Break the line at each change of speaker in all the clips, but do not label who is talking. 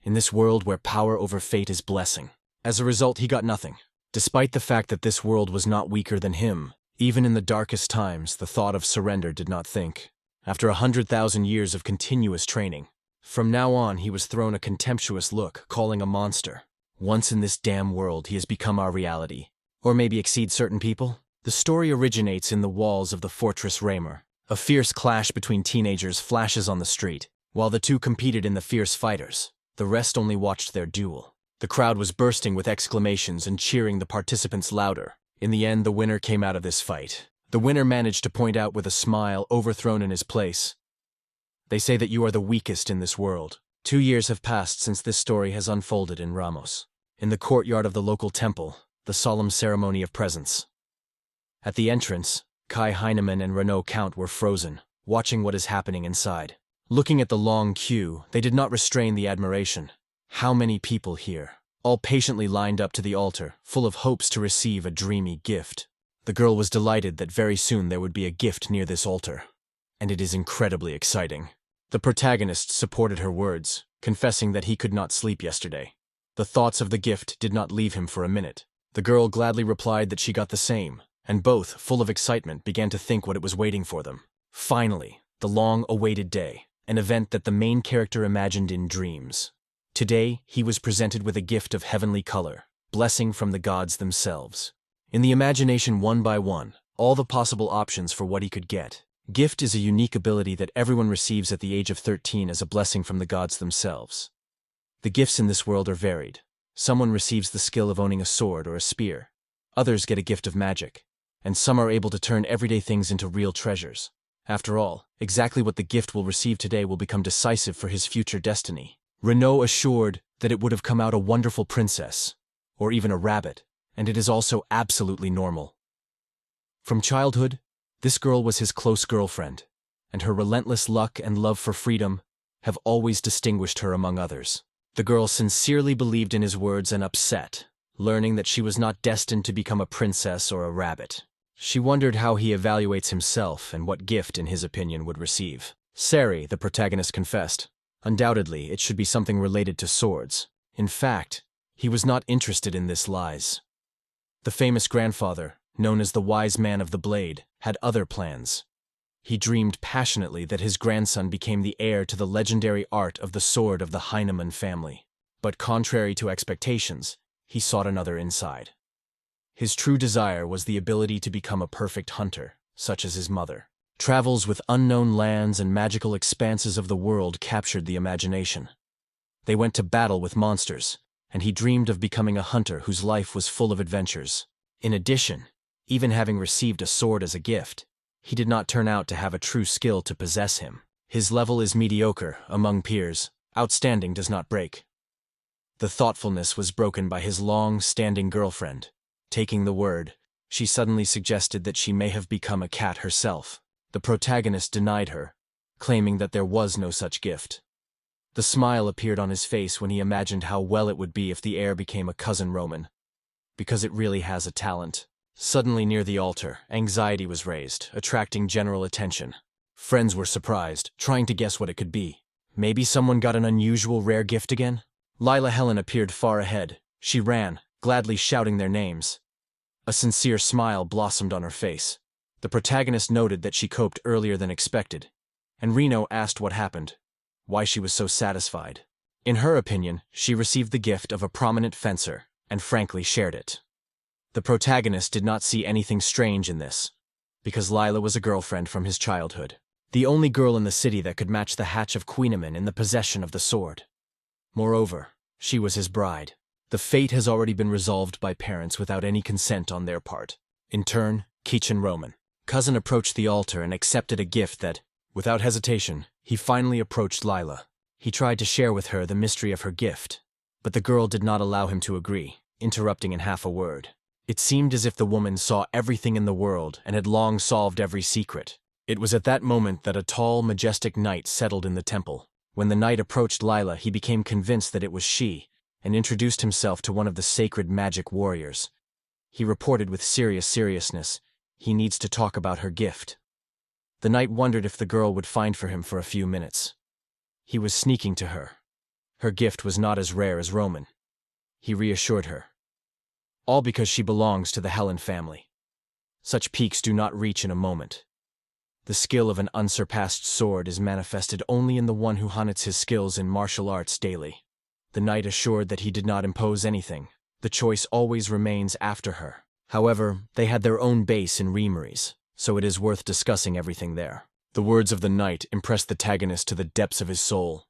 in this world where power over fate is blessing. As a result, he got nothing. Despite the fact that this world was not weaker than him, even in the darkest times, the thought of surrender did not think. After 100,000 years of continuous training, from now on he was thrown a contemptuous look, calling a monster. Once in this damn world, he has become our reality. Or maybe exceed certain people? The story originates in the walls of the fortress Raymer. A fierce clash between teenagers flashes on the street. While the two competed in the fierce fighters, the rest only watched their duel. The crowd was bursting with exclamations and cheering the participants louder. In the end, the winner came out of this fight. The winner managed to point out with a smile, overthrown in his place, "They say that you are the weakest in this world." 2 years have passed since this story has unfolded in Ramos. In the courtyard of the local temple, the solemn ceremony of presence. At the entrance, Kai Heinemann and Renault Count were frozen, watching what is happening inside. Looking at the long queue, they did not restrain the admiration. How many people here, all patiently lined up to the altar, full of hopes to receive a dreamy gift. The girl was delighted that very soon there would be a gift near this altar. And it is incredibly exciting. The protagonist supported her words, confessing that he could not sleep yesterday. The thoughts of the gift did not leave him for a minute. The girl gladly replied that she got the same, and both, full of excitement, began to think what it was waiting for them. Finally, the long-awaited day, an event that the main character imagined in dreams. Today, he was presented with a gift of heavenly color, blessing from the gods themselves. In the imagination, one by one, all the possible options for what he could get. Gift is a unique ability that everyone receives at the age of 13 as a blessing from the gods themselves. The gifts in this world are varied. Someone receives the skill of owning a sword or a spear. Others get a gift of magic. And some are able to turn everyday things into real treasures. After all, exactly what the gift will receive today will become decisive for his future destiny. Renault assured that it would have come out a wonderful princess, or even a rabbit, and it is also absolutely normal. From childhood, this girl was his close girlfriend, and her relentless luck and love for freedom have always distinguished her among others. The girl sincerely believed in his words and upset, learning that she was not destined to become a princess or a rabbit. She wondered how he evaluates himself and what gift, in his opinion, would receive. Sari, the protagonist, confessed. Undoubtedly, it should be something related to swords. In fact, he was not interested in this lies. The famous grandfather, known as the Wise Man of the Blade, had other plans. He dreamed passionately that his grandson became the heir to the legendary art of the sword of the Heinemann family. But contrary to expectations, he sought another inside. His true desire was the ability to become a perfect hunter, such as his mother. Travels with unknown lands and magical expanses of the world captured the imagination. They went to battle with monsters, and he dreamed of becoming a hunter whose life was full of adventures. In addition, even having received a sword as a gift, he did not turn out to have a true skill to possess him. His level is mediocre among peers. Outstanding does not break. The thoughtfulness was broken by his long-standing girlfriend. Taking the word, she suddenly suggested that she may have become a cat herself. The protagonist denied her, claiming that there was no such gift. The smile appeared on his face when he imagined how well it would be if the heir became a cousin Roman, because it really has a talent. Suddenly near the altar, anxiety was raised, attracting general attention. Friends were surprised, trying to guess what it could be. Maybe someone got an unusual rare gift again? Lila Helen appeared far ahead. She ran, gladly shouting their names. A sincere smile blossomed on her face. The protagonist noted that she coped earlier than expected, and Reno asked what happened, why she was so satisfied. In her opinion, she received the gift of a prominent fencer, and frankly shared it. The protagonist did not see anything strange in this, because Lila was a girlfriend from his childhood, the only girl in the city that could match the hatch of Queenaman in the possession of the sword. Moreover, she was his bride. The fate has already been resolved by parents without any consent on their part. In turn, Keach and Roman. Cousin approached the altar and accepted a gift that, without hesitation, he finally approached Lila. He tried to share with her the mystery of her gift, but the girl did not allow him to agree, interrupting in half a word. It seemed as if the woman saw everything in the world and had long solved every secret. It was at that moment that a tall, majestic knight settled in the temple. When the knight approached Lila, he became convinced that it was she, and introduced himself to one of the sacred magic warriors. He reported with serious seriousness, he needs to talk about her gift. The knight wondered if the girl would find for him for a few minutes. He was sneaking to her. Her gift was not as rare as Roman. He reassured her. All because she belongs to the Helen family. Such peaks do not reach in a moment. The skill of an unsurpassed sword is manifested only in the one who hunts his skills in martial arts daily. The knight assured that he did not impose anything. The choice always remains after her. However, they had their own base in Rosemary's, so it is worth discussing everything there. The words of the knight impressed the antagonist to the depths of his soul.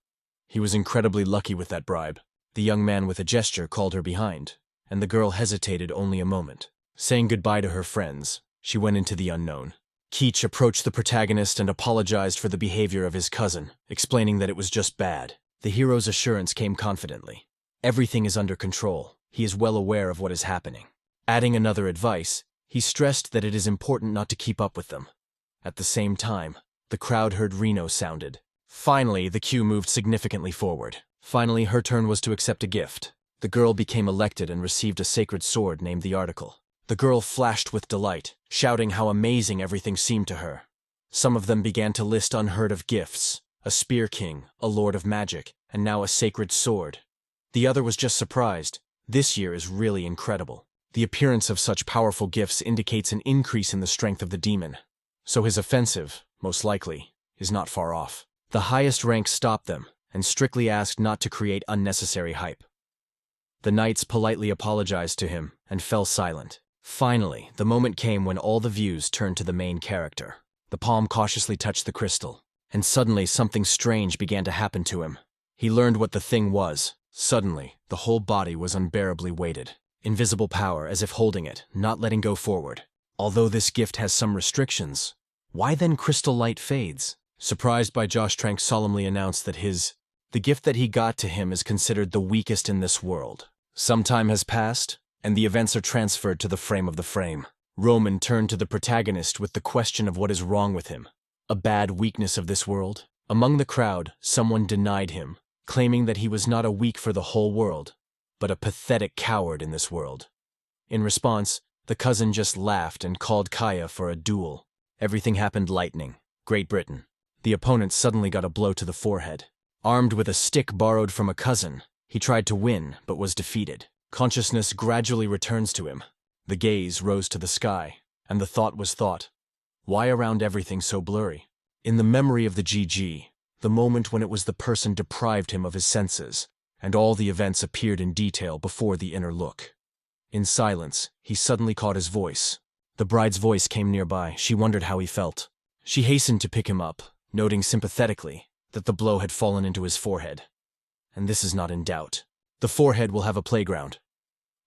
He was incredibly lucky with that bribe. The young man with a gesture called her behind, and the girl hesitated only a moment. Saying goodbye to her friends, she went into the unknown. Keach approached the protagonist and apologized for the behavior of his cousin, explaining that it was just bad. The hero's assurance came confidently. Everything is under control. He is well aware of what is happening. Adding another advice, he stressed that it is important not to keep up with them. At the same time, the crowd heard Reno sounded. Finally, the queue moved significantly forward. Finally, her turn was to accept a gift. The girl became elected and received a sacred sword named the Article. The girl flashed with delight, shouting how amazing everything seemed to her. Some of them began to list unheard of gifts: a spear king, a lord of magic, and now a sacred sword. The other was just surprised. This year is really incredible. The appearance of such powerful gifts indicates an increase in the strength of the demon. So his offensive, most likely, is not far off. The highest rank stopped them, and strictly asked not to create unnecessary hype. The knights politely apologized to him, and fell silent. Finally, the moment came when all the views turned to the main character. The palm cautiously touched the crystal, and suddenly something strange began to happen to him. He learned what the thing was. Suddenly, the whole body was unbearably weighted. Invisible power, as if holding it, not letting go forward. Although this gift has some restrictions, why then crystal light fades? Surprised by Josh, Trank solemnly announced that the gift that he got to him is considered the weakest in this world. Some time has passed, and the events are transferred to the frame of the frame. Roman turned to the protagonist with the question of what is wrong with him. A bad weakness of this world? Among the crowd, someone denied him, claiming that he was not a weak for the whole world, but a pathetic coward in this world. In response, the cousin just laughed and called Kaya for a duel. Everything happened lightning. Great Britain. The opponent suddenly got a blow to the forehead. Armed with a stick borrowed from a cousin, he tried to win, but was defeated. Consciousness gradually returns to him. The gaze rose to the sky, and the thought was thought. Why around everything so blurry? In the memory of the GG, the moment when it was the person deprived him of his senses, and all the events appeared in detail before the inner look. In silence, he suddenly caught his voice. The bride's voice came nearby. She wondered how he felt. She hastened to pick him up, noting sympathetically that the blow had fallen into his forehead. And this is not in doubt. The forehead will have a playground.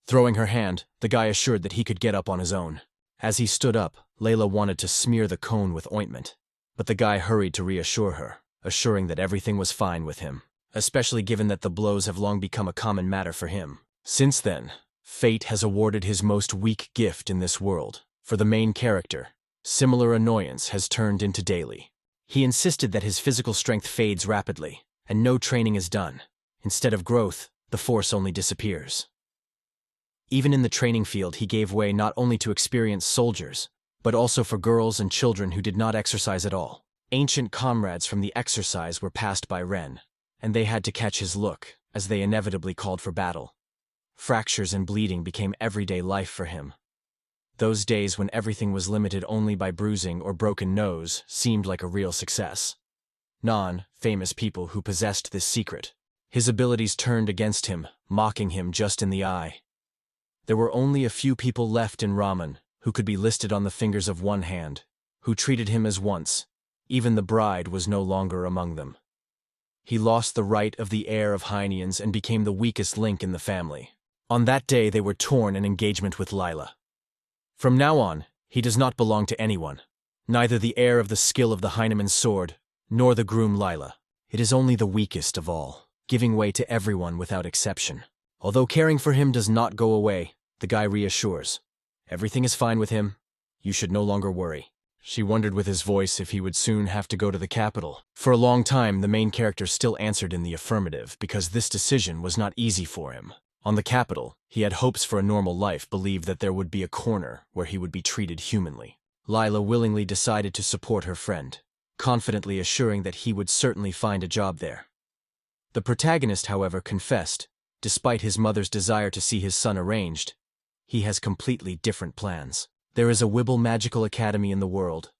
Throwing her hand, the guy assured that he could get up on his own. As he stood up, Layla wanted to smear the cone with ointment, but the guy hurried to reassure her, assuring that everything was fine with him, especially given that the blows have long become a common matter for him. Since then, fate has awarded his most weak gift in this world. For the main character, similar annoyance has turned into daily. He insisted that his physical strength fades rapidly, and no training is done. Instead of growth, the force only disappears. Even in the training field, he gave way not only to experienced soldiers, but also for girls and children who did not exercise at all. Ancient comrades from the exercise were passed by Ren, and they had to catch his look, as they inevitably called for battle. Fractures and bleeding became everyday life for him. Those days when everything was limited only by bruising or broken nose seemed like a real success. Non-famous people who possessed this secret. His abilities turned against him, mocking him just in the eye. There were only a few people left in Ramen who could be listed on the fingers of one hand, who treated him as once. Even the bride was no longer among them. He lost the right of the heir of Hynians and became the weakest link in the family. On that day they were torn in engagement with Lila. From now on, he does not belong to anyone, neither the heir of the skill of the Heineman's sword, nor the groom Lila. It is only the weakest of all, giving way to everyone without exception. Although caring for him does not go away, the guy reassures. Everything is fine with him. You should no longer worry. She wondered with his voice if he would soon have to go to the capital. For a long time, the main character still answered in the affirmative because this decision was not easy for him. On the capital, he had hopes for a normal life, believed that there would be a corner where he would be treated humanly. Lila willingly decided to support her friend, confidently assuring that he would certainly find a job there. The protagonist, however, confessed, despite his mother's desire to see his son arranged, he has completely different plans. There is a Wibble magical academy in the world.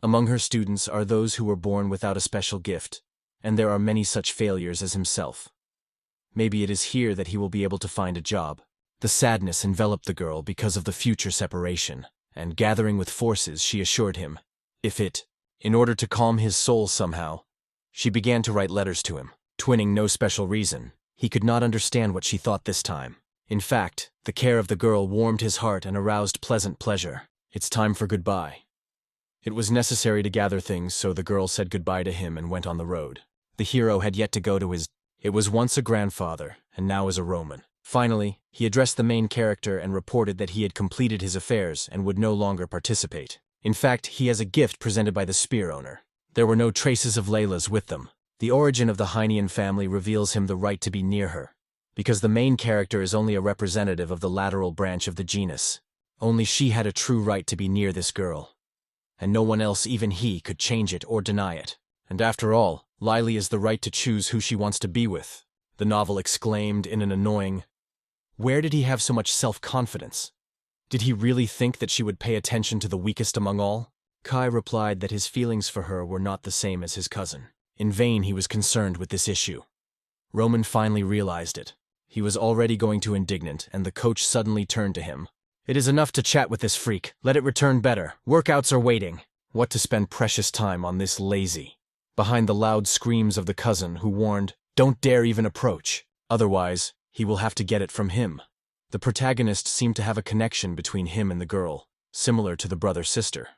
Among her students are those who were born without a special gift, and there are many such failures as himself. Maybe it is here that he will be able to find a job. The sadness enveloped the girl because of the future separation, and gathering with forces, she assured him, in order to calm his soul somehow, she began to write letters to him, twinning no special reason. He could not understand what she thought this time. In fact, the care of the girl warmed his heart and aroused pleasant pleasure. It's time for goodbye. It was necessary to gather things, so the girl said goodbye to him and went on the road. The hero had yet to go to his... It was once a grandfather, and now is a Roman. Finally, he addressed the main character and reported that he had completed his affairs and would no longer participate. In fact, he has a gift presented by the spear owner. There were no traces of Layla's with them. The origin of the Heinian family reveals him the right to be near her, because the main character is only a representative of the lateral branch of the genus. Only she had a true right to be near this girl, and no one else, even he, could change it or deny it. And after all, Lily is the right to choose who she wants to be with, the novel exclaimed in an annoying... Where did he have so much self-confidence? Did he really think that she would pay attention to the weakest among all? Kai replied that his feelings for her were not the same as his cousin. In vain he was concerned with this issue. Roman finally realized it. He was already going too indignant, and the coach suddenly turned to him. It is enough to chat with this freak. Let it return better. Workouts are waiting. What to spend precious time on this lazy? Behind the loud screams of the cousin, who warned, don't dare even approach. Otherwise, he will have to get it from him. The protagonist seemed to have a connection between him and the girl, similar to the brother-sister.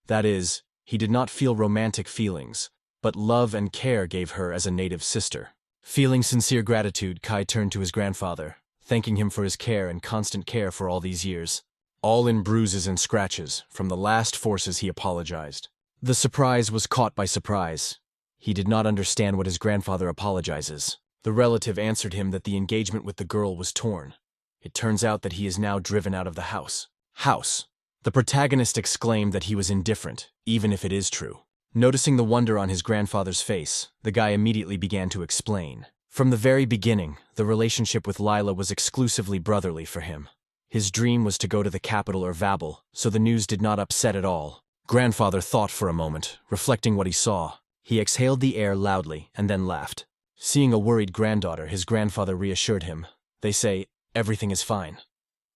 That is, he did not feel romantic feelings, but love and care gave her as a native sister. Feeling sincere gratitude, Kai turned to his grandfather, thanking him for his care and constant care for all these years. All in bruises and scratches, from the last forces he apologized. The surprise was caught by surprise. He did not understand what his grandfather apologizes. The relative answered him that the engagement with the girl was torn. It turns out that he is now driven out of the house. House. The protagonist exclaimed that he was indifferent, even if it is true. Noticing the wonder on his grandfather's face, the guy immediately began to explain. From the very beginning, the relationship with Lila was exclusively brotherly for him. His dream was to go to the capital or Vabel, so the news did not upset at all. Grandfather thought for a moment, reflecting what he saw. He exhaled the air loudly and then laughed. Seeing a worried granddaughter, his grandfather reassured him. They say, everything is fine.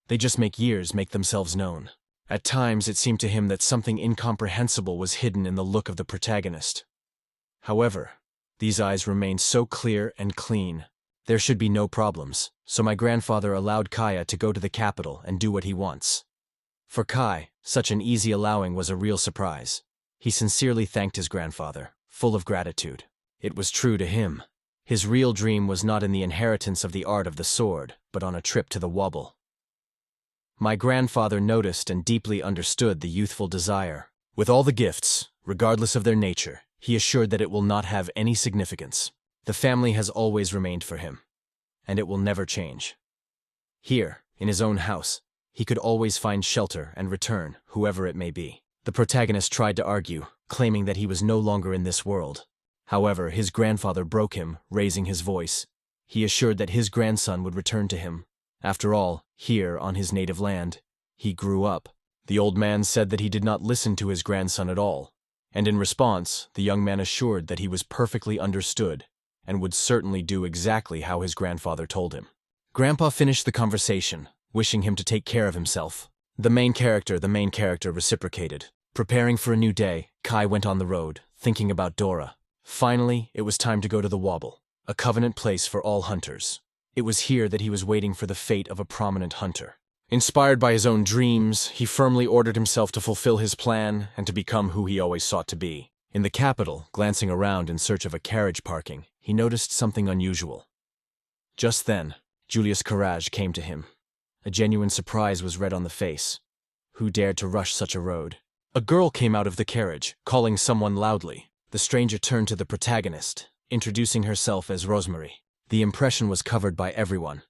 They just make years make themselves known. At times, it seemed to him that something incomprehensible was hidden in the look of the protagonist. However, these eyes remained so clear and clean. There should be no problems, so my grandfather allowed Kaya to go to the capital and do what he wants. For Kai, such an easy allowing was a real surprise. He sincerely thanked his grandfather, full of gratitude. It was true to him. His real dream was not in the inheritance of the art of the sword, but on a trip to the Wobble. My grandfather noticed and deeply understood the youthful desire. With all the gifts, regardless of their nature, he assured that it will not have any significance. The family has always remained for him, and it will never change. Here, in his own house, he could always find shelter and return, whoever it may be. The protagonist tried to argue, claiming that he was no longer in this world. However, his grandfather broke him, raising his voice. He assured that his grandson would return to him. After all, here, on his native land, he grew up. The old man said that he did not listen to his grandson at all, and in response, the young man assured that he was perfectly understood and would certainly do exactly how his grandfather told him. Grandpa finished the conversation, wishing him to take care of himself. The main character reciprocated. Preparing for a new day, Kai went on the road, thinking about Dora. Finally, it was time to go to the Wobble, a covenant place for all hunters. It was here that he was waiting for the fate of a prominent hunter. Inspired by his own dreams, he firmly ordered himself to fulfill his plan and to become who he always sought to be. In the capital, glancing around in search of a carriage parking, he noticed something unusual. Just then, Julius Courage came to him. A genuine surprise was read on the face. Who dared to rush such a road? A girl came out of the carriage, calling someone loudly. The stranger turned to the protagonist, introducing herself as Rosemary. The impression was covered by everyone.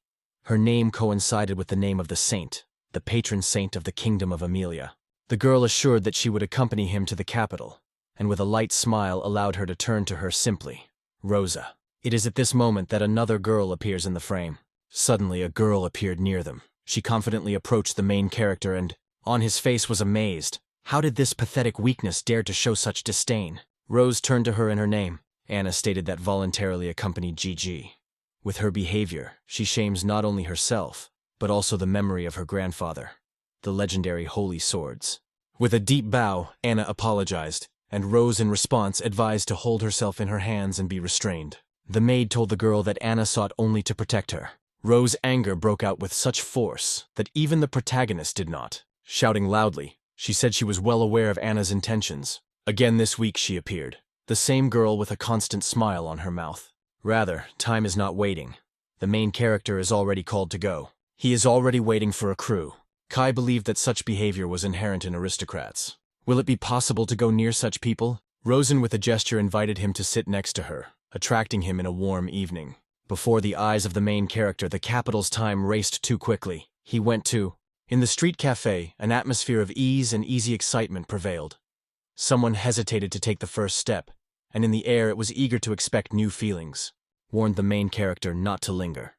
Her name coincided with the name of the saint, the patron saint of the kingdom of Amelia. The girl assured that she would accompany him to the capital, and with a light smile allowed her to turn to her simply, Rosa. It is at this moment that another girl appears in the frame. Suddenly, a girl appeared near them. She confidently approached the main character and, on his face, was amazed. How did this pathetic weakness dare to show such disdain? Rose turned to her in her name. Anna stated that voluntarily accompanied Gigi. With her behavior, she shames not only herself, but also the memory of her grandfather, the legendary holy swords. With a deep bow, Anna apologized, and Rose in response advised to hold herself in her hands and be restrained. The maid told the girl that Anna sought only to protect her. Rose's anger broke out with such force that even the protagonist did not. Shouting loudly, she said she was well aware of Anna's intentions. Again this week she appeared, the same girl with a constant smile on her mouth. Rather, time is not waiting. The main character is already called to go. He is already waiting for a crew. Kai believed that such behavior was inherent in aristocrats. Will it be possible to go near such people? Rosen with a gesture invited him to sit next to her, attracting him in a warm evening. Before the eyes of the main character, the capital's time raced too quickly. He went to. In the street cafe, an atmosphere of ease and easy excitement prevailed. Someone hesitated to take the first step, and in the air it was eager to expect new feelings, warned the main character not to linger.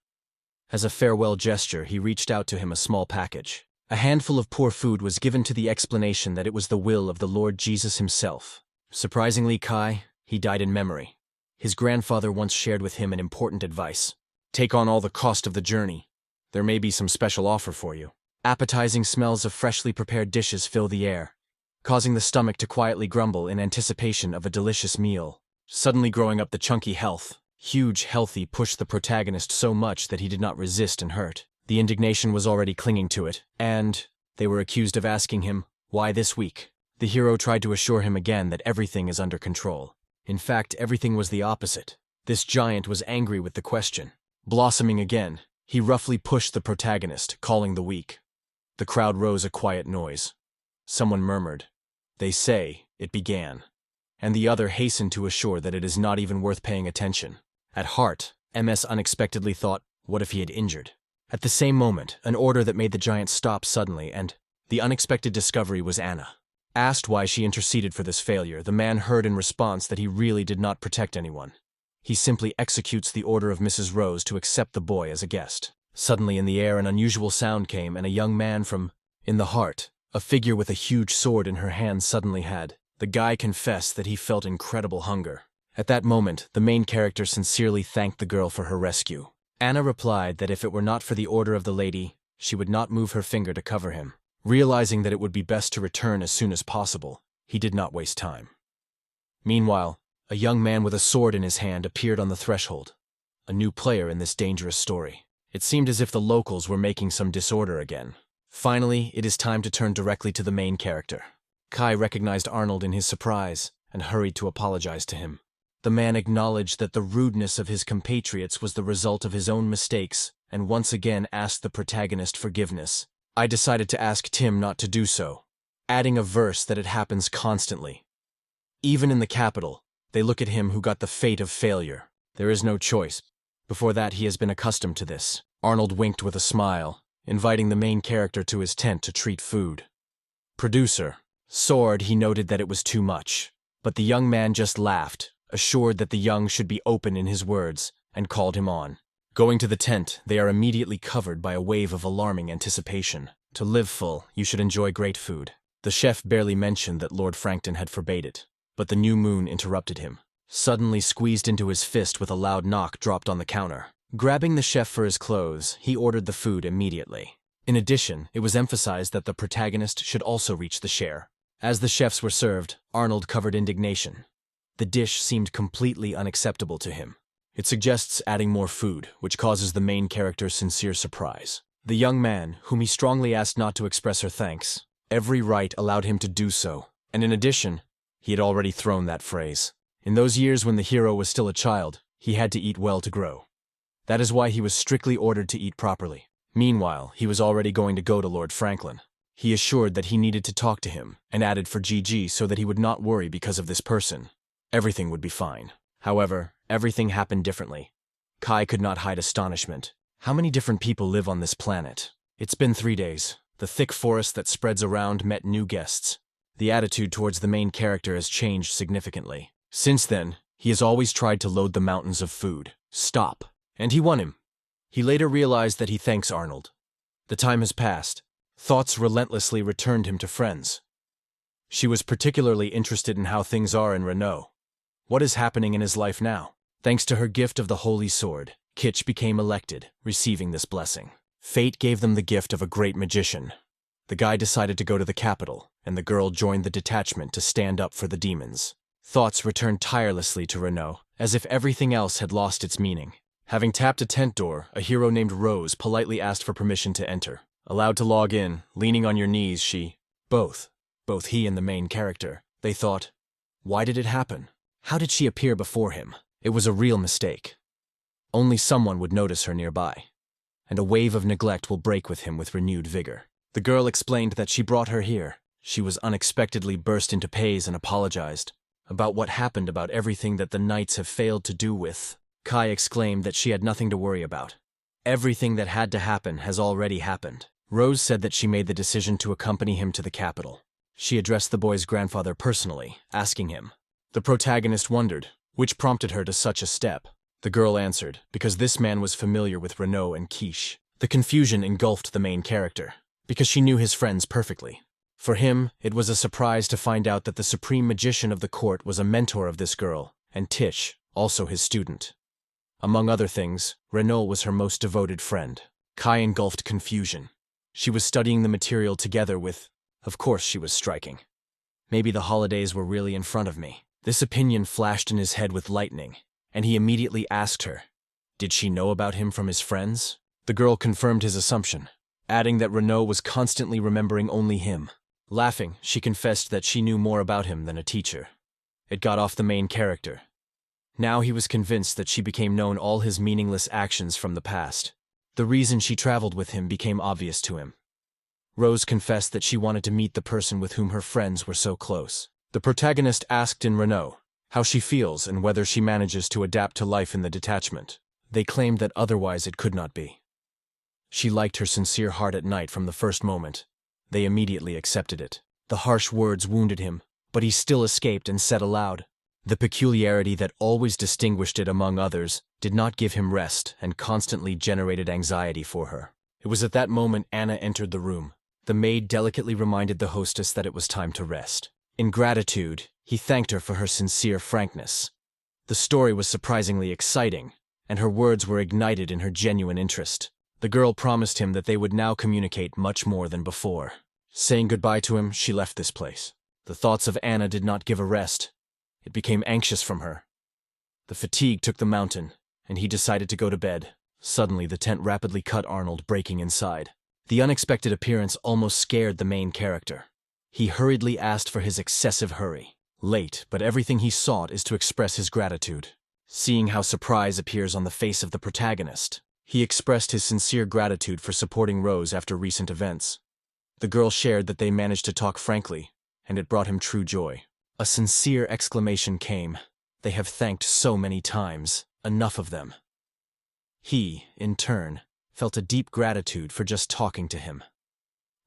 As a farewell gesture, he reached out to him a small package. A handful of poor food was given to the explanation that it was the will of the Lord Jesus himself. Surprisingly, Kai, he died in memory. His grandfather once shared with him an important advice. Take on all the cost of the journey. There may be some special offer for you. Appetizing smells of freshly prepared dishes fill the air, causing the stomach to quietly grumble in anticipation of a delicious meal. Suddenly growing up the chunky huge healthy pushed the protagonist so much that he did not resist and hurt. The indignation was already clinging to it, and they were accused of asking him, why this week? The hero tried to assure him again that everything is under control. In fact, everything was the opposite. This giant was angry with the question. Blossoming again, he roughly pushed the protagonist, calling the weak. The crowd rose a quiet noise. Someone murmured, "They say it began," and the other hastened to assure that it is not even worth paying attention. At heart, MS unexpectedly thought, what if he had injured? At the same moment, an order that made the giant stop suddenly, and the unexpected discovery was Anna. Asked why she interceded for this failure, the man heard in response that he really did not protect anyone. He simply executes the order of Mrs. Rose to accept the boy as a guest. Suddenly in the air an unusual sound came, and a young man from, in the heart, a figure with a huge sword in her hand suddenly had. The guy confessed that he felt incredible hunger. At that moment, the main character sincerely thanked the girl for her rescue. Anna replied that if it were not for the order of the lady, she would not move her finger to cover him. Realizing that it would be best to return as soon as possible, he did not waste time. Meanwhile, a young man with a sword in his hand appeared on the threshold, a new player in this dangerous story. It seemed as if the locals were making some disorder again. Finally, it is time to turn directly to the main character. Kai recognized Arnold in his surprise and hurried to apologize to him. The man acknowledged that the rudeness of his compatriots was the result of his own mistakes and once again asked the protagonist forgiveness. I decided to ask Tim not to do so, adding a verse that it happens constantly. Even in the capital, they look at him who got the fate of failure. There is no choice. Before that, he has been accustomed to this. Arnold winked with a smile, inviting the main character to his tent to treat food. Producer. Sword, he noted that it was too much. But the young man just laughed, assured that the young should be open in his words, and called him on. Going to the tent, they are immediately covered by a wave of alarming anticipation. To live full, you should enjoy great food. The chef barely mentioned that Lord Frankton had forbade it, but the new moon interrupted him. Suddenly squeezed into his fist with a loud knock dropped on the counter. Grabbing the chef for his clothes, he ordered the food immediately. In addition, it was emphasized that the protagonist should also reach the share. As the chefs were served, Arnold covered indignation. The dish seemed completely unacceptable to him. It suggests adding more food, which causes the main character's sincere surprise. The young man, whom he strongly asked not to express her thanks, every right allowed him to do so, and in addition, he had already thrown that phrase. In those years when the hero was still a child, he had to eat well to grow. That is why he was strictly ordered to eat properly. Meanwhile, he was already going to go to Lord Franklin. He assured that he needed to talk to him, and added for Gigi so that he would not worry because of this person. Everything would be fine. However, everything happened differently. Kai could not hide astonishment. How many different people live on this planet? It's been 3 days. The thick forest that spreads around met new guests. The attitude towards the main character has changed significantly. Since then, He has always tried to load the mountains of food. Stop. And he won him. He later realized that he thanks Arnold. The time has passed. Thoughts relentlessly returned him to friends. She was particularly interested in how things are in Renault. What is happening in his life now? Thanks to her gift of the Holy Sword, Kitch became elected, receiving this blessing. Fate gave them the gift of a great magician. The guy decided to go to the capital, and the girl joined the detachment to stand up for the demons. Thoughts returned tirelessly to Renault, as if everything else had lost its meaning. Having tapped a tent door, a hero named Rose politely asked for permission to enter. Allowed to log in, leaning on your knees, both he and the main character, they thought, why did it happen? How did she appear before him? It was a real mistake. Only someone would notice her nearby, and a wave of neglect will break with him with renewed vigor. The girl explained that she brought her here. She was unexpectedly burst into pays and apologized about what happened, about everything that the knights have failed to do with. Kai exclaimed that she had nothing to worry about. Everything that had to happen has already happened. Rose said that she made the decision to accompany him to the capital. She addressed the boy's grandfather personally, asking him. The protagonist wondered, which prompted her to such a step. The girl answered, because this man was familiar with Renault and Quiche. The confusion engulfed the main character, because she knew his friends perfectly. For him, it was a surprise to find out that the supreme magician of the court was a mentor of this girl, and Tish, also his student. Among other things, Renault was her most devoted friend. Kai engulfed confusion. She was studying the material together with, of course she was striking. Maybe the holidays were really in front of me. This opinion flashed in his head with lightning, and he immediately asked her, did she know about him from his friends? The girl confirmed his assumption, adding that Renault was constantly remembering only him. Laughing, she confessed that she knew more about him than a teacher. It got off the main character. Now he was convinced that she became known all his meaningless actions from the past. The reason she traveled with him became obvious to him. Rose confessed that she wanted to meet the person with whom her friends were so close. The protagonist asked in Renault how she feels and whether she manages to adapt to life in the detachment. They claimed that otherwise it could not be. She liked her sincere heart at night from the first moment. They immediately accepted it. The harsh words wounded him, but he still escaped and said aloud. The peculiarity that always distinguished it among others did not give him rest and constantly generated anxiety for her. It was at that moment Anna entered the room. The maid delicately reminded the hostess that it was time to rest. In gratitude, he thanked her for her sincere frankness. The story was surprisingly exciting, and her words were ignited in her genuine interest. The girl promised him that they would now communicate much more than before. Saying goodbye to him, she left this place. The thoughts of Anna did not give a rest. It became anxious from her. The fatigue took the mountain, and he decided to go to bed. Suddenly, the tent rapidly cut Arnold, breaking inside. The unexpected appearance almost scared the main character. He hurriedly asked for his excessive hurry. Late, but everything he sought is to express his gratitude. Seeing how surprise appears on the face of the protagonist, he expressed his sincere gratitude for supporting Rose after recent events. The girl shared that they managed to talk frankly, and it brought him true joy. A sincere exclamation came. They have thanked so many times, enough of them. He, in turn, felt a deep gratitude for just talking to him.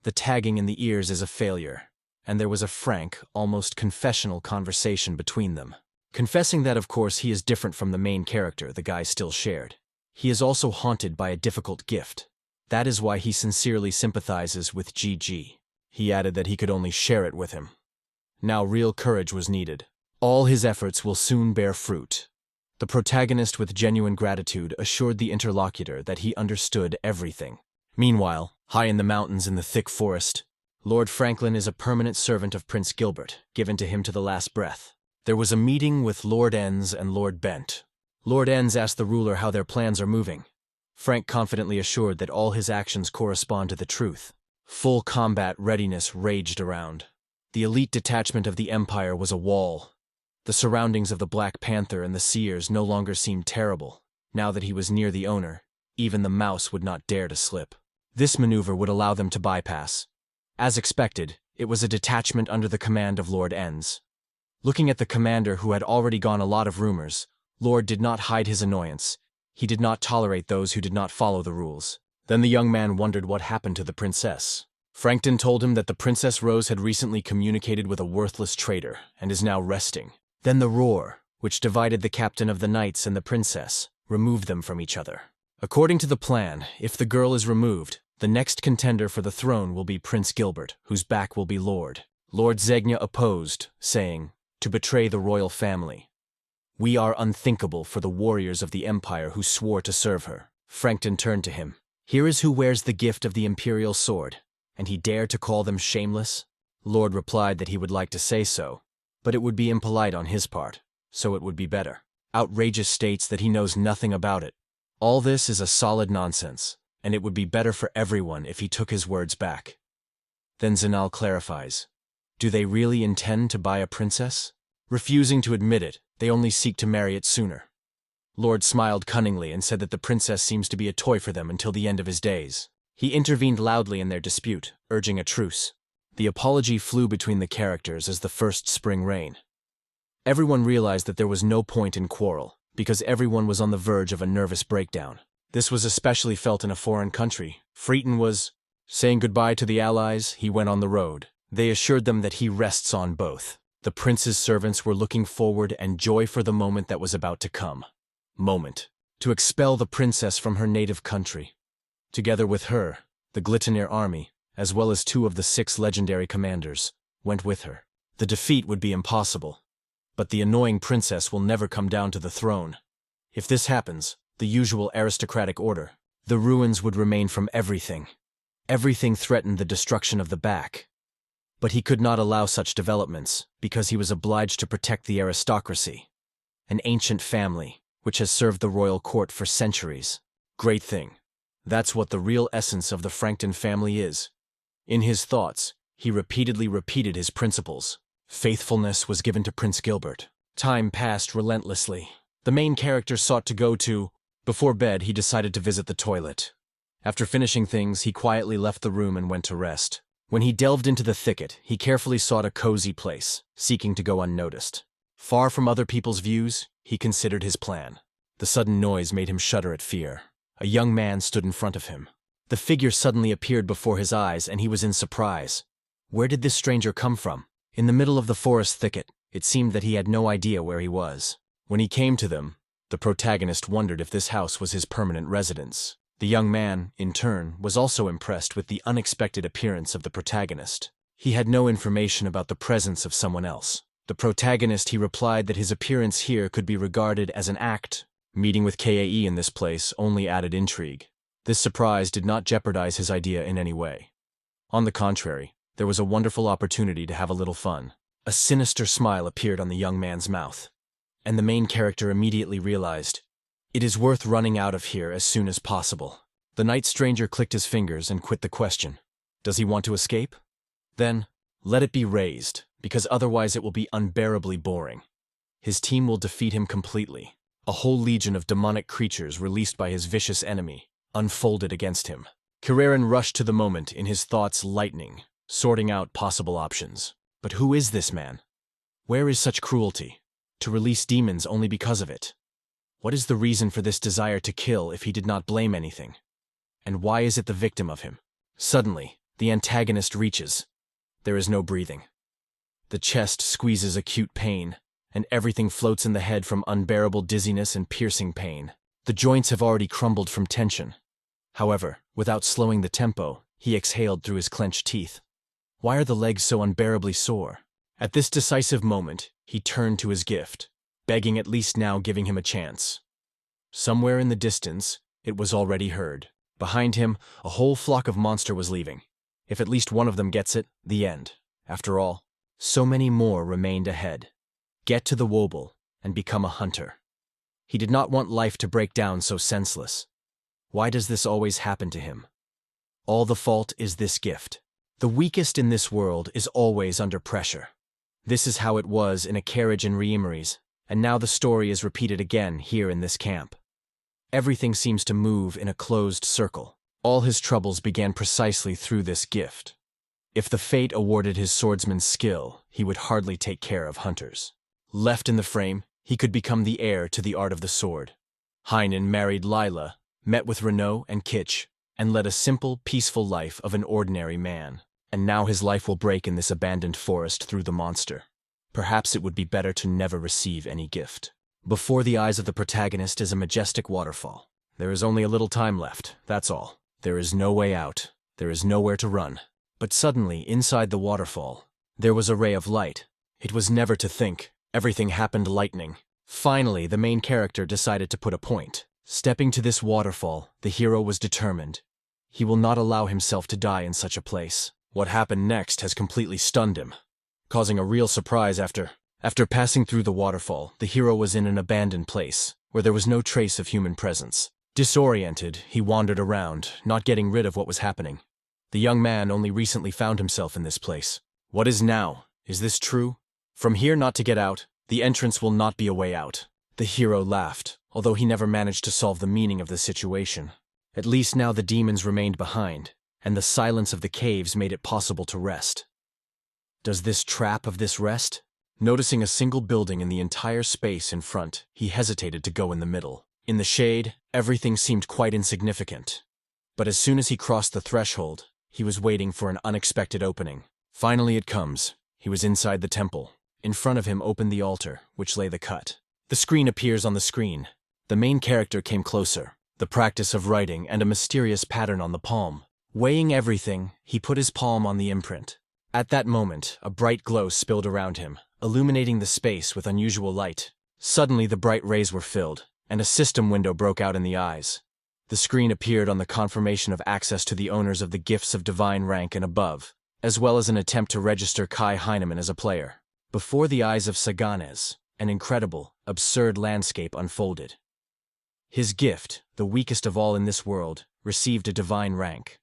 The tagging in the ears is a failure, and there was a frank, almost confessional conversation between them. Confessing that, of course, he is different from the main character, the guy still shared. He is also haunted by a difficult gift. That is why he sincerely sympathizes with GG. He added that he could only share it with him. Now real courage was needed. All his efforts will soon bear fruit. The protagonist with genuine gratitude assured the interlocutor that he understood everything. Meanwhile, high in the mountains in the thick forest, Lord Franklin is a permanent servant of Prince Gilbert, given to him to the last breath. There was a meeting with Lord Enns and Lord Bent. Lord Enns asked the ruler how their plans are moving. Frank confidently assured that all his actions correspond to the truth. Full combat readiness raged around. The elite detachment of the Empire was a wall. The surroundings of the Black Panther and the Seers no longer seemed terrible. Now that he was near the owner, even the mouse would not dare to slip. This maneuver would allow them to bypass. As expected, it was a detachment under the command of Lord Enns. Looking at the commander who had already gone a lot of rumors, Lord did not hide his annoyance. He did not tolerate those who did not follow the rules. Then the young man wondered what happened to the princess. Frankton told him that the Princess Rose had recently communicated with a worthless traitor and is now resting. Then the roar, which divided the captain of the knights and the princess, removed them from each other. According to the plan, if the girl is removed, the next contender for the throne will be Prince Gilbert, whose back will be Lord. Lord Zegna opposed, saying, "To betray the royal family. We are unthinkable for the warriors of the empire who swore to serve her." Frankton turned to him. "Here is who wears the gift of the imperial sword, and he dared to call them shameless?" Lord replied that he would like to say so, but it would be impolite on his part, so it would be better. Outrageous states that he knows nothing about it. All this is a solid nonsense, and it would be better for everyone if he took his words back. Then Zinal clarifies. Do they really intend to buy a princess? Refusing to admit it, they only seek to marry it sooner. Lord smiled cunningly and said that the princess seems to be a toy for them until the end of his days. He intervened loudly in their dispute, urging a truce. The apology flew between the characters as the first spring rain. Everyone realized that there was no point in quarrel, because everyone was on the verge of a nervous breakdown. This was especially felt in a foreign country. Freeton was saying goodbye to the allies. He went on the road. They assured them that he rests on both. The prince's servants were looking forward and joy for the moment that was about to come. To expel the princess from her native country. Together with her, the Glitinir army, as well as 2 of the 6 legendary commanders, went with her. The defeat would be impossible, but the annoying princess will never come down to the throne. If this happens, the usual aristocratic order, the ruins would remain from everything. Everything threatened the destruction of the back. But he could not allow such developments, because he was obliged to protect the aristocracy, an ancient family, which has served the royal court for centuries. Great thing. That's what the real essence of the Frankton family is. In his thoughts, he repeatedly repeated his principles. Faithfulness was given to Prince Gilbert. Time passed relentlessly. The main character sought to go to. Before bed, he decided to visit the toilet. After finishing things, he quietly left the room and went to rest. When he delved into the thicket, he carefully sought a cozy place, seeking to go unnoticed. Far from other people's views, he considered his plan. The sudden noise made him shudder at fear. A young man stood in front of him. The figure suddenly appeared before his eyes, and he was in surprise. Where did this stranger come from? In the middle of the forest thicket, it seemed that he had no idea where he was. When he came to them, the protagonist wondered if this house was his permanent residence. The young man, in turn, was also impressed with the unexpected appearance of the protagonist. He had no information about the presence of someone else. The protagonist, he replied that his appearance here could be regarded as an act. Meeting with Kae in this place only added intrigue. This surprise did not jeopardize his idea in any way. On the contrary, there was a wonderful opportunity to have a little fun. A sinister smile appeared on the young man's mouth, and the main character immediately realized, it is worth running out of here as soon as possible. The night stranger clicked his fingers and quit the question. Does he want to escape? Then, let it be raised, because otherwise it will be unbearably boring. His team will defeat him completely. A whole legion of demonic creatures released by his vicious enemy unfolded against him. Kireran rushed to the moment, in his thoughts lightning, sorting out possible options. But who is this man? Where is such cruelty? To release demons only because of it? What is the reason for this desire to kill if he did not blame anything? And why is it the victim of him? Suddenly, the antagonist reaches. There is no breathing. The chest squeezes acute pain, and everything floats in the head from unbearable dizziness and piercing pain. The joints have already crumbled from tension. However, without slowing the tempo, he exhaled through his clenched teeth. Why are the legs so unbearably sore? At this decisive moment, he turned to his gift, begging at least now giving him a chance. Somewhere in the distance, it was already heard. Behind him, a whole flock of monster was leaving. If at least one of them gets it, the end. After all, so many more remained ahead. Get to the Wobble and become a hunter. He did not want life to break down so senseless. Why does this always happen to him? All the fault is this gift. The weakest in this world is always under pressure. This is how it was in a carriage in Reemery's, and now the story is repeated again here in this camp. Everything seems to move in a closed circle. All his troubles began precisely through this gift. If the fate awarded his swordsman's skill, he would hardly take care of hunters. Left in the frame, he could become the heir to the art of the sword. Heinen married Lila, met with Renaud and Kitsch, and led a simple, peaceful life of an ordinary man. And now his life will break in this abandoned forest through the monster. Perhaps it would be better to never receive any gift. Before the eyes of the protagonist is a majestic waterfall. There is only a little time left, that's all. There is no way out. There is nowhere to run. But suddenly, inside the waterfall, there was a ray of light. It was never to think. Everything happened lightning. Finally, the main character decided to put a point. Stepping to this waterfall, the hero was determined. He will not allow himself to die in such a place. What happened next has completely stunned him, causing a real surprise after passing through the waterfall. The hero was in an abandoned place, where there was no trace of human presence. Disoriented, he wandered around, not getting rid of what was happening. The young man only recently found himself in this place. What is now? Is this true? From here not to get out, the entrance will not be a way out. The hero laughed, although he never managed to solve the meaning of the situation. At least now the demons remained behind, and the silence of the caves made it possible to rest. Does this trap of this rest? Noticing a single building in the entire space in front, he hesitated to go in the middle. In the shade, everything seemed quite insignificant. But as soon as he crossed the threshold, he was waiting for an unexpected opening. Finally it comes. He was inside the temple. In front of him opened the altar, which lay the cut. The screen appears on the screen. The main character came closer. The practice of writing and a mysterious pattern on the palm. Weighing everything, he put his palm on the imprint. At that moment, a bright glow spilled around him, illuminating the space with unusual light. Suddenly the bright rays were filled, and a system window broke out in the eyes. The screen appeared on the confirmation of access to the owners of the gifts of divine rank and above, as well as an attempt to register Kai Heinemann as a player. Before the eyes of Saganes, an incredible, absurd landscape unfolded. His gift, the weakest of all in this world, received a divine rank.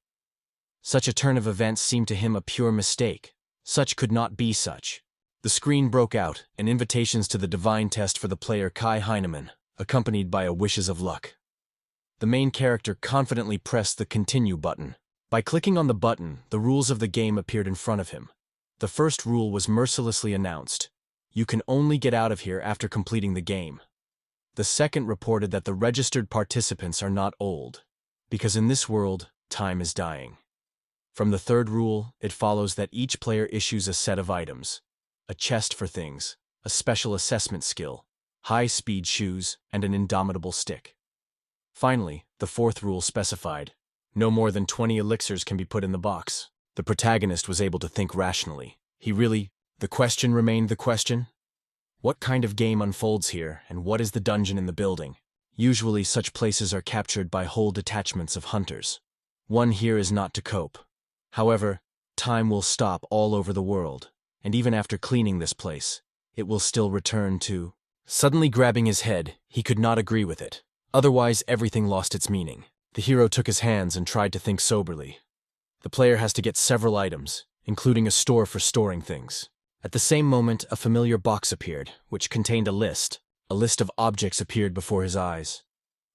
Such a turn of events seemed to him a pure mistake. Such could not be such. The screen broke out, and invitations to the divine test for the player Kai Heinemann, accompanied by a wishes of luck. The main character confidently pressed the continue button. By clicking on the button, the rules of the game appeared in front of him. The first rule was mercilessly announced. You can only get out of here after completing the game. The second reported that the registered participants are not old, because in this world, time is dying. From the third rule, it follows that each player issues a set of items. A chest for things, a special assessment skill, high-speed shoes, and an indomitable stick. Finally, the fourth rule specified, no more than 20 elixirs can be put in the box. The protagonist was able to think rationally. The question remained the question. What kind of game unfolds here, and what is the dungeon in the building? Usually such places are captured by whole detachments of hunters. One here is not to cope. However, time will stop all over the world, and even after cleaning this place, it will still return to... Suddenly grabbing his head, he could not agree with it. Otherwise, everything lost its meaning. The hero took his hands and tried to think soberly. The player has to get several items, including a store for storing things. At the same moment, a familiar box appeared, which contained a list. A list of objects appeared before his eyes.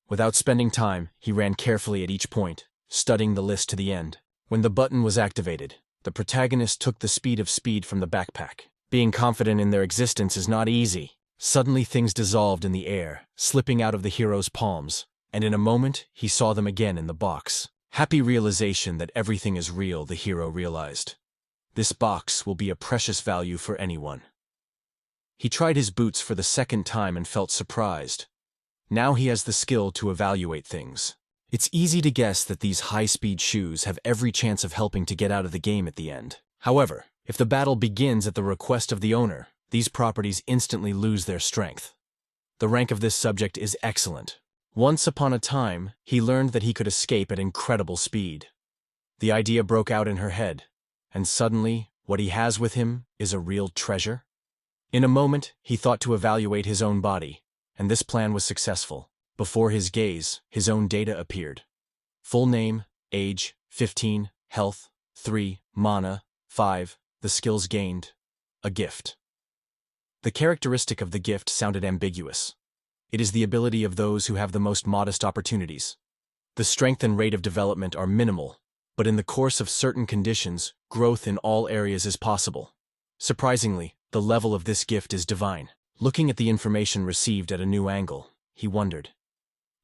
Without spending time, he ran carefully at each point, studying the list to the end. When the button was activated, the protagonist took the speed of speed from the backpack. Being confident in their existence is not easy. Suddenly things dissolved in the air, slipping out of the hero's palms, and in a moment he saw them again in the box. Happy realization that everything is real, the hero realized. This box will be a precious value for anyone. He tried his boots for the second time and felt surprised. Now he has the skill to evaluate things. It's easy to guess that these high-speed shoes have every chance of helping to get out of the game at the end. However, if the battle begins at the request of the owner, these properties instantly lose their strength. The rank of this subject is excellent. Once upon a time, he learned that he could escape at incredible speed. The idea broke out in her head, and suddenly, what he has with him is a real treasure. In a moment, he thought to evaluate his own body, and this plan was successful. Before his gaze, his own data appeared. Full name, age, 15, health, 3, mana, 5, the skills gained, a gift. The characteristic of the gift sounded ambiguous. It is the ability of those who have the most modest opportunities. The strength and rate of development are minimal, but in the course of certain conditions, growth in all areas is possible. Surprisingly, the level of this gift is divine. Looking at the information received at a new angle, he wondered.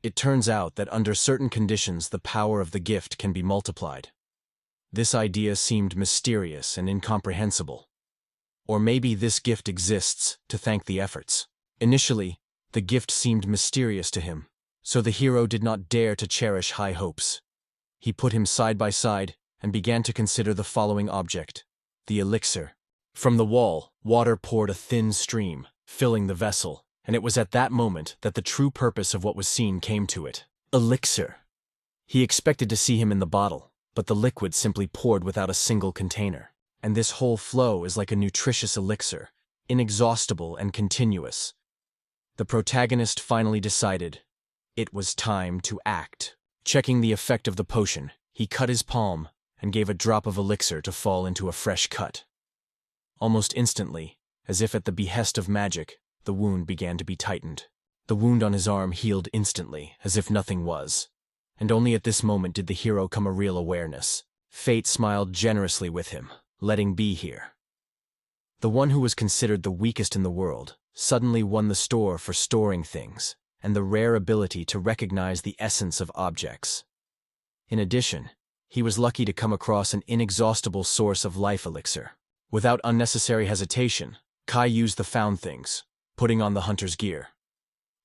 It turns out that under certain conditions the power of the gift can be multiplied. This idea seemed mysterious and incomprehensible. Or maybe this gift exists to thank the efforts. Initially, the gift seemed mysterious to him, so the hero did not dare to cherish high hopes. He put him side by side and began to consider the following object: the elixir. From the wall, water poured a thin stream, filling the vessel, and it was at that moment that the true purpose of what was seen came to it. Elixir. He expected to see him in the bottle, but the liquid simply poured without a single container. And this whole flow is like a nutritious elixir, inexhaustible and continuous. The protagonist finally decided it was time to act. Checking the effect of the potion, he cut his palm and gave a drop of elixir to fall into a fresh cut. Almost instantly, as if at the behest of magic, the wound began to be tightened. The wound on his arm healed instantly, as if nothing was. And only at this moment did the hero come a real awareness. Fate smiled generously with him, letting be here. The one who was considered the weakest in the world suddenly won the store for storing things, and the rare ability to recognize the essence of objects. In addition, he was lucky to come across an inexhaustible source of life elixir. Without unnecessary hesitation, Kai used the found things, putting on the hunter's gear.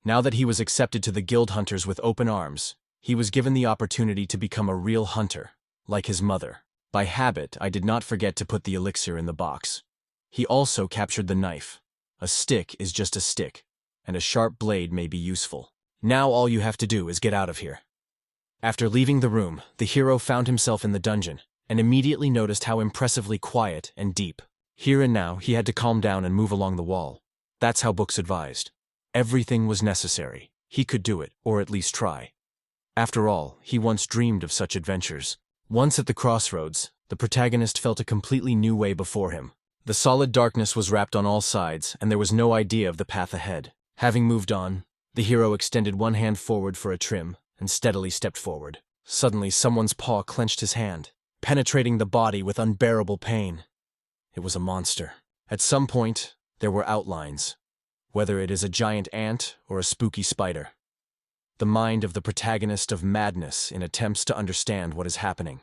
Now that he was accepted to the guild hunters with open arms, he was given the opportunity to become a real hunter, like his mother. By habit, I did not forget to put the elixir in the box. He also captured the knife. A stick is just a stick, and a sharp blade may be useful. Now all you have to do is get out of here. After leaving the room, the hero found himself in the dungeon, and immediately noticed how impressively quiet and deep. Here and now, he had to calm down and move along the wall. That's how books advised. Everything was necessary. He could do it, or at least try. After all, he once dreamed of such adventures. Once at the crossroads, the protagonist felt a completely new way before him. The solid darkness was wrapped on all sides, and there was no idea of the path ahead. Having moved on, the hero extended one hand forward for a trim, and steadily stepped forward. Suddenly, someone's paw clenched his hand, penetrating the body with unbearable pain. It was a monster. At some point, there were outlines, whether it is a giant ant or a spooky spider. The mind of the protagonist of madness in attempts to understand what is happening.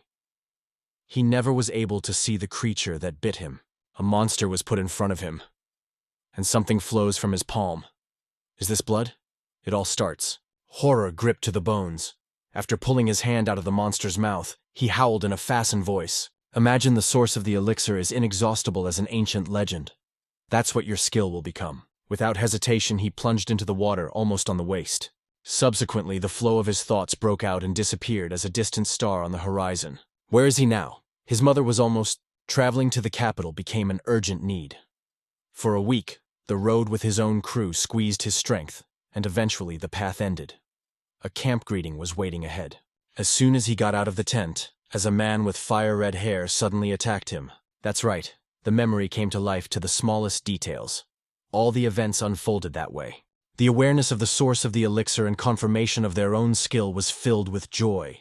He never was able to see the creature that bit him. A monster was put in front of him, and something flows from his palm. Is this blood? It all starts. Horror gripped to the bones. After pulling his hand out of the monster's mouth, he howled in a fastened voice. Imagine the source of the elixir is inexhaustible as an ancient legend. That's what your skill will become. Without hesitation, he plunged into the water almost on the waist. Subsequently, the flow of his thoughts broke out and disappeared as a distant star on the horizon. Where is he now? His mother was almost... Traveling to the capital became an urgent need. For a week, the road with his own crew squeezed his strength, and eventually the path ended. A camp greeting was waiting ahead. As soon as he got out of the tent, as a man with fire-red hair suddenly attacked him. That's right, the memory came to life to the smallest details. All the events unfolded that way. The awareness of the source of the elixir and confirmation of their own skill was filled with joy.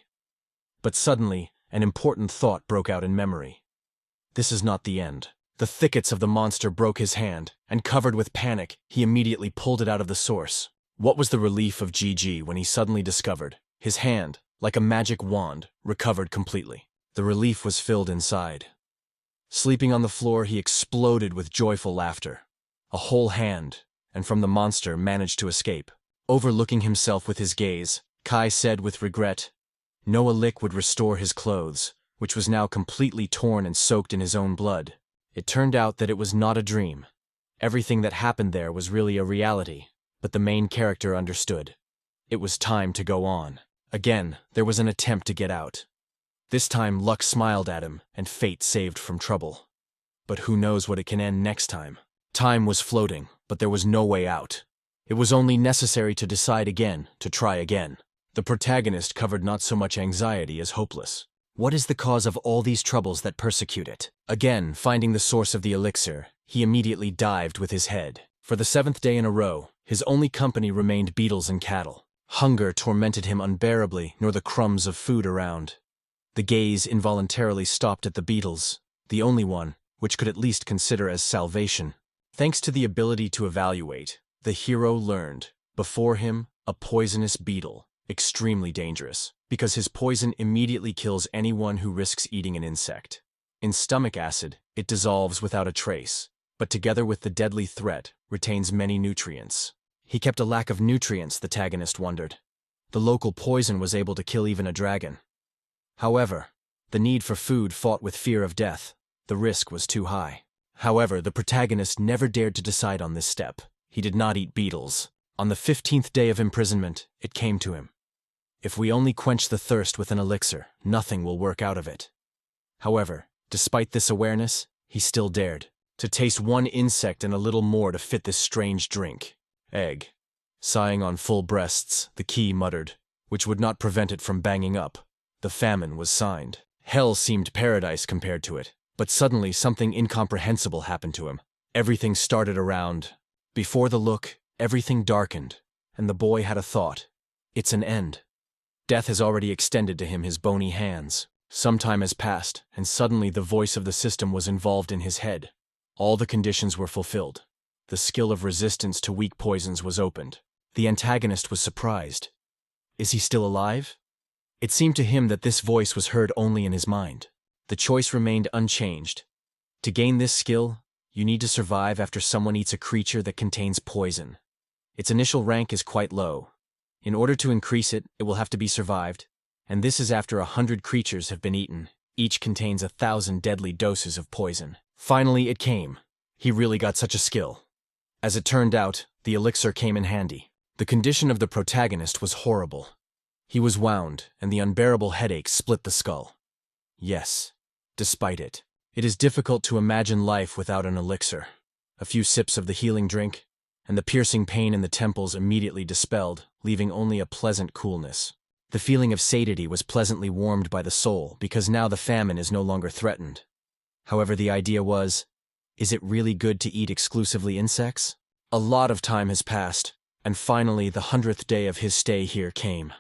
But suddenly, an important thought broke out in memory. This is not the end. The thickets of the monster broke his hand, and covered with panic, he immediately pulled it out of the source. What was the relief of GG when he suddenly discovered his hand, like a magic wand, recovered completely. The relief was filled inside. Sleeping on the floor, he exploded with joyful laughter. A whole hand, and from the monster managed to escape. Overlooking himself with his gaze, Kai said with regret, "No lick would restore his clothes," which was now completely torn and soaked in his own blood. It turned out that it was not a dream. Everything that happened there was really a reality, but the main character understood. It was time to go on. Again, there was an attempt to get out. This time, luck smiled at him, and fate saved from trouble. But who knows what it can end next time? Time was floating, but there was no way out. It was only necessary to decide again, to try again. The protagonist covered not so much anxiety as hopeless. What is the cause of all these troubles that persecute it? Again, finding the source of the elixir, he immediately dived with his head. For the 7th day in a row, his only company remained beetles and cattle. Hunger tormented him unbearably, nor the crumbs of food around. The gaze involuntarily stopped at the beetles, the only one which could at least consider as salvation. Thanks to the ability to evaluate, the hero learned, before him, a poisonous beetle, extremely dangerous, because his poison immediately kills anyone who risks eating an insect. In stomach acid, it dissolves without a trace, but together with the deadly threat, retains many nutrients. He kept a lack of nutrients, the protagonist wondered. The local poison was able to kill even a dragon. However, the need for food fought with fear of death. The risk was too high. However, the protagonist never dared to decide on this step. He did not eat beetles. On the 15th day of imprisonment, it came to him. If we only quench the thirst with an elixir, nothing will work out of it. However, despite this awareness, he still dared to taste one insect and a little more to fit this strange drink. Egg. Sighing on full breasts, the key muttered, which would not prevent it from banging up. The famine was signed. Hell seemed paradise compared to it, but suddenly something incomprehensible happened to him. Everything started around. Before the look, everything darkened, and the boy had a thought. It's an end. Death has already extended to him his bony hands. Some time has passed, and suddenly the voice of the system was involved in his head. All the conditions were fulfilled. The skill of resistance to weak poisons was opened. The antagonist was surprised. Is he still alive? It seemed to him that this voice was heard only in his mind. The choice remained unchanged. To gain this skill, you need to survive after someone eats a creature that contains poison. Its initial rank is quite low. In order to increase it, it will have to be survived, and this is after 100 creatures have been eaten. Each contains 1,000 deadly doses of poison. Finally, it came. He really got such a skill. As it turned out, the elixir came in handy. The condition of the protagonist was horrible. He was wound, and the unbearable headache split the skull. Yes, despite it, it is difficult to imagine life without an elixir. A few sips of the healing drink, and the piercing pain in the temples immediately dispelled, leaving only a pleasant coolness. The feeling of satiety was pleasantly warmed by the soul because now the famine is no longer threatened. However, the idea was, is it really good to eat exclusively insects? A lot of time has passed, and finally the 100th day of his stay here came.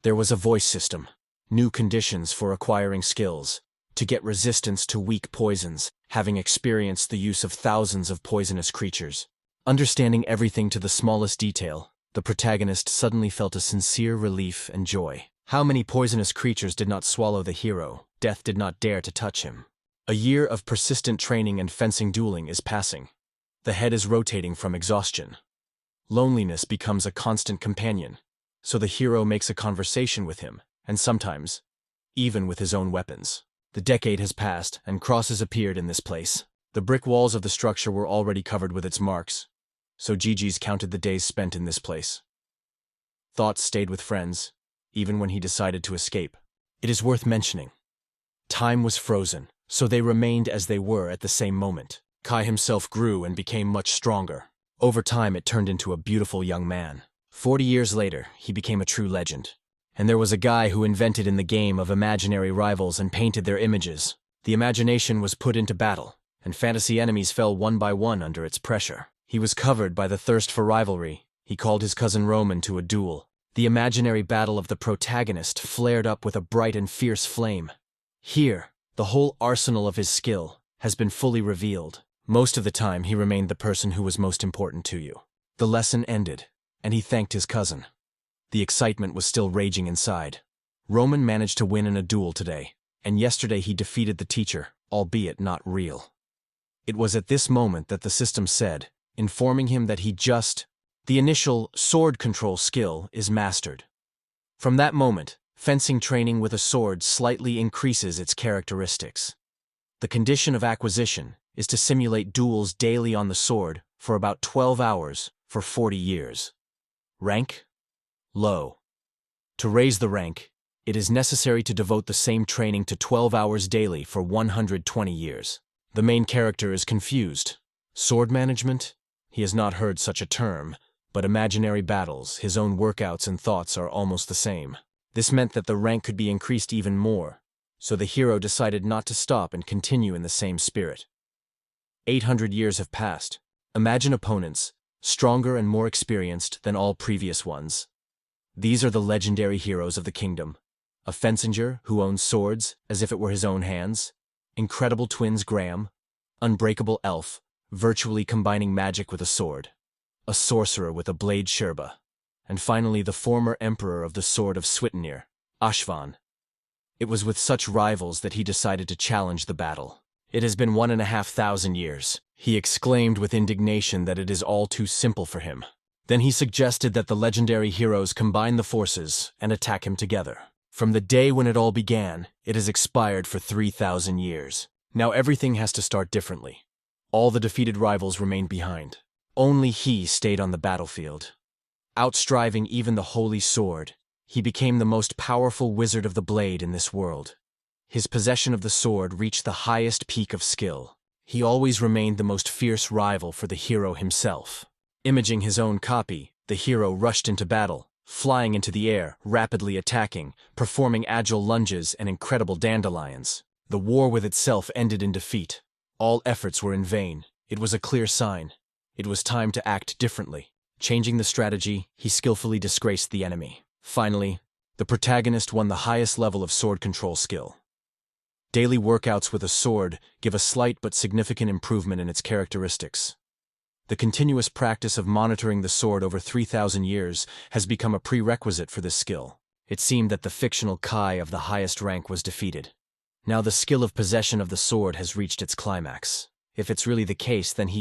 There was a voice system, new conditions for acquiring skills, to get resistance to weak poisons, having experienced the use of thousands of poisonous creatures. Understanding everything to the smallest detail, the protagonist suddenly felt a sincere relief and joy. How many poisonous creatures did not swallow the hero? Death did not dare to touch him. A year of persistent training and fencing dueling is passing. The head is rotating from exhaustion. Loneliness becomes a constant companion, so the hero makes a conversation with him, and sometimes, even with his own weapons. The decade has passed, and crosses appeared in this place. The brick walls of the structure were already covered with its marks, so Gigi's counted the days spent in this place. Thoughts stayed with friends, even when he decided to escape. It is worth mentioning. Time was frozen, so they remained as they were at the same moment. Kai himself grew and became much stronger. Over time it turned into a beautiful young man. 40 years later, he became a true legend. And there was a guy who invented in the game of imaginary rivals and painted their images. The imagination was put into battle, and fantasy enemies fell one by one under its pressure. He was covered by the thirst for rivalry. He called his cousin Roman to a duel. The imaginary battle of the protagonist flared up with a bright and fierce flame. Here, the whole arsenal of his skill has been fully revealed. Most of the time, he remained the person who was most important to you. The lesson ended, and he thanked his cousin. The excitement was still raging inside. Roman managed to win in a duel today, and yesterday he defeated the teacher, albeit not real. It was at this moment that the system said, informing him that the initial sword control skill is mastered. From that moment, fencing training with a sword slightly increases its characteristics. The condition of acquisition is to simulate duels daily on the sword for about 12 hours for 40 years. Rank? Low. To raise the rank, it is necessary to devote the same training to 12 hours daily for 120 years. The main character is confused. Sword management? He has not heard such a term, but imaginary battles, his own workouts and thoughts are almost the same. This meant that the rank could be increased even more, so the hero decided not to stop and continue in the same spirit. 800 years have passed. Imagine opponents, stronger and more experienced than all previous ones. These are the legendary heroes of the kingdom. A fensinger who owns swords as if it were his own hands, incredible twins Graham, unbreakable elf, virtually combining magic with a sword, a sorcerer with a blade Sherba, and finally the former emperor of the sword of Switnir, Ashvan. It was with such rivals that he decided to challenge the battle. It has been 1,500 years. He exclaimed with indignation that it is all too simple for him. Then he suggested that the legendary heroes combine the forces and attack him together. From the day when it all began, it has expired for 3,000 years. Now everything has to start differently. All the defeated rivals remained behind. Only he stayed on the battlefield. Outstriving even the holy sword, he became the most powerful wizard of the blade in this world. His possession of the sword reached the highest peak of skill. He always remained the most fierce rival for the hero himself. Imaging his own copy, the hero rushed into battle, flying into the air, rapidly attacking, performing agile lunges and incredible dandelions. The war with itself ended in defeat. All efforts were in vain. It was a clear sign. It was time to act differently. Changing the strategy, he skillfully disgraced the enemy. Finally, the protagonist won the highest level of sword control skill. Daily workouts with a sword give a slight but significant improvement in its characteristics. The continuous practice of monitoring the sword over 3,000 years has become a prerequisite for this skill. It seemed that the fictional Kai of the highest rank was defeated. Now the skill of possession of the sword has reached its climax. If it's really the case, then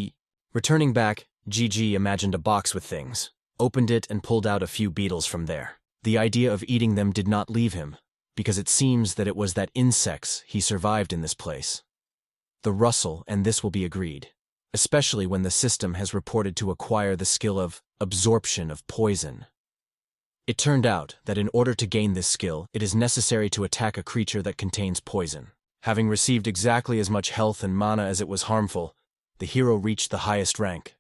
Returning back, GG imagined a box with things, opened it and pulled out a few beetles from there. The idea of eating them did not leave him, because it seems that it was that insects he survived in this place. The rustle, and this will be agreed, especially when the system has reported to acquire the skill of absorption of poison. It turned out that in order to gain this skill, it is necessary to attack a creature that contains poison. Having received exactly as much health and mana as it was harmful, the hero reached the highest rank.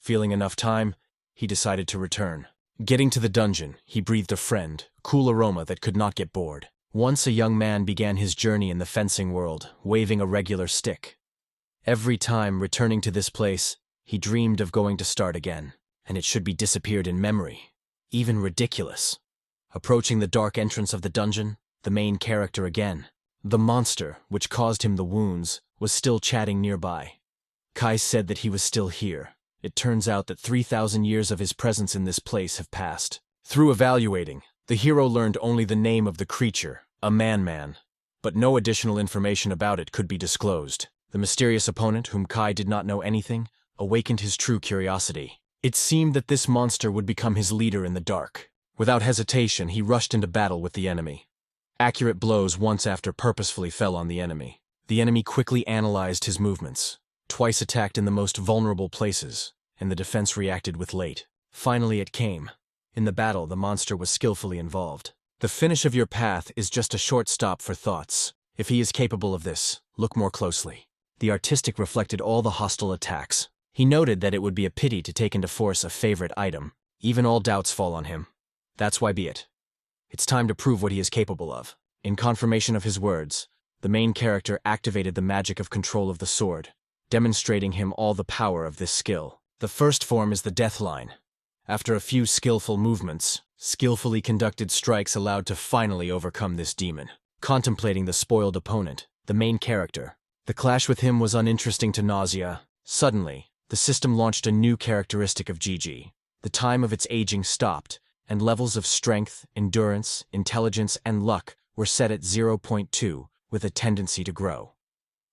Feeling enough time, he decided to return. Getting to the dungeon, he breathed a cool aroma that could not get bored. Once a young man began his journey in the fencing world, waving a regular stick. Every time returning to this place, he dreamed of going to start again, and it should be disappeared in memory. Even ridiculous. Approaching the dark entrance of the dungeon, the main character again. The monster, which caused him the wounds, was still chatting nearby. Kai said that he was still here. It turns out that 3,000 years of his presence in this place have passed. Through evaluating, the hero learned only the name of the creature, a man, but no additional information about it could be disclosed. The mysterious opponent, whom Kai did not know anything, awakened his true curiosity. It seemed that this monster would become his leader in the dark. Without hesitation, he rushed into battle with the enemy. Accurate blows once after purposefully fell on the enemy. The enemy quickly analyzed his movements. Twice attacked in the most vulnerable places, and the defense reacted with late. Finally it came. In the battle, the monster was skillfully involved. The finish of your path is just a short stop for thoughts. If he is capable of this, look more closely. The artistic reflected all the hostile attacks. He noted that it would be a pity to take into force a favorite item. Even all doubts fall on him. That's why be it. It's time to prove what he is capable of. In confirmation of his words, the main character activated the magic of control of the sword, demonstrating him all the power of this skill. The first form is the death line. After a few skillful movements, skillfully conducted strikes allowed to finally overcome this demon. Contemplating the spoiled opponent, the main character, the clash with him was uninteresting to nausea. Suddenly, the system launched a new characteristic of GG. The time of its aging stopped, and levels of strength, endurance, intelligence, and luck were set at 0.2, with a tendency to grow.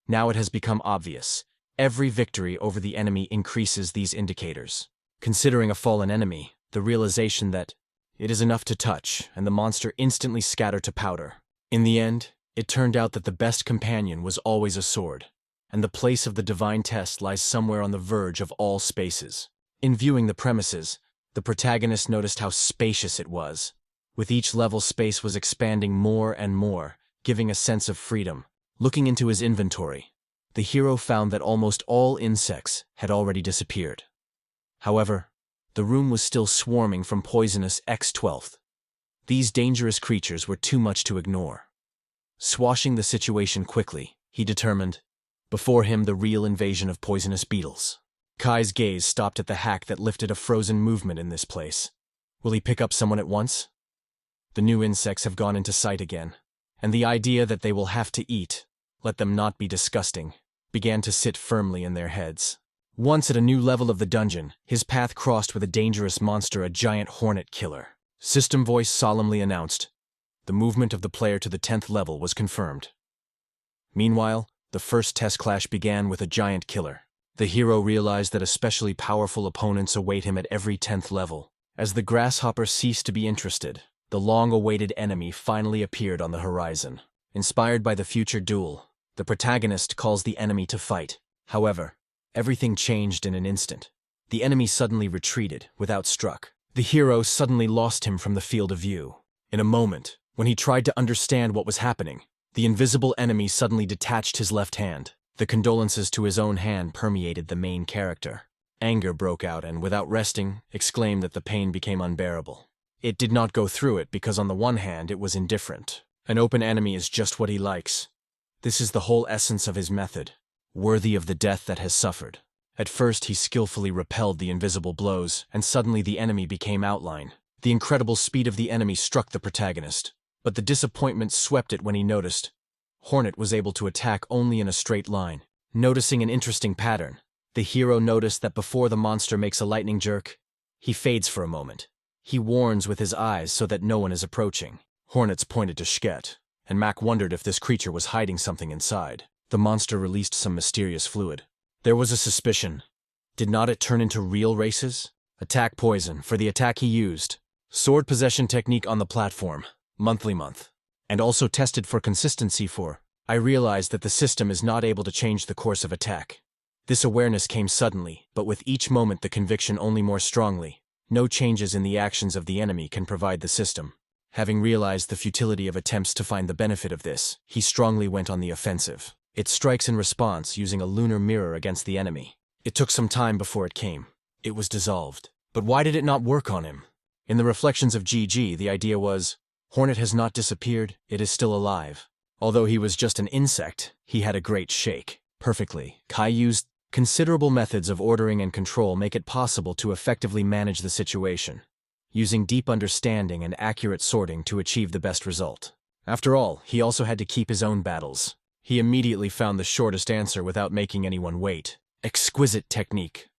Now it has become obvious. Every victory over the enemy increases these indicators. Considering a fallen enemy, the realization that it is enough to touch, and the monster instantly scattered to powder. In the end, it turned out that the best companion was always a sword, and the place of the divine test lies somewhere on the verge of all spaces. In viewing the premises, the protagonist noticed how spacious it was. With each level, space was expanding more and more, giving a sense of freedom. Looking into his inventory, the hero found that almost all insects had already disappeared. However, the room was still swarming from poisonous X12. These dangerous creatures were too much to ignore. Swashing the situation quickly, he determined, before him the real invasion of poisonous beetles. Kai's gaze stopped at the hack that lifted a frozen movement in this place. Will he pick up someone at once? The new insects have gone into sight again, and the idea that they will have to eat, let them not be disgusting, began to sit firmly in their heads. Once at a new level of the dungeon, his path crossed with a dangerous monster, a giant hornet killer. System voice solemnly announced, the movement of the player to the 10th level was confirmed. Meanwhile, The first test clash began with a giant killer. The hero realized that especially powerful opponents await him at every 10th level. As the grasshopper ceased to be interested, the long-awaited enemy finally appeared on the horizon. Inspired by the future duel, the protagonist calls the enemy to fight. However, everything changed in an instant. The enemy suddenly retreated, without struck. The hero suddenly lost him from the field of view. In a moment, when he tried to understand what was happening, the invisible enemy suddenly detached his left hand. The condolences to his own hand permeated the main character. Anger broke out and, without resting, exclaimed that the pain became unbearable. It did not go through it because on the one hand it was indifferent. An open enemy is just what he likes. This is the whole essence of his method, worthy of the death that has suffered. At first he skillfully repelled the invisible blows, and suddenly the enemy became outline. The incredible speed of the enemy struck the protagonist, but the disappointment swept it when he noticed Hornet was able to attack only in a straight line. Noticing an interesting pattern, the hero noticed that before the monster makes a lightning jerk, he fades for a moment. He warns with his eyes so that no one is approaching. Hornets pointed to Shket, and Mac wondered if this creature was hiding something inside. The monster released some mysterious fluid. There was a suspicion. Did not it turn into real races? Attack poison for the attack he used. Sword possession technique on the platform. Monthly month. And also tested for consistency for. I realized that the system is not able to change the course of attack. This awareness came suddenly, but with each moment the conviction only more strongly. No changes in the actions of the enemy can provide the system. Having realized the futility of attempts to find the benefit of this, he strongly went on the offensive. It strikes in response using a lunar mirror against the enemy. It took some time before it came. It was dissolved. But why did it not work on him? In the reflections of GG, the idea was, Hornet has not disappeared, it is still alive. Although he was just an insect, he had a great shake. Perfectly. Kai used considerable methods of ordering and control make it possible to effectively manage the situation, using deep understanding and accurate sorting to achieve the best result. After all, he also had to keep his own battles. He immediately found the shortest answer without making anyone wait. Exquisite technique.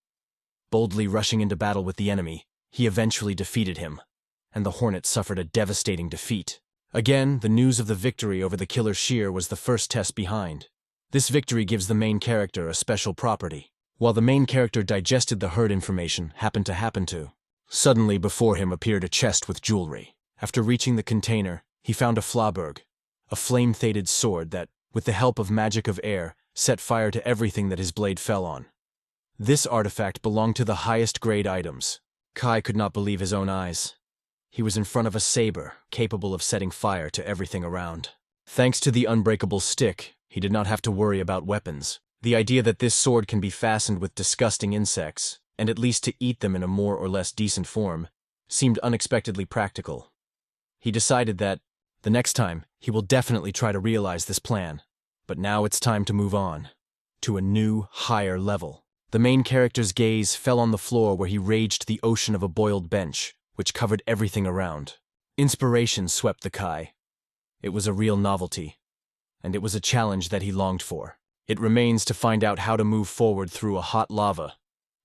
Boldly rushing into battle with the enemy, he eventually defeated him, and the Hornet suffered a devastating defeat. Again, the news of the victory over the killer Shear was the first test behind. This victory gives the main character a special property. While the main character digested the herd information happened to happen to. Suddenly before him appeared a chest with jewelry. After reaching the container, he found a Flauberg, a flame-fated sword that, with the help of magic of air, set fire to everything that his blade fell on. This artifact belonged to the highest grade items. Kai could not believe his own eyes. He was in front of a saber, capable of setting fire to everything around. Thanks to the unbreakable stick, he did not have to worry about weapons. The idea that this sword can be fastened with disgusting insects, and at least to eat them in a more or less decent form, seemed unexpectedly practical. He decided that, the next time, he will definitely try to realize this plan. But now it's time to move on. To a new, higher level. The main character's gaze fell on the floor where he raged the ocean of a boiled bench, which covered everything around. Inspiration swept the Kai. It was a real novelty, and it was a challenge that he longed for. It remains to find out how to move forward through a hot lava,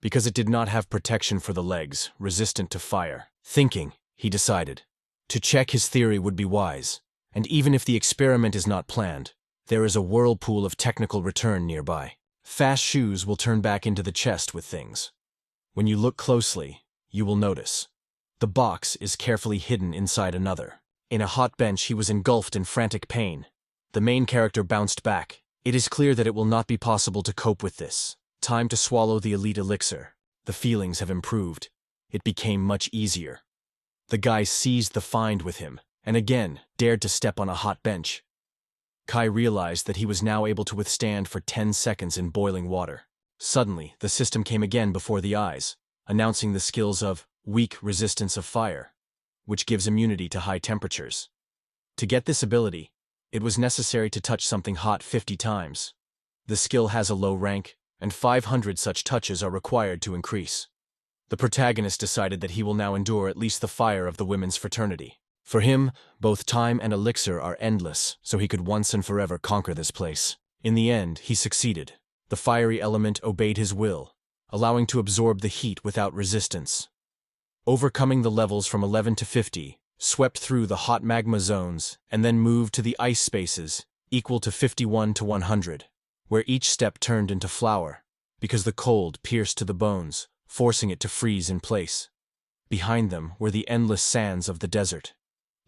because it did not have protection for the legs, resistant to fire. Thinking, he decided. To check his theory would be wise, and even if the experiment is not planned, there is a whirlpool of technical return nearby. Fast shoes will turn back into the chest with things. When you look closely, you will notice. The box is carefully hidden inside another. In a hot bench he was engulfed in frantic pain. The main character bounced back. It is clear that it will not be possible to cope with this. Time to swallow the elite elixir. The feelings have improved. It became much easier. The guy seized the find with him, and again dared to step on a hot bench. Kai realized that he was now able to withstand for 10 seconds in boiling water. Suddenly, the system came again before the eyes, announcing the skills of weak resistance of fire, which gives immunity to high temperatures. To get this ability, it was necessary to touch something hot 50 times. The skill has a low rank, and 500 such touches are required to increase. The protagonist decided that he will now endure at least the fire of the women's fraternity. For him, both time and elixir are endless, so he could once and forever conquer this place. In the end, he succeeded. The fiery element obeyed his will, allowing to absorb the heat without resistance. Overcoming the levels from 11 to 50, swept through the hot magma zones, and then moved to the ice spaces, equal to 51 to 100. where each step turned into flour, because the cold pierced to the bones, forcing it to freeze in place. Behind them were the endless sands of the desert.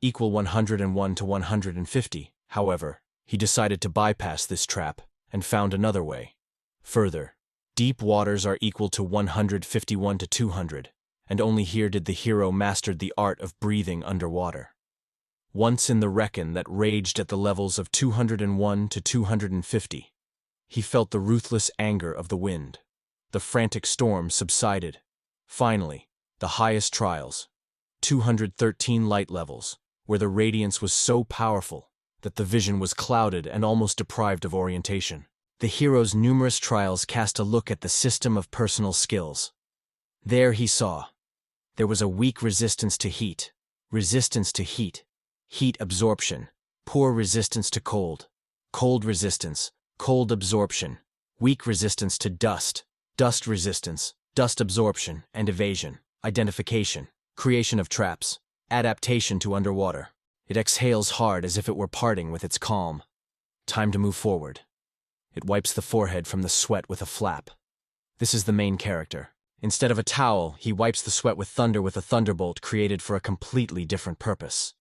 Equal 101 to 150, however, he decided to bypass this trap and found another way. Further, deep waters are equal to 151 to 200, and only here did the hero master the art of breathing underwater. Once in the reckon that raged at the levels of 201 to 250, he felt the ruthless anger of the wind. The frantic storm subsided. Finally, the highest trials, 213 light levels, where the radiance was so powerful that the vision was clouded and almost deprived of orientation. The hero's numerous trials cast a look at the system of personal skills. There he saw. There was a weak resistance to heat, heat absorption, poor resistance to cold resistance, cold absorption, weak resistance to dust resistance, dust absorption and evasion, identification, creation of traps, adaptation to underwater. It exhales hard as if it were parting with its calm. Time to move forward. It wipes the forehead from the sweat with a flap. This is the main character. Instead of a towel, he wipes the sweat with thunder with a thunderbolt created for a completely different purpose.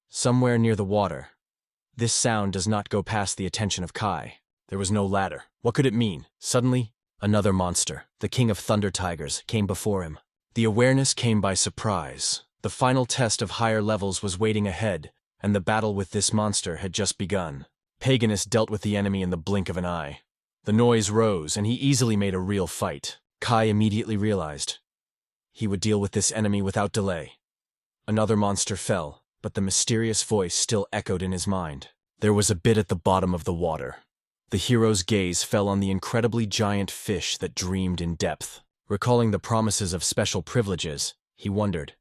Somewhere near the water. This sound does not go past the attention of Kai. There was no ladder. What could it mean? Suddenly, another monster, the king of thunder tigers, came before him. The awareness came by surprise. The final test of higher levels was waiting ahead, and the battle with this monster had just begun. Paganus dealt with the enemy in the blink of an eye. The noise rose, and he easily made a real fight. Kai immediately realized he would deal with this enemy without delay. Another monster fell, but the mysterious voice still echoed in his mind. There was a bit at the bottom of the water. The hero's gaze fell on the incredibly giant fish that dreamed in depth. Recalling the promises of special privileges, he wondered,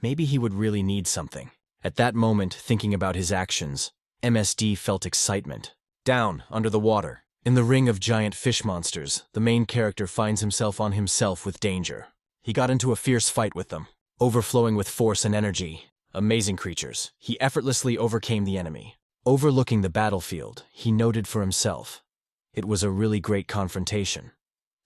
maybe he would really need something. At that moment, thinking about his actions, MSD felt excitement. Down, under the water, in the ring of giant fish monsters, the main character finds himself on himself with danger. He got into a fierce fight with them, overflowing with force and energy. Amazing creatures. He effortlessly overcame the enemy. Overlooking the battlefield, he noted for himself. It was a really great confrontation.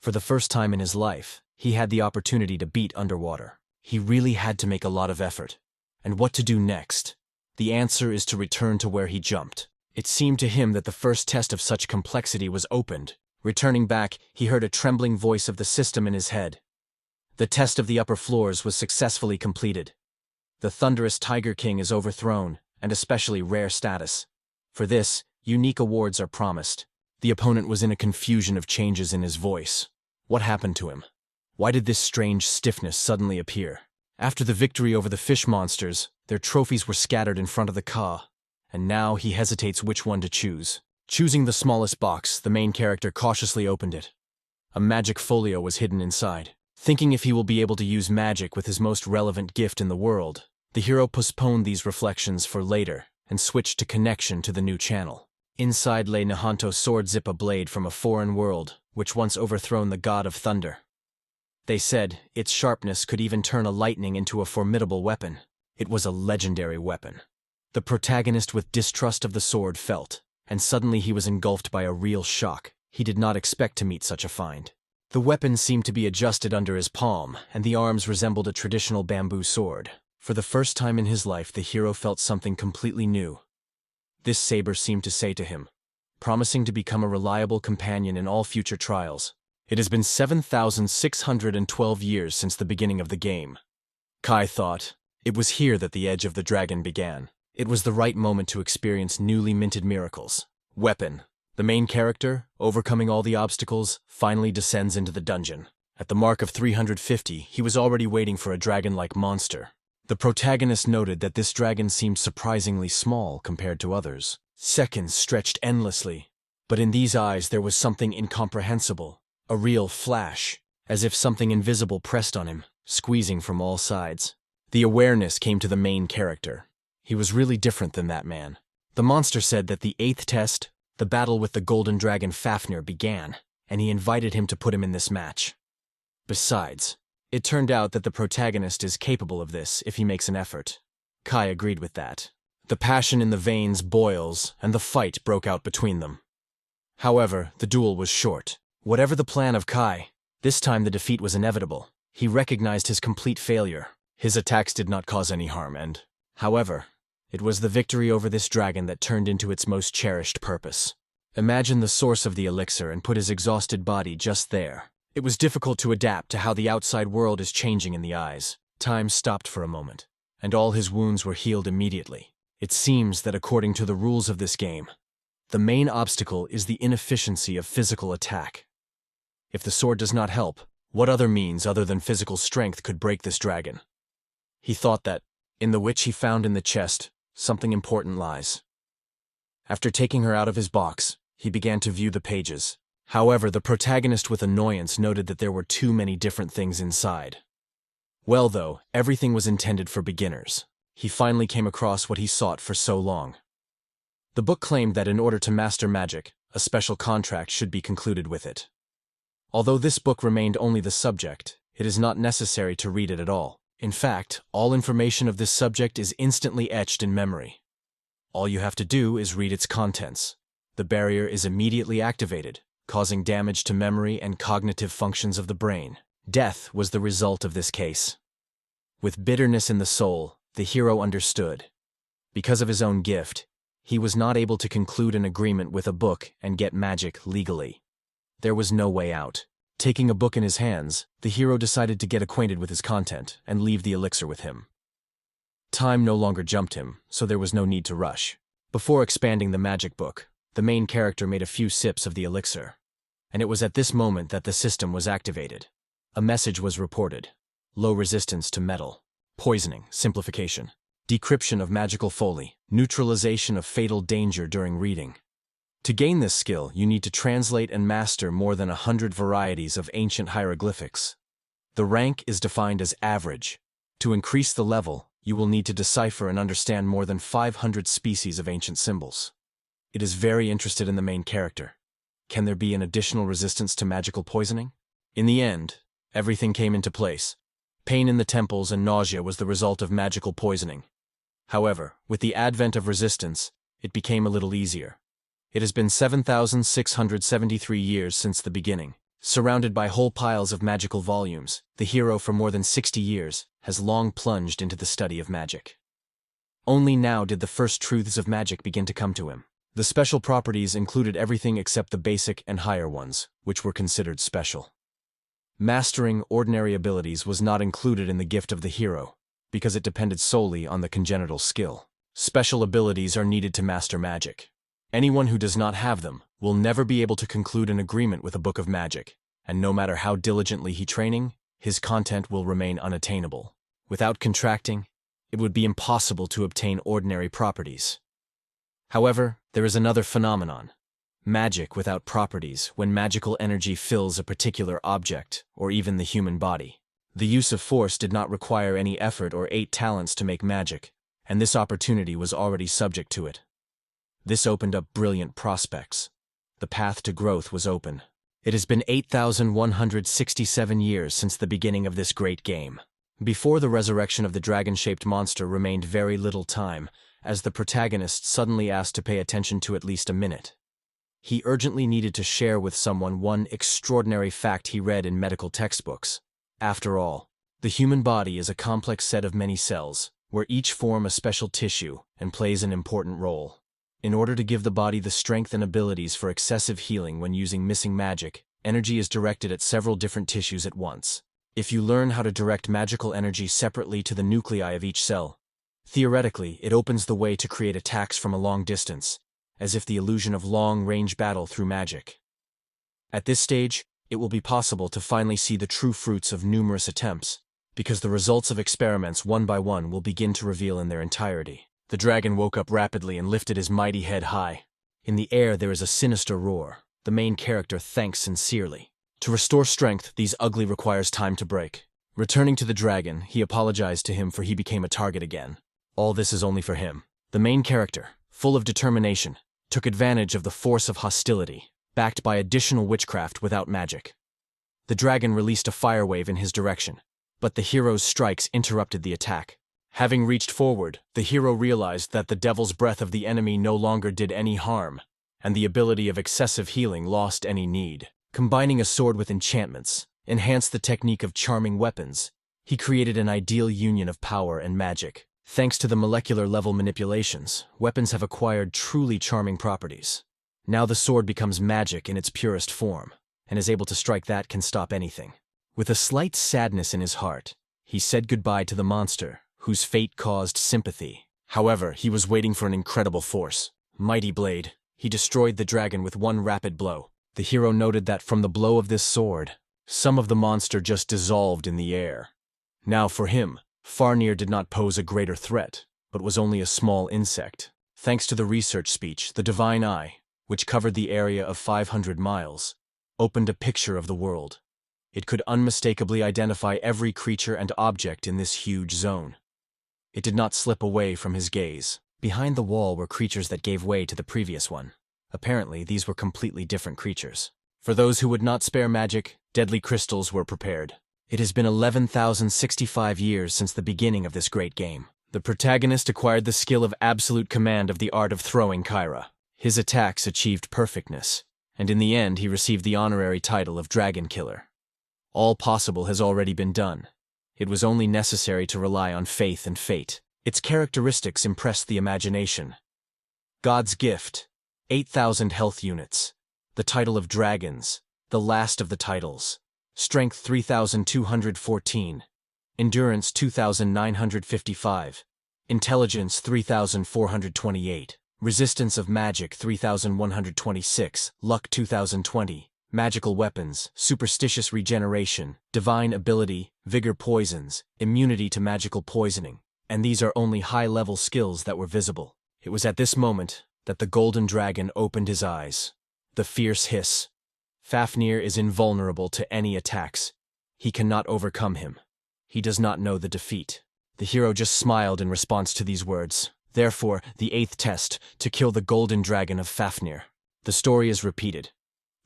For the first time in his life, he had the opportunity to beat underwater. He really had to make a lot of effort. And what to do next? The answer is to return to where he jumped. It seemed to him that the first test of such complexity was opened. Returning back, he heard a trembling voice of the system in his head. The test of the upper floors was successfully completed. The thunderous Tiger King is overthrown, and especially rare status. For this, unique awards are promised. The opponent was in a confusion of changes in his voice. What happened to him? Why did this strange stiffness suddenly appear? After the victory over the fish monsters, their trophies were scattered in front of the Ka, and now he hesitates which one to choose. Choosing the smallest box, the main character cautiously opened it. A magic folio was hidden inside. Thinking if he will be able to use magic with his most relevant gift in the world, the hero postponed these reflections for later and switched to connection to the new channel. Inside lay Nahanto's sword zip, a blade from a foreign world, which once overthrown the god of thunder. They said its sharpness could even turn a lightning into a formidable weapon. It was a legendary weapon. The protagonist with distrust of the sword felt, and suddenly he was engulfed by a real shock. He did not expect to meet such a find. The weapon seemed to be adjusted under his palm, and the arms resembled a traditional bamboo sword. For the first time in his life, the hero felt something completely new. This saber seemed to say to him, promising to become a reliable companion in all future trials. It has been 7,612 years since the beginning of the game. Kai thought, it was here that the edge of the dragon began. It was the right moment to experience newly minted miracles. Weapon. The main character, overcoming all the obstacles, finally descends into the dungeon. At the mark of 350, he was already waiting for a dragon-like monster. The protagonist noted that this dragon seemed surprisingly small compared to others. Seconds stretched endlessly, but in these eyes there was something incomprehensible. A real flash, as if something invisible pressed on him, squeezing from all sides. The awareness came to the main character. He was really different than that man. The monster said that the 8th test, the battle with the golden dragon Fafnir, began, and he invited him to put him in this match. Besides, it turned out that the protagonist is capable of this if he makes an effort. Kai agreed with that. The passion in the veins boils, and the fight broke out between them. However, the duel was short. Whatever the plan of Kai, this time the defeat was inevitable. He recognized his complete failure. His attacks did not cause any harm and, however, it was the victory over this dragon that turned into its most cherished purpose. Imagine the source of the elixir and put his exhausted body just there. It was difficult to adapt to how the outside world is changing in the eyes. Time stopped for a moment, and all his wounds were healed immediately. It seems that according to the rules of this game, the main obstacle is the inefficiency of physical attack. If the sword does not help, what other means other than physical strength could break this dragon? He thought that, in the witch he found in the chest, something important lies. After taking her out of his box, he began to view the pages. However, the protagonist with annoyance noted that there were too many different things inside. Well though, everything was intended for beginners. He finally came across what he sought for so long. The book claimed that in order to master magic, a special contract should be concluded with it. Although this book remained only the subject, it is not necessary to read it at all. In fact, all information of this subject is instantly etched in memory. All you have to do is read its contents. The barrier is immediately activated, causing damage to memory and cognitive functions of the brain. Death was the result of this case. With bitterness in the soul, the hero understood. Because of his own gift, he was not able to conclude an agreement with a book and get magic legally. There was no way out. Taking a book in his hands, the hero decided to get acquainted with his content and leave the elixir with him. Time no longer jumped him, so there was no need to rush. Before expanding the magic book, the main character made a few sips of the elixir. And it was at this moment that the system was activated. A message was reported. Low resistance to metal. Poisoning, simplification. Decryption of magical foley. Neutralization of fatal danger during reading. To gain this skill, you need to translate and master more than 100 varieties of ancient hieroglyphics. The rank is defined as average. To increase the level, you will need to decipher and understand more than 500 species of ancient symbols. It is very interested in the main character. Can there be an additional resistance to magical poisoning? In the end, everything came into place. Pain in the temples and nausea was the result of magical poisoning. However, with the advent of resistance, it became a little easier. It has been 7,673 years since the beginning. Surrounded by whole piles of magical volumes, the hero for more than 60 years has long plunged into the study of magic. Only now did the first truths of magic begin to come to him. The special properties included everything except the basic and higher ones, which were considered special. Mastering ordinary abilities was not included in the gift of the hero, because it depended solely on the congenital skill. Special abilities are needed to master magic. Anyone who does not have them will never be able to conclude an agreement with a book of magic, and no matter how diligently he training, his content will remain unattainable. Without contracting, it would be impossible to obtain ordinary properties. However, there is another phenomenon. Magic without properties, when magical energy fills a particular object, or even the human body. The use of force did not require any effort or 8 talents to make magic, and this opportunity was already subject to it. This opened up brilliant prospects. The path to growth was open. It has been 8,167 years since the beginning of this great game. Before the resurrection of the dragon-shaped monster remained very little time, as the protagonist suddenly asked to pay attention to at least a minute. He urgently needed to share with someone one extraordinary fact he read in medical textbooks. After all, the human body is a complex set of many cells, where each form a special tissue and plays an important role. In order to give the body the strength and abilities for excessive healing when using missing magic, energy is directed at several different tissues at once. If you learn how to direct magical energy separately to the nuclei of each cell, theoretically, it opens the way to create attacks from a long distance, as if the illusion of long-range battle through magic. At this stage, it will be possible to finally see the true fruits of numerous attempts, because the results of experiments one by one will begin to reveal in their entirety. The dragon woke up rapidly and lifted his mighty head high. In the air there is a sinister roar. The main character thanks sincerely. To restore strength, these ugly requires time to break. Returning to the dragon, he apologized to him for he became a target again. All this is only for him. The main character, full of determination, took advantage of the force of hostility, backed by additional witchcraft without magic. The dragon released a fire wave in his direction, but the hero's strikes interrupted the attack. Having reached forward, the hero realized that the devil's breath of the enemy no longer did any harm, and the ability of excessive healing lost any need. Combining a sword with enchantments enhanced the technique of charming weapons. He created an ideal union of power and magic. Thanks to the molecular-level manipulations, weapons have acquired truly charming properties. Now the sword becomes magic in its purest form, and is able to strike that can stop anything. With a slight sadness in his heart, he said goodbye to the monster, whose fate caused sympathy. However, he was waiting for an incredible force. Mighty blade. He destroyed the dragon with one rapid blow. The hero noted that from the blow of this sword, some of the monster just dissolved in the air. Now for him, Fafnir did not pose a greater threat, but was only a small insect. Thanks to the research speech, the divine eye, which covered the area of 500 miles, opened a picture of the world. It could unmistakably identify every creature and object in this huge zone. It did not slip away from his gaze. Behind the wall were creatures that gave way to the previous one. Apparently, these were completely different creatures. For those who would not spare magic, deadly crystals were prepared. It has been 11,065 years since the beginning of this great game. The protagonist acquired the skill of absolute command of the art of throwing Kyra. His attacks achieved perfectness, and in the end he received the honorary title of Dragon Killer. All possible has already been done. It was only necessary to rely on faith and fate. Its characteristics impressed the imagination. God's gift, 8,000 health units, the title of dragons, the last of the titles, strength 3,214, endurance 2,955, intelligence 3,428, resistance of magic 3,126, luck 2,020, magical weapons, superstitious regeneration, divine ability, vigor poisons, immunity to magical poisoning, and these are only high-level skills that were visible. It was at this moment that the golden dragon opened his eyes. The fierce hiss. Fafnir is invulnerable to any attacks. He cannot overcome him. He does not know the defeat. The hero just smiled in response to these words. Therefore, the 8th test, to kill the golden dragon of Fafnir. The story is repeated.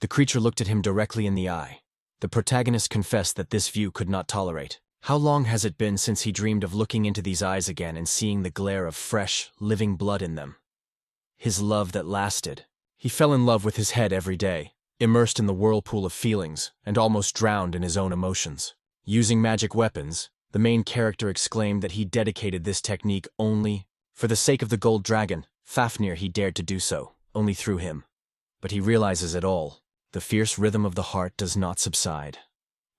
The creature looked at him directly in the eye. The protagonist confessed that this view could not tolerate. How long has it been since he dreamed of looking into these eyes again and seeing the glare of fresh, living blood in them? His love that lasted. He fell in love with his head every day, immersed in the whirlpool of feelings, and almost drowned in his own emotions. Using magic weapons, the main character exclaimed that he dedicated this technique only for the sake of the gold dragon. Fafnir he dared to do so, only through him. But he realizes it all. The fierce rhythm of the heart does not subside.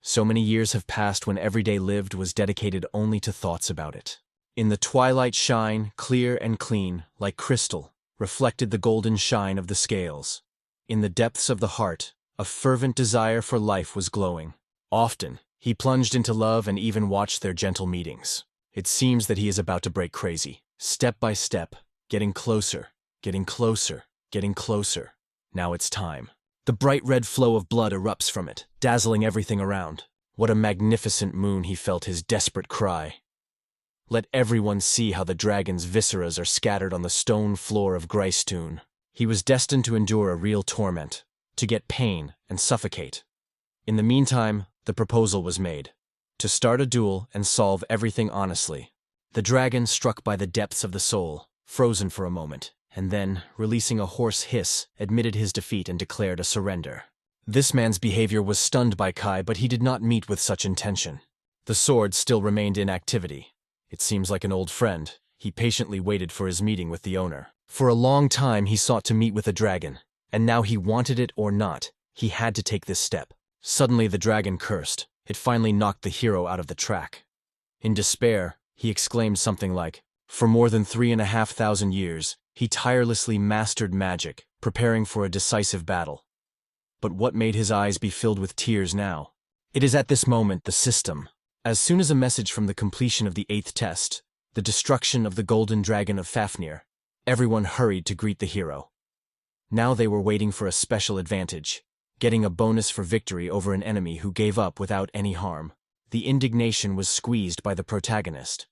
So many years have passed when everyday lived was dedicated only to thoughts about it. In the twilight shine, clear and clean, like crystal, reflected the golden shine of the scales. In the depths of the heart, a fervent desire for life was glowing. Often, he plunged into love and even watched their gentle meetings. It seems that he is about to break crazy. Step by step, getting closer, getting closer, getting closer. Now it's time. The bright red flow of blood erupts from it, dazzling everything around. What a magnificent moon, he felt his desperate cry. Let everyone see how the dragon's visceras are scattered on the stone floor of Greystone. He was destined to endure a real torment, to get pain and suffocate. In the meantime, the proposal was made. To start a duel and solve everything honestly. The dragon, struck by the depths of the soul, frozen for a moment, and then, releasing a hoarse hiss, admitted his defeat and declared a surrender. This man's behavior was stunned by Kai, but he did not meet with such intention. The sword still remained in activity. It seems like an old friend. He patiently waited for his meeting with the owner. For a long time he sought to meet with the dragon, and now he wanted it or not, he had to take this step. Suddenly the dragon cursed. It finally knocked the hero out of the track. In despair, he exclaimed something like, "For more than 3,500 years, he tirelessly mastered magic, preparing for a decisive battle." But what made his eyes be filled with tears now? It is at this moment the system. As soon as a message from the completion of the 8th test, the destruction of the golden dragon of Fafnir, everyone hurried to greet the hero. Now they were waiting for a special advantage, getting a bonus for victory over an enemy who gave up without any harm. The indignation was squeezed by the protagonist.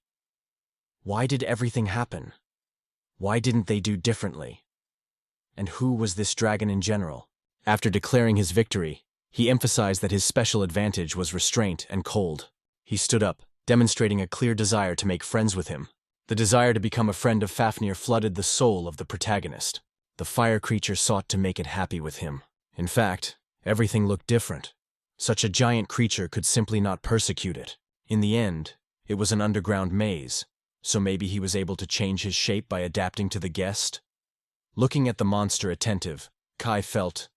Why did everything happen? Why didn't they do differently? And who was this dragon in general? After declaring his victory, he emphasized that his special advantage was restraint and cold. He stood up, demonstrating a clear desire to make friends with him. The desire to become a friend of Fafnir flooded the soul of the protagonist. The fire creature sought to make it happy with him. In fact, everything looked different. Such a giant creature could simply not persecute it. In the end, it was an underground maze, so maybe he was able to change his shape by adapting to the guest? Looking at the monster attentive, Kai felt,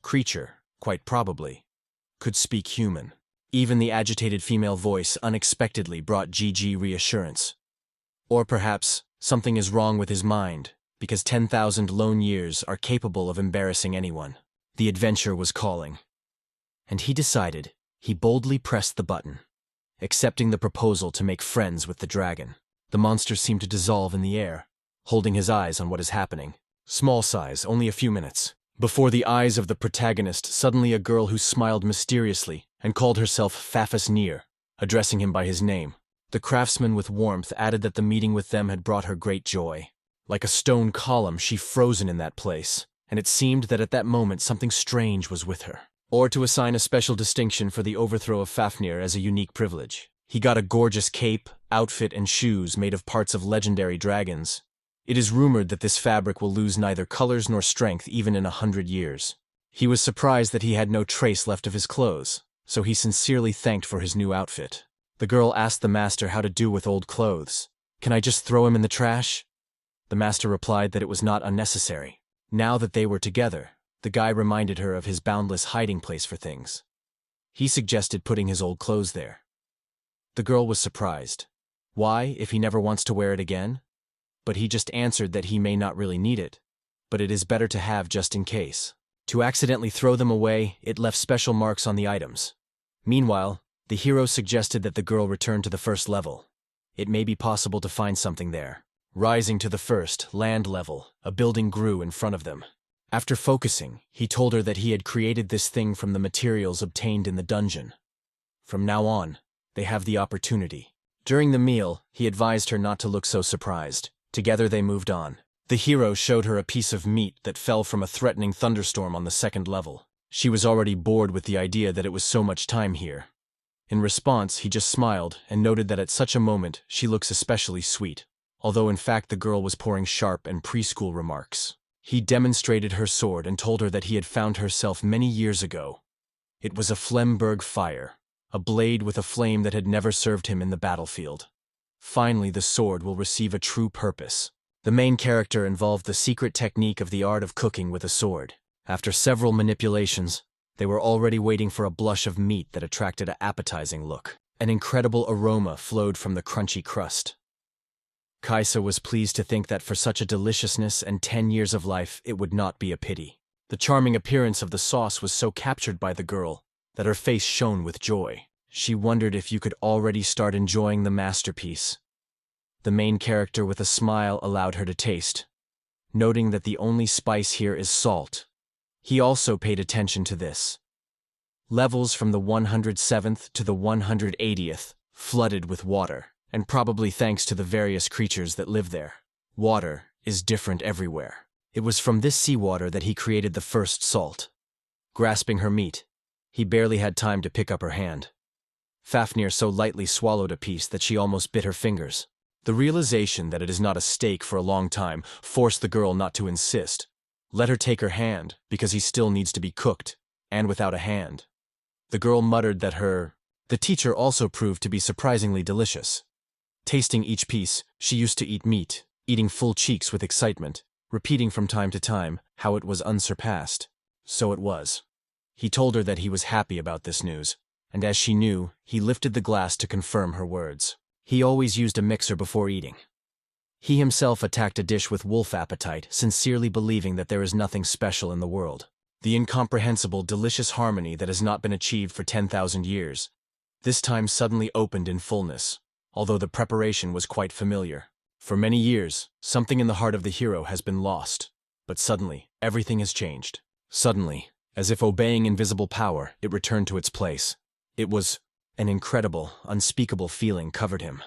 creature, quite probably, could speak human. Even the agitated female voice unexpectedly brought Gigi reassurance. Or perhaps, something is wrong with his mind, because 10,000 lone years are capable of embarrassing anyone. The adventure was calling. And he decided, he boldly pressed the button, accepting the proposal to make friends with the dragon. The monster seemed to dissolve in the air, holding his eyes on what is happening. Small size, only a few minutes. Before the eyes of the protagonist, suddenly a girl who smiled mysteriously and called herself Fafnir, addressing him by his name. The craftsman with warmth added that the meeting with them had brought her great joy. Like a stone column, she frozen in that place, and it seemed that at that moment something strange was with her. Or to assign a special distinction for the overthrow of Fafnir as a unique privilege. He got a gorgeous cape, outfit, and shoes made of parts of legendary dragons. It is rumored that this fabric will lose neither colors nor strength even in 100 years. He was surprised that he had no trace left of his clothes, so he sincerely thanked for his new outfit. The girl asked the master how to do with old clothes. "Can I just throw him in the trash?" The master replied that it was not unnecessary. Now that they were together, the guy reminded her of his boundless hiding place for things. He suggested putting his old clothes there. The girl was surprised. Why, if he never wants to wear it again? But he just answered that he may not really need it, but it is better to have just in case. To accidentally throw them away, it left special marks on the items. Meanwhile, the hero suggested that the girl return to the first level. It may be possible to find something there. Rising to the first, land level, a building grew in front of them. After focusing, he told her that he had created this thing from the materials obtained in the dungeon. From now on, they have the opportunity. During the meal, he advised her not to look so surprised. Together they moved on. The hero showed her a piece of meat that fell from a threatening thunderstorm on the second level. She was already bored with the idea that it was so much time here. In response, he just smiled and noted that at such a moment, she looks especially sweet, although in fact the girl was pouring sharp and preschool remarks. He demonstrated her sword and told her that he had found herself many years ago. It was a Flemberg fire, a blade with a flame that had never served him in the battlefield. Finally, the sword will receive a true purpose. The main character involved the secret technique of the art of cooking with a sword. After several manipulations, they were already waiting for a blush of meat that attracted an appetizing look. An incredible aroma flowed from the crunchy crust. Kaisa was pleased to think that for such a deliciousness and 10 years of life, it would not be a pity. The charming appearance of the sauce was so captured by the girl that her face shone with joy. She wondered if you could already start enjoying the masterpiece. The main character with a smile allowed her to taste, noting that the only spice here is salt. He also paid attention to this. Levels from the 107th to the 180th flooded with water, and probably thanks to the various creatures that live there. Water is different everywhere. It was from this seawater that he created the first salt. Grasping her meat, he barely had time to pick up her hand. Fafnir so lightly swallowed a piece that she almost bit her fingers. The realization that it is not a steak for a long time forced the girl not to insist. Let her take her hand, because he still needs to be cooked, and without a hand. The girl muttered that the teacher also proved to be surprisingly delicious. Tasting each piece, she used to eat meat, eating full cheeks with excitement, repeating from time to time how it was unsurpassed. So it was. He told her that he was happy about this news, and as she knew, he lifted the glass to confirm her words. He always used a mixer before eating. He himself attacked a dish with wolf appetite, sincerely believing that there is nothing special in the world. The incomprehensible, delicious harmony that has not been achieved for 10,000 years, this time suddenly opened in fullness, although the preparation was quite familiar. For many years, something in the heart of the hero has been lost, but suddenly, everything has changed. Suddenly, as if obeying invisible power, it returned to its place. It was an incredible, unspeakable feeling covered him.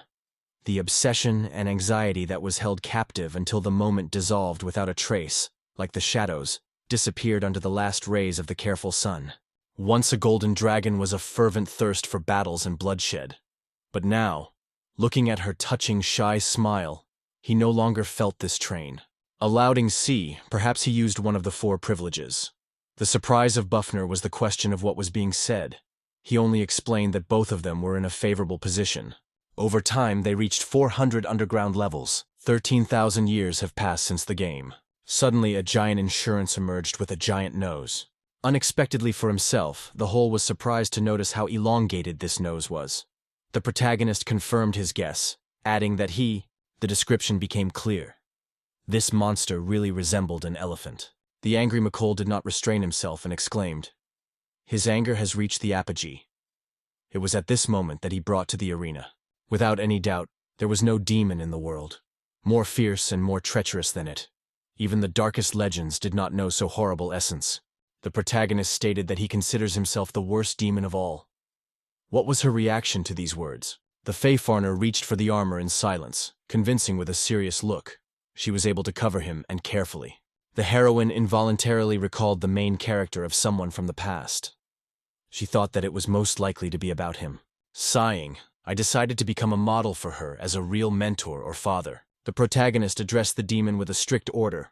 The obsession and anxiety that was held captive until the moment dissolved without a trace, like the shadows, disappeared under the last rays of the careful sun. Once a golden dragon was a fervent thirst for battles and bloodshed. But now, looking at her touching, shy smile, he no longer felt this train. Allowing C, perhaps he used one of the 4 privileges. The surprise of Fafnir was the question of what was being said. He only explained that both of them were in a favorable position. Over time, they reached 400 underground levels. 13,000 years have passed since the game. Suddenly, a giant insurance emerged with a giant nose. Unexpectedly for himself, the whole was surprised to notice how elongated this nose was. The protagonist confirmed his guess, adding that the description became clear. This monster really resembled an elephant. The angry McColl did not restrain himself and exclaimed. His anger has reached the apogee. It was at this moment that he brought to the arena. Without any doubt, there was no demon in the world, more fierce and more treacherous than it. Even the darkest legends did not know so horrible essence. The protagonist stated that he considers himself the worst demon of all. What was her reaction to these words? The Fafnir reached for the armor in silence, convincing with a serious look. She was able to cover him, and carefully. The heroine involuntarily recalled the main character of someone from the past. She thought that it was most likely to be about him. Sighing, I decided to become a model for her as a real mentor or father. The protagonist addressed the demon with a strict order.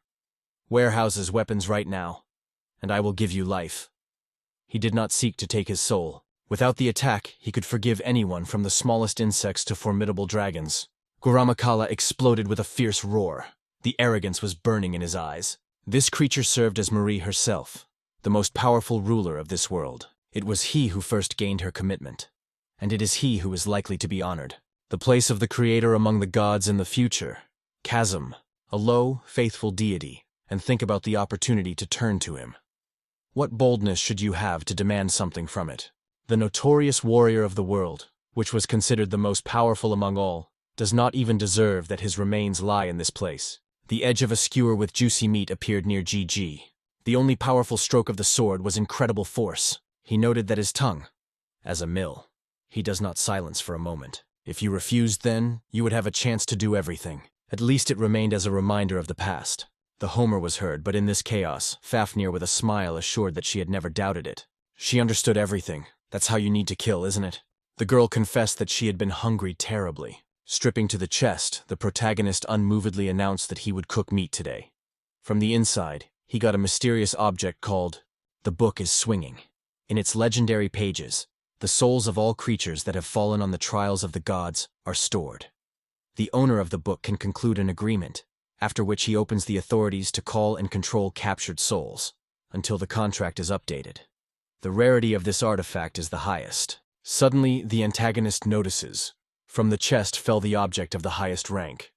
Warehouses weapons right now, and I will give you life. He did not seek to take his soul. Without the attack, he could forgive anyone from the smallest insects to formidable dragons. Guramakala exploded with a fierce roar. The arrogance was burning in his eyes. This creature served as Marie herself, the most powerful ruler of this world. It was he who first gained her commitment, and it is he who is likely to be honored. The place of the creator among the gods in the future. Chasm, a low, faithful deity, and think about the opportunity to turn to him. What boldness should you have to demand something from it? The notorious warrior of the world, which was considered the most powerful among all, does not even deserve that his remains lie in this place. The edge of a skewer with juicy meat appeared near GG. The only powerful stroke of the sword was incredible force. He noted that his tongue, as a mill, he does not silence for a moment. If you refused then, you would have a chance to do everything. At least it remained as a reminder of the past. The Homer was heard, but in this chaos, Fafnir with a smile assured that she had never doubted it. She understood everything. That's how you need to kill, isn't it? The girl confessed that she had been hungry terribly. Stripping to the chest, the protagonist unmovedly announced that he would cook meat today. From the inside, he got a mysterious object called, "The Book is Swinging." In its legendary pages, the souls of all creatures that have fallen on the trials of the gods are stored. The owner of the book can conclude an agreement, after which he opens the authorities to call and control captured souls, until the contract is updated. The rarity of this artifact is the highest. Suddenly, the antagonist notices. From the chest fell the object of the highest rank.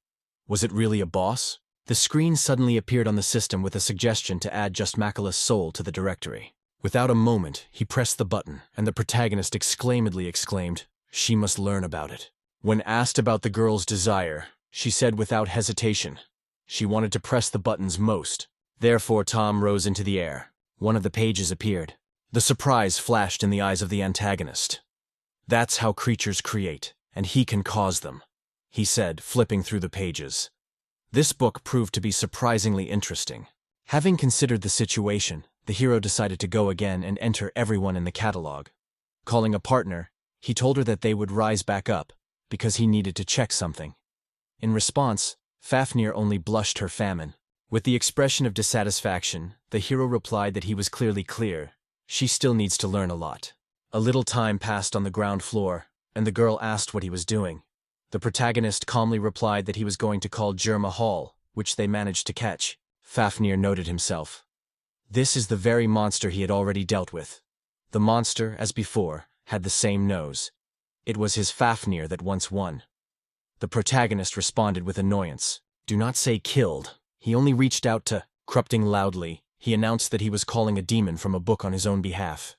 Was it really a boss? The screen suddenly appeared on the system with a suggestion to add just Makala's soul to the directory. Without a moment, he pressed the button, and the protagonist exclamedly exclaimed, "She must learn about it." When asked about the girl's desire, she said without hesitation, she wanted to press the buttons most. Therefore Tom rose into the air. One of the pages appeared. The surprise flashed in the eyes of the antagonist. "That's how creatures create, and he can cause them," he said, flipping through the pages. This book proved to be surprisingly interesting. Having considered the situation, the hero decided to go again and enter everyone in the catalog. Calling a partner, he told her that they would rise back up, because he needed to check something. In response, Fafnir only blushed her famine. With the expression of dissatisfaction, the hero replied that he was clearly clear. She still needs to learn a lot. A little time passed on the ground floor, and the girl asked what he was doing. The protagonist calmly replied that he was going to call Germa Hall, which they managed to catch. Fafnir noted himself. This is the very monster he had already dealt with. The monster, as before, had the same nose. It was his Fafnir that once won. The protagonist responded with annoyance. "Do not say killed. He only reached out to..." Corrupting loudly, he announced that he was calling a demon from a book on his own behalf.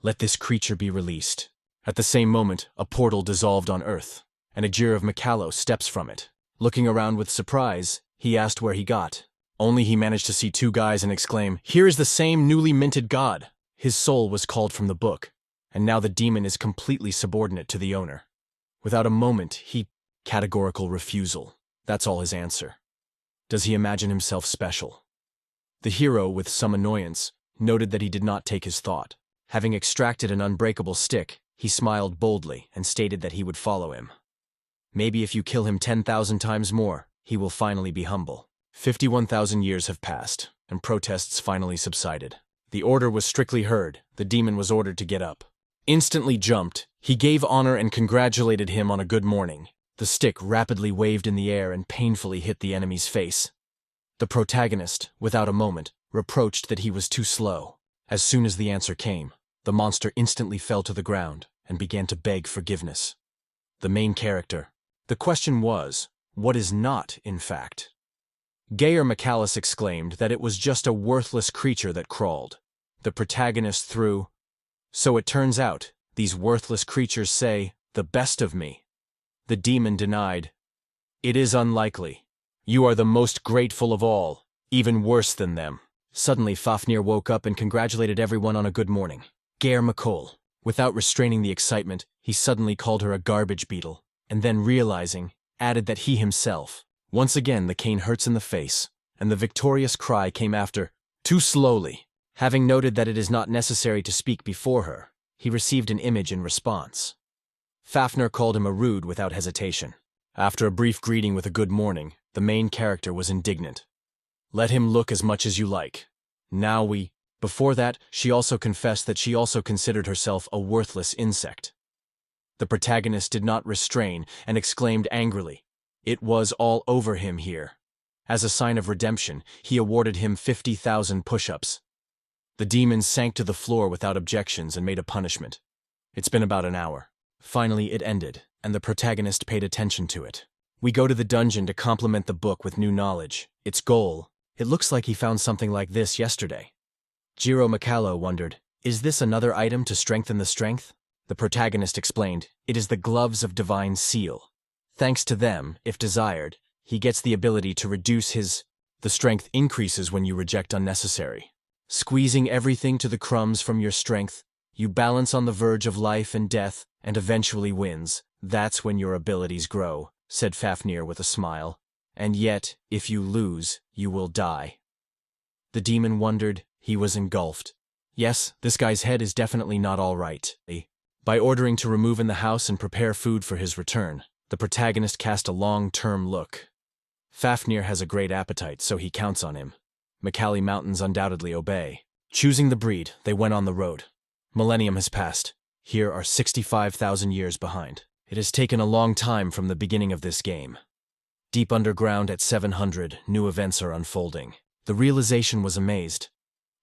"Let this creature be released." At the same moment, a portal dissolved on Earth, and a Jir of Mikalo steps from it. Looking around with surprise, he asked where he got. Only he managed to see 2 guys and exclaim, "Here is the same newly minted god!" His soul was called from the book, and now the demon is completely subordinate to the owner. Without a moment, categorical refusal. That's all his answer. Does he imagine himself special? The hero, with some annoyance, noted that he did not take his thought. Having extracted an unbreakable stick, he smiled boldly and stated that he would follow him. Maybe if you kill him 10,000 times more, he will finally be humble. 51,000 years have passed, and protests finally subsided. The order was strictly heard. The demon was ordered to get up. Instantly jumped, he gave honor and congratulated him on a good morning. The stick rapidly waved in the air and painfully hit the enemy's face. The protagonist, without a moment, reproached that he was too slow. As soon as the answer came, the monster instantly fell to the ground and began to beg forgiveness. The main character. The question was, what is not, in fact? Gayer McAllis exclaimed that it was just a worthless creature that crawled. The protagonist threw, "So it turns out, these worthless creatures say, the best of me." The demon denied, "It is unlikely. You are the most grateful of all, even worse than them." Suddenly Fafnir woke up and congratulated everyone on a good morning. Gayer McColl. Without restraining the excitement, he suddenly called her a garbage beetle, and then realizing, added that he himself. Once again the cane hurts in the face, and the victorious cry came after, "Too slowly." Having noted that it is not necessary to speak before her, he received an image in response. Fafnir called him a rude without hesitation. After a brief greeting with a good morning, the main character was indignant. "Let him look as much as you like. Now we—" Before that, she also confessed that she also considered herself a worthless insect. The protagonist did not restrain and exclaimed angrily, "It was all over him here." As a sign of redemption, he awarded him 50,000 push-ups. The demon sank to the floor without objections and made a punishment. It's been about an hour. Finally, it ended, and the protagonist paid attention to it. We go to the dungeon to complement the book with new knowledge. Its goal. It looks like he found something like this yesterday. Jiro Macallo wondered, is this another item to strengthen the strength? The protagonist explained, it is the gloves of divine seal. Thanks to them, if desired, he gets the ability to reduce the strength increases when you reject unnecessary. Squeezing everything to the crumbs from your strength, you balance on the verge of life and death, and eventually wins. That's when your abilities grow, said Fafnir with a smile. And yet, if you lose, you will die. The demon wondered. He was engulfed. Yes, this guy's head is definitely not all right. By ordering to remove in the house and prepare food for his return, the protagonist cast a long-term look. Fafnir has a great appetite, so he counts on him. Macali Mountains undoubtedly obey. Choosing the breed, they went on the road. Millennium has passed. Here are 65,000 years behind. It has taken a long time from the beginning of this game. Deep underground at 700, new events are unfolding. The realization was amazed.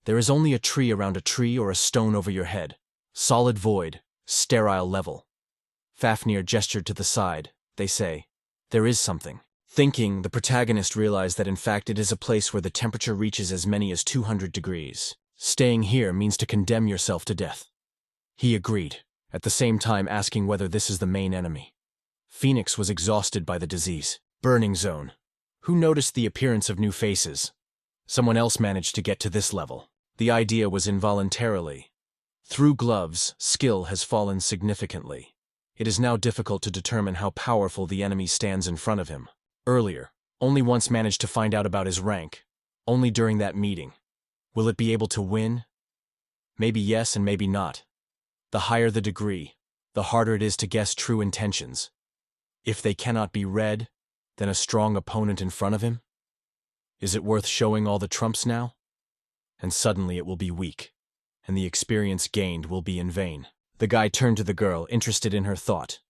There is only a tree around a tree or a stone over your head. Solid void, sterile level. Fafnir gestured to the side. They say, there is something. Thinking, the protagonist realized that in fact it is a place where the temperature reaches as many as 200 degrees. Staying here means to condemn yourself to death. He agreed, at the same time asking whether this is the main enemy. Phoenix was exhausted by the disease. Burning zone. Who noticed the appearance of new faces? Someone else managed to get to this level. The idea was involuntarily. Through gloves, skill has fallen significantly. It is now difficult to determine how powerful the enemy stands in front of him. Earlier, only once managed to find out about his rank. Only during that meeting. Will it be able to win? Maybe yes and maybe not. The higher the degree, the harder it is to guess true intentions. If they cannot be read, then a strong opponent in front of him? Is it worth showing all the trumps now? And suddenly it will be weak, and the experience gained will be in vain. The guy turned to the girl, interested in her thought.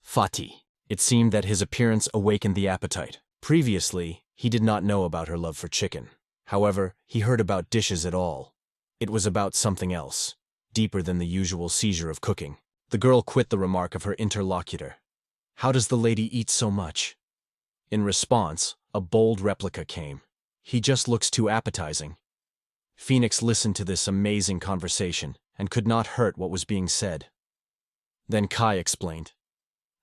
Fati. It seemed that his appearance awakened the appetite. Previously, he did not know about her love for chicken. However, he heard about dishes at all. It was about something else, deeper than the usual seizure of cooking. The girl quit the remark of her interlocutor. How does the lady eat so much? In response, a bold replica came. He just looks too appetizing. Phoenix listened to this amazing conversation and could not hurt what was being said. Then Kai explained.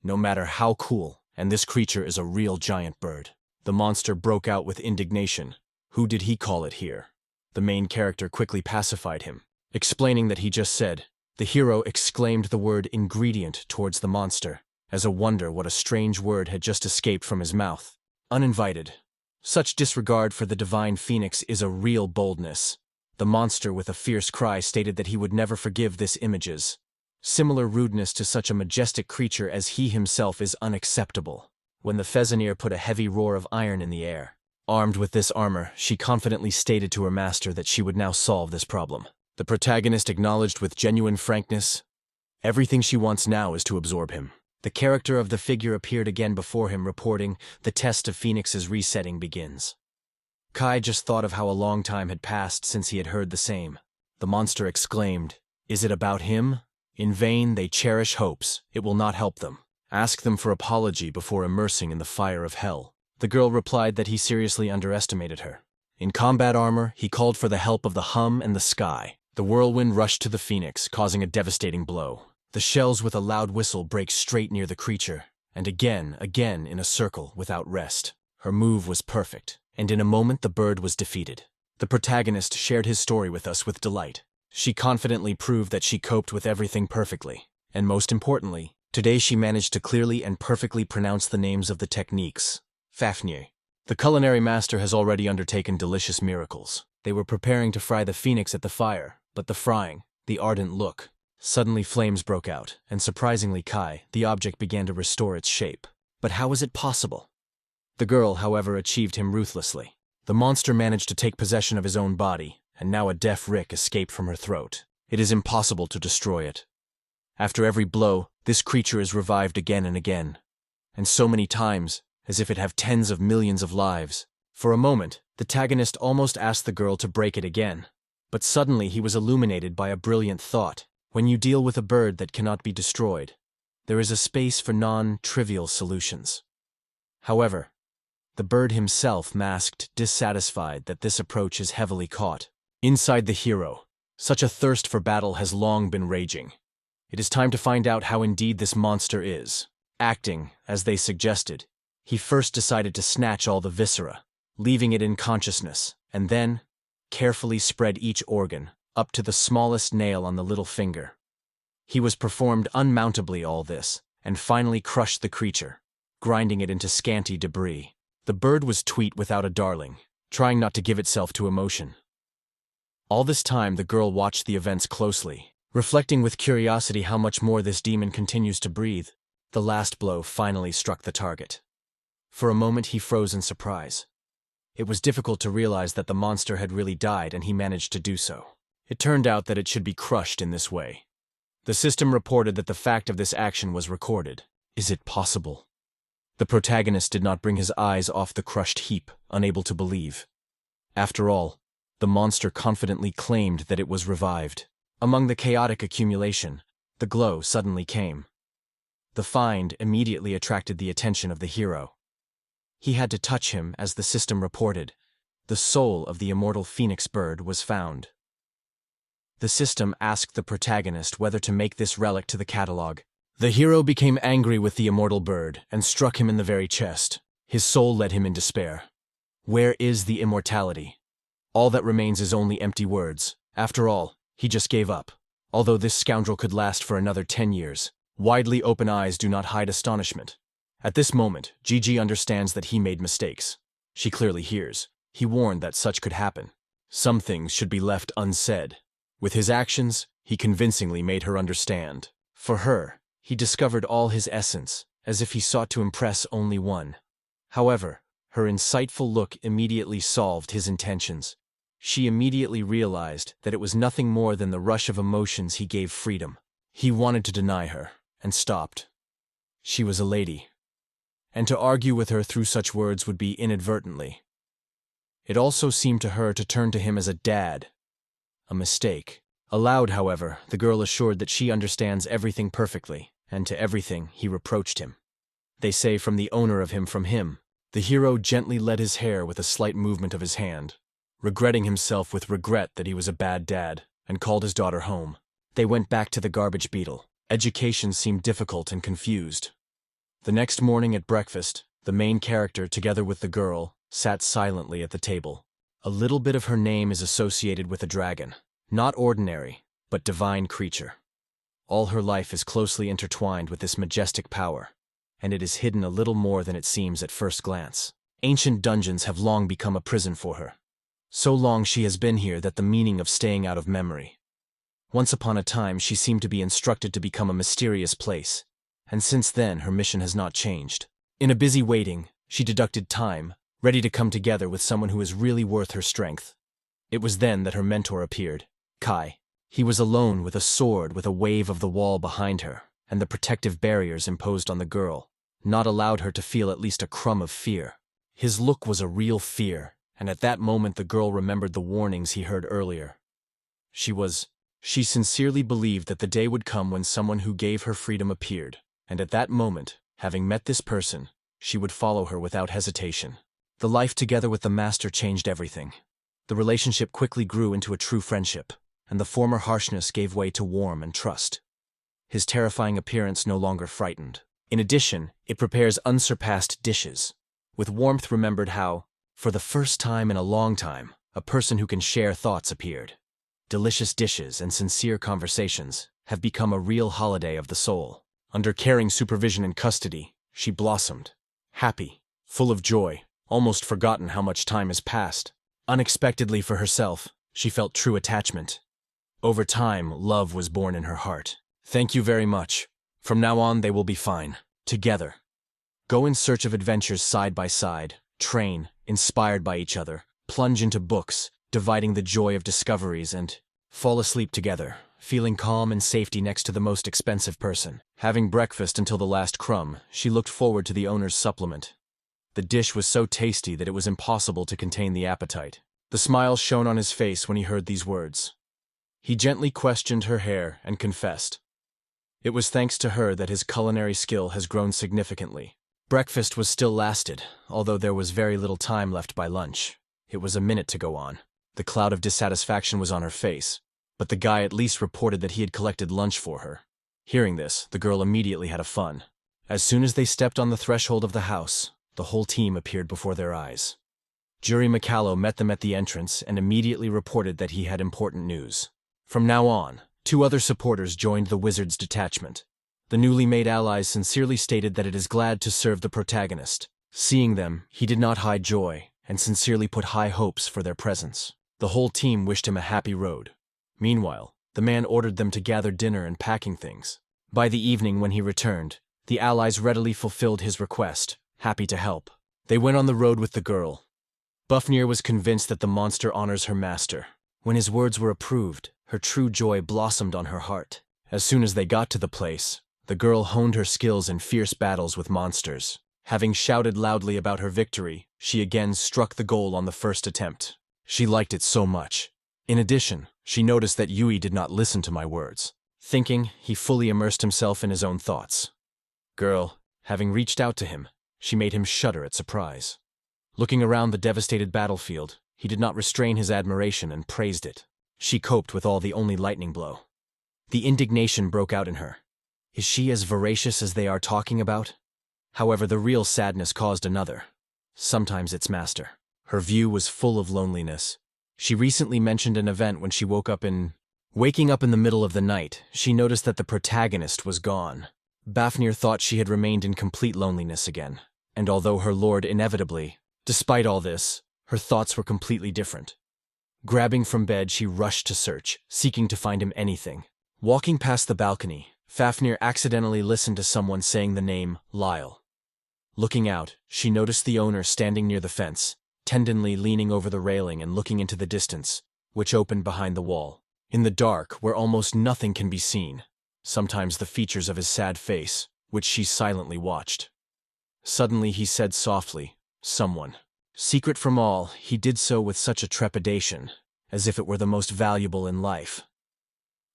No matter how cool, and this creature is a real giant bird. The monster broke out with indignation. Who did he call it here? The main character quickly pacified him, explaining that he just said. The hero exclaimed the word ingredient towards the monster, as a wonder what a strange word had just escaped from his mouth. Uninvited. Such disregard for the divine phoenix is a real boldness. The monster with a fierce cry stated that he would never forgive this images. Similar rudeness to such a majestic creature as he himself is unacceptable. When the Fafnir put a heavy roar of iron in the air, Armed with this armor, she confidently stated to her master that she would now solve this problem. The protagonist acknowledged with genuine frankness, everything she wants now is to absorb him. The character of the figure appeared again before him, reporting, the test of Phoenix's resetting begins. Kai just thought of how a long time had passed since he had heard the same. The monster exclaimed, "Is it about him? In vain they cherish hopes, it will not help them. Ask them for apology before immersing in the fire of hell." The girl replied that he seriously underestimated her. In combat armor, he called for the help of the hum and the sky. The whirlwind rushed to the phoenix, causing a devastating blow. The shells with a loud whistle break straight near the creature, and again in a circle without rest. Her move was perfect, and in a moment the bird was defeated. The protagonist shared his story with us with delight. She confidently proved that she coped with everything perfectly, and most importantly, today she managed to clearly and perfectly pronounce the names of the techniques. Fafnir. The culinary master has already undertaken delicious miracles. They were preparing to fry the phoenix at the fire, but the frying, the ardent look. Suddenly flames broke out, and surprisingly the object began to restore its shape. But how was it possible? The girl, however, achieved him ruthlessly. The monster managed to take possession of his own body, and now a deaf rick escaped from her throat. It is impossible to destroy it. After every blow, this creature is revived again and again, and so many times, as if it have tens of millions of lives. For a moment, the protagonist almost asked the girl to break it again, but suddenly he was illuminated by a brilliant thought. When you deal with a bird that cannot be destroyed, there is a space for non-trivial solutions. However, the bird himself masked, dissatisfied that this approach is heavily caught. Inside the hero, such a thirst for battle has long been raging. It is time to find out how indeed this monster is. Acting, as they suggested, he first decided to snatch all the viscera, leaving it in consciousness, and then carefully spread each organ, up to the smallest nail on the little finger. He was performed unmountably all this, and finally crushed the creature, grinding it into scanty debris. The bird was tweet without a darling, trying not to give itself to emotion. All this time the girl watched the events closely, reflecting with curiosity how much more this demon continues to breathe. The last blow finally struck the target. For a moment he froze in surprise. It was difficult to realize that the monster had really died, and he managed to do so. It turned out that it should be crushed in this way. The system reported that the fact of this action was recorded. Is it possible? The protagonist did not bring his eyes off the crushed heap, unable to believe. After all, the monster confidently claimed that it was revived. Among the chaotic accumulation, the glow suddenly came. The find immediately attracted the attention of the hero. He had to touch him, as the system reported. The soul of the immortal phoenix bird was found. The system asked the protagonist whether to make this relic to the catalog. The hero became angry with the immortal bird and struck him in the very chest. His soul led him in despair. Where is the immortality? All that remains is only empty words. After all, he just gave up. Although this scoundrel could last for another 10 years, widely open eyes do not hide astonishment. At this moment, Gigi understands that he made mistakes. She clearly hears. He warned that such could happen. Some things should be left unsaid. With his actions, he convincingly made her understand. For her, he discovered all his essence, as if he sought to impress only one. However, her insightful look immediately solved his intentions. She immediately realized that it was nothing more than the rush of emotions he gave freedom. He wanted to deny her, and stopped. She was a lady, and to argue with her through such words would be inadvertently. It also seemed to her to turn to him as a dad. A mistake. Aloud, however, the girl assured that she understands everything perfectly, and to everything he reproached him. They say from the owner of him from him. The hero gently let his hair with a slight movement of his hand, regretting himself with regret that he was a bad dad, and called his daughter home. They went back to the garbage beetle. Education seemed difficult and confused. The next morning at breakfast, the main character, together with the girl, sat silently at the table. A little bit of her name is associated with a dragon. Not ordinary, but divine creature. All her life is closely intertwined with this majestic power, and it is hidden a little more than it seems at first glance. Ancient dungeons have long become a prison for her. So long she has been here that the meaning of staying out of memory. Once upon a time she seemed to be instructed to become a mysterious place, and since then her mission has not changed. In a busy waiting, she deducted time, ready to come together with someone who is really worth her strength. It was then that her mentor appeared, Kai. He was alone with a sword with a wave of the wall behind her, and the protective barriers imposed on the girl not allowed her to feel at least a crumb of fear. His look was a real fear, and at that moment the girl remembered the warnings he heard earlier. She sincerely believed that the day would come when someone who gave her freedom appeared, and at that moment, having met this person, she would follow her without hesitation. The life together with the master changed everything. The relationship quickly grew into a true friendship, and the former harshness gave way to warmth and trust. His terrifying appearance no longer frightened. In addition, it prepares unsurpassed dishes. With warmth remembered how, for the first time in a long time, a person who can share thoughts appeared. Delicious dishes and sincere conversations have become a real holiday of the soul. Under caring supervision and custody, she blossomed. Happy, full of joy, almost forgotten how much time has passed. Unexpectedly for herself, she felt true attachment. Over time, love was born in her heart. Thank you very much. From now on, they will be fine. Together. Go in search of adventures side by side, train, inspired by each other, plunge into books, dividing the joy of discoveries, and fall asleep together, feeling calm and safety next to the most expensive person. Having breakfast until the last crumb, she looked forward to the owner's supplement. The dish was so tasty that it was impossible to contain the appetite. The smile shone on his face when he heard these words. He gently questioned her hair and confessed. It was thanks to her that his culinary skill has grown significantly. Breakfast was still lasted, although there was very little time left by lunch. It was a minute to go on. The cloud of dissatisfaction was on her face, but the guy at least reported that he had collected lunch for her. Hearing this, the girl immediately had a fun. As soon as they stepped on the threshold of the house, the whole team appeared before their eyes. Jury McCallow met them at the entrance and immediately reported that he had important news. From now on, 2 other supporters joined the wizard's detachment. The newly made allies sincerely stated that it is glad to serve the protagonist. Seeing them, he did not hide joy, and sincerely put high hopes for their presence. The whole team wished him a happy road. Meanwhile, the man ordered them to gather dinner and packing things. By the evening when he returned, the allies readily fulfilled his request, happy to help. They went on the road with the girl. Fafnir was convinced that the monster honors her master. When his words were approved, her true joy blossomed on her heart. As soon as they got to the place, the girl honed her skills in fierce battles with monsters. Having shouted loudly about her victory, she again struck the goal on the first attempt. She liked it so much. In addition, she noticed that Yui did not listen to my words. Thinking, he fully immersed himself in his own thoughts. Girl, having reached out to him, she made him shudder at surprise. Looking around the devastated battlefield, he did not restrain his admiration and praised it. She coped with all the only lightning blow. The indignation broke out in her. Is she as voracious as they are talking about? However, the real sadness caused another. Sometimes its master. Her view was full of loneliness. She recently mentioned an event when she Waking up in the middle of the night, she noticed that the protagonist was gone. Fafnir thought she had remained in complete loneliness again, and although her lord despite all this, her thoughts were completely different. Grabbing from bed, she rushed to search, seeking to find him anything. Walking past the balcony, Fafnir accidentally listened to someone saying the name Lyle. Looking out, she noticed the owner standing near the fence, tenderly leaning over the railing and looking into the distance, which opened behind the wall. In the dark, where almost nothing can be seen, sometimes the features of his sad face, which she silently watched. Suddenly he said softly, "Someone." Secret from all, he did so with such a trepidation, as if it were the most valuable in life.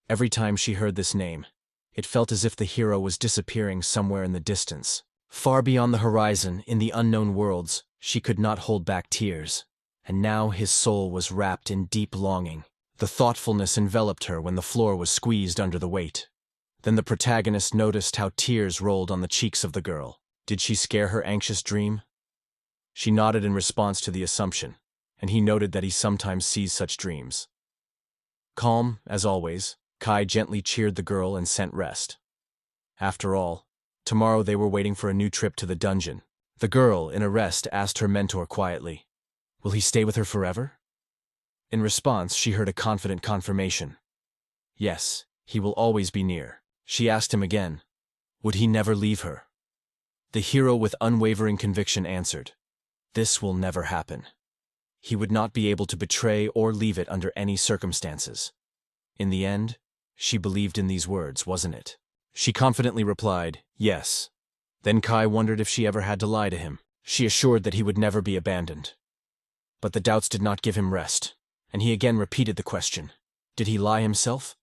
Every time she heard this name, it felt as if the hero was disappearing somewhere in the distance. Far beyond the horizon, in the unknown worlds, she could not hold back tears. And now his soul was wrapped in deep longing. The thoughtfulness enveloped her when the floor was squeezed under the weight. Then the protagonist noticed how tears rolled on the cheeks of the girl. Did she scare her anxious dream? She nodded in response to the assumption, and he noted that he sometimes sees such dreams. Calm, as always, Kai gently cheered the girl and sent rest. After all, tomorrow they were waiting for a new trip to the dungeon. The girl, in arrest, asked her mentor quietly, "Will he stay with her forever?" In response, she heard a confident confirmation. "Yes, he will always be near." She asked him again, would he never leave her? The hero with unwavering conviction answered, This will never happen. He would not be able to betray or leave it under any circumstances. In the end, she believed in these words, wasn't it? She confidently replied, yes. Then Kai wondered if she ever had to lie to him. She assured that he would never be abandoned. But the doubts did not give him rest, and he again repeated the question. Did he lie himself?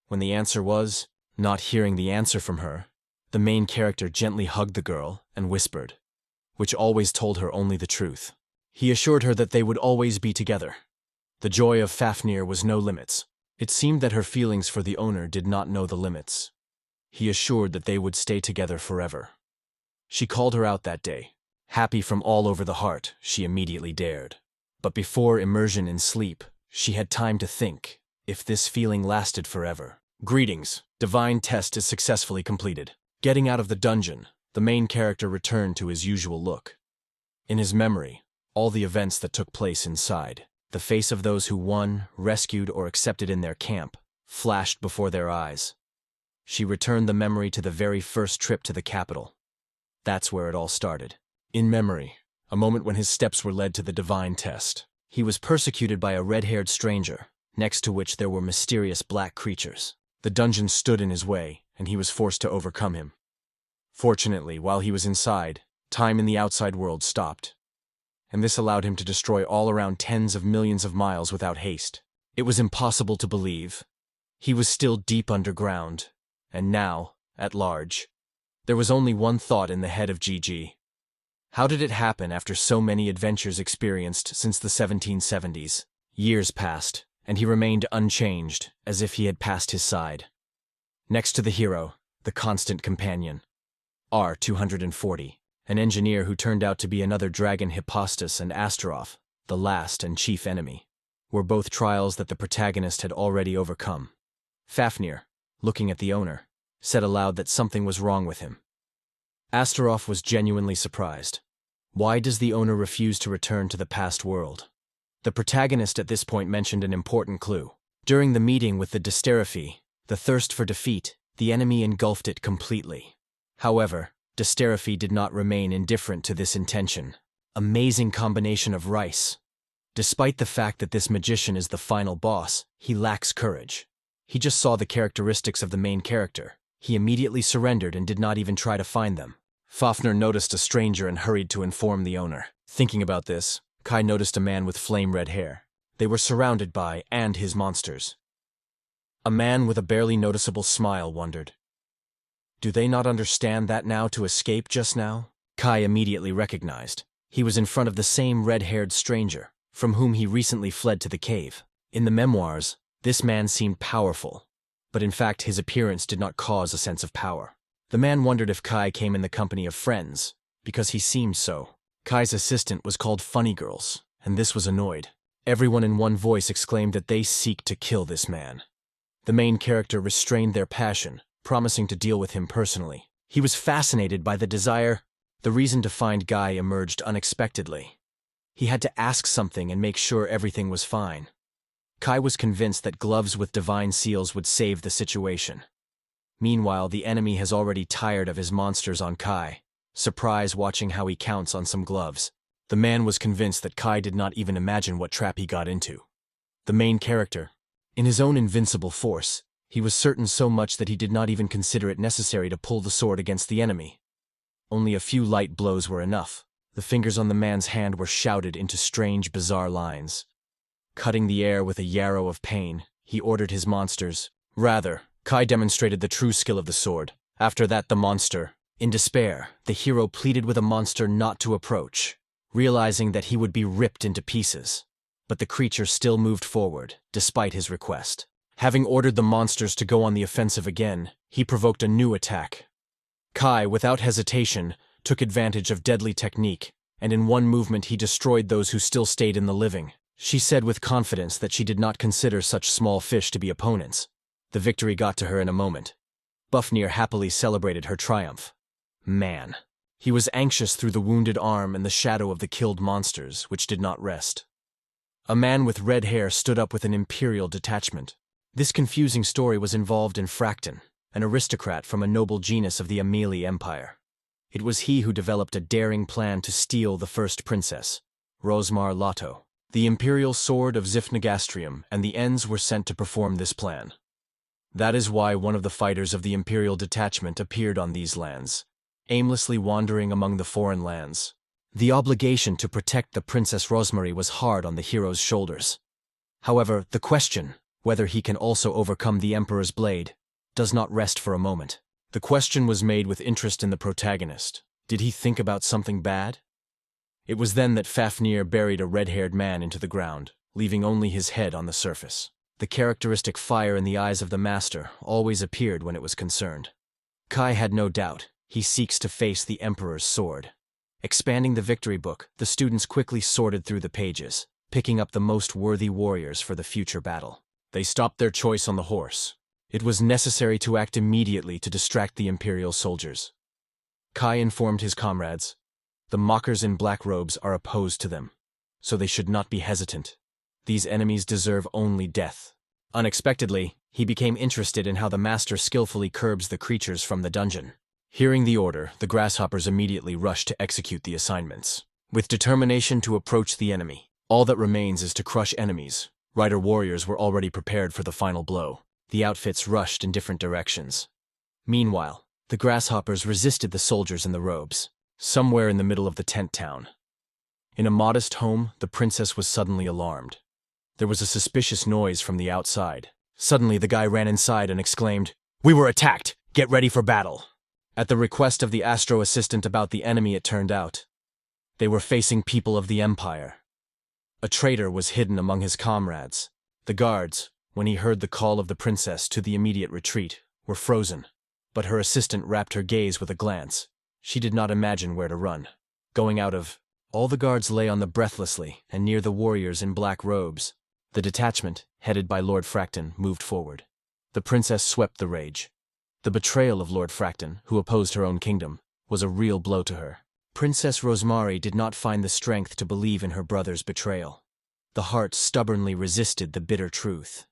When the answer was, not hearing the answer from her, the main character gently hugged the girl and whispered, which always told her only the truth. He assured her that they would always be together. The joy of Fafnir was no limits. It seemed that her feelings for the owner did not know the limits. He assured that they would stay together forever. She called her out that day. Happy from all over the heart, she immediately dared. But before immersion in sleep, she had time to think, if this feeling lasted forever. Greetings, divine test is successfully completed. Getting out of the dungeon, the main character returned to his usual look. In his memory, all the events that took place inside, the face of those who won, rescued, or accepted in their camp, flashed before their eyes. She returned the memory to the very first trip to the capital. That's where it all started. In memory, a moment when his steps were led to the divine test. He was persecuted by a red-haired stranger, next to which there were mysterious black creatures. The dungeon stood in his way, and he was forced to overcome him. Fortunately, while he was inside, time in the outside world stopped, and this allowed him to destroy all around tens of millions of miles without haste. It was impossible to believe. He was still deep underground, and now, at large. There was only one thought in the head of GG. How did it happen after so many adventures experienced since the 1770s? Years passed, and he remained unchanged, as if he had passed his side. Next to the hero, the constant companion. R-240, an engineer who turned out to be another dragon Hippostas and Astaroth, the last and chief enemy, were both trials that the protagonist had already overcome. Fafnir, looking at the owner, said aloud that something was wrong with him. Astaroth was genuinely surprised. Why does the owner refuse to return to the past world? The protagonist at this point mentioned an important clue. During the meeting with the Dysterophy, the thirst for defeat, the enemy engulfed it completely. However, Dysterophy did not remain indifferent to this intention. Amazing combination of rice. Despite the fact that this magician is the final boss, he lacks courage. He just saw the characteristics of the main character. He immediately surrendered and did not even try to find them. Fafnir noticed a stranger and hurried to inform the owner. Thinking about this, Kai noticed a man with flame-red hair. They were surrounded by, and his monsters. A man with a barely noticeable smile wondered, do they not understand that now to escape just now? Kai immediately recognized. He was in front of the same red-haired stranger, from whom he recently fled to the cave. In the memoirs, this man seemed powerful, but in fact his appearance did not cause a sense of power. The man wondered if Kai came in the company of friends, because he seemed so. Kai's assistant was called Funny Girls, and this was annoyed. Everyone in one voice exclaimed that they seek to kill this man. The main character restrained their passion, promising to deal with him personally. He was fascinated by the desire. The reason to find Guy emerged unexpectedly. He had to ask something and make sure everything was fine. Kai was convinced that gloves with divine seals would save the situation. Meanwhile, the enemy has already tired of his monsters on Kai, surprised watching how he counts on some gloves. The man was convinced that Kai did not even imagine what trap he got into. The main character, in his own invincible force, he was certain so much that he did not even consider it necessary to pull the sword against the enemy. Only a few light blows were enough. The fingers on the man's hand were shouted into strange, bizarre lines. Cutting the air with a yarrow of pain, he ordered his monsters. Rather, Kai demonstrated the true skill of the sword. After that, the monster. In despair, the hero pleaded with a monster not to approach, realizing that he would be ripped into pieces. But the creature still moved forward, despite his request. Having ordered the monsters to go on the offensive again, he provoked a new attack. Kai, without hesitation, took advantage of deadly technique, and in one movement he destroyed those who still stayed in the living. She said with confidence that she did not consider such small fish to be opponents. The victory got to her in a moment. Fafnir happily celebrated her triumph. Man. He was anxious through the wounded arm and the shadow of the killed monsters, which did not rest. A man with red hair stood up with an imperial detachment. This confusing story was involved in Frakton, an aristocrat from a noble genus of the Ameli Empire. It was he who developed a daring plan to steal the first princess, Rosemary Lotto. The imperial sword of Zifnagastrium and the Ends were sent to perform this plan. That is why one of the fighters of the imperial detachment appeared on these lands, aimlessly wandering among the foreign lands. The obligation to protect the Princess Rosemary was hard on the hero's shoulders. However, the question, whether he can also overcome the Emperor's blade, does not rest for a moment. The question was made with interest in the protagonist. Did he think about something bad? It was then that Fafnir buried a red-haired man into the ground, leaving only his head on the surface. The characteristic fire in the eyes of the master always appeared when it was concerned. Kai had no doubt. He seeks to face the Emperor's sword. Expanding the victory book, the students quickly sorted through the pages, picking up the most worthy warriors for the future battle. They stopped their choice on the horse. It was necessary to act immediately to distract the imperial soldiers. Kai informed his comrades, "The mockers in black robes are opposed to them, so they should not be hesitant. These enemies deserve only death." Unexpectedly, he became interested in how the master skillfully curbs the creatures from the dungeon. Hearing the order, the grasshoppers immediately rushed to execute the assignments. With determination to approach the enemy, all that remains is to crush enemies. Rider warriors were already prepared for the final blow. The outfits rushed in different directions. Meanwhile, the grasshoppers resisted the soldiers in the robes, somewhere in the middle of the tent town. In a modest home, the princess was suddenly alarmed. There was a suspicious noise from the outside. Suddenly, the guy ran inside and exclaimed, "We were attacked! Get ready for battle!" At the request of the astro assistant about the enemy, it turned out, they were facing people of the Empire. A traitor was hidden among his comrades. The guards, when he heard the call of the princess to the immediate retreat, were frozen. But her assistant rapped her gaze with a glance. She did not imagine where to run. Going out of, all the guards lay on the breathlessly and near the warriors in black robes. The detachment, headed by Lord Fracton, moved forward. The princess swept the rage. The betrayal of Lord Fracton, who opposed her own kingdom, was a real blow to her. Princess Rosemary did not find the strength to believe in her brother's betrayal. The heart stubbornly resisted the bitter truth.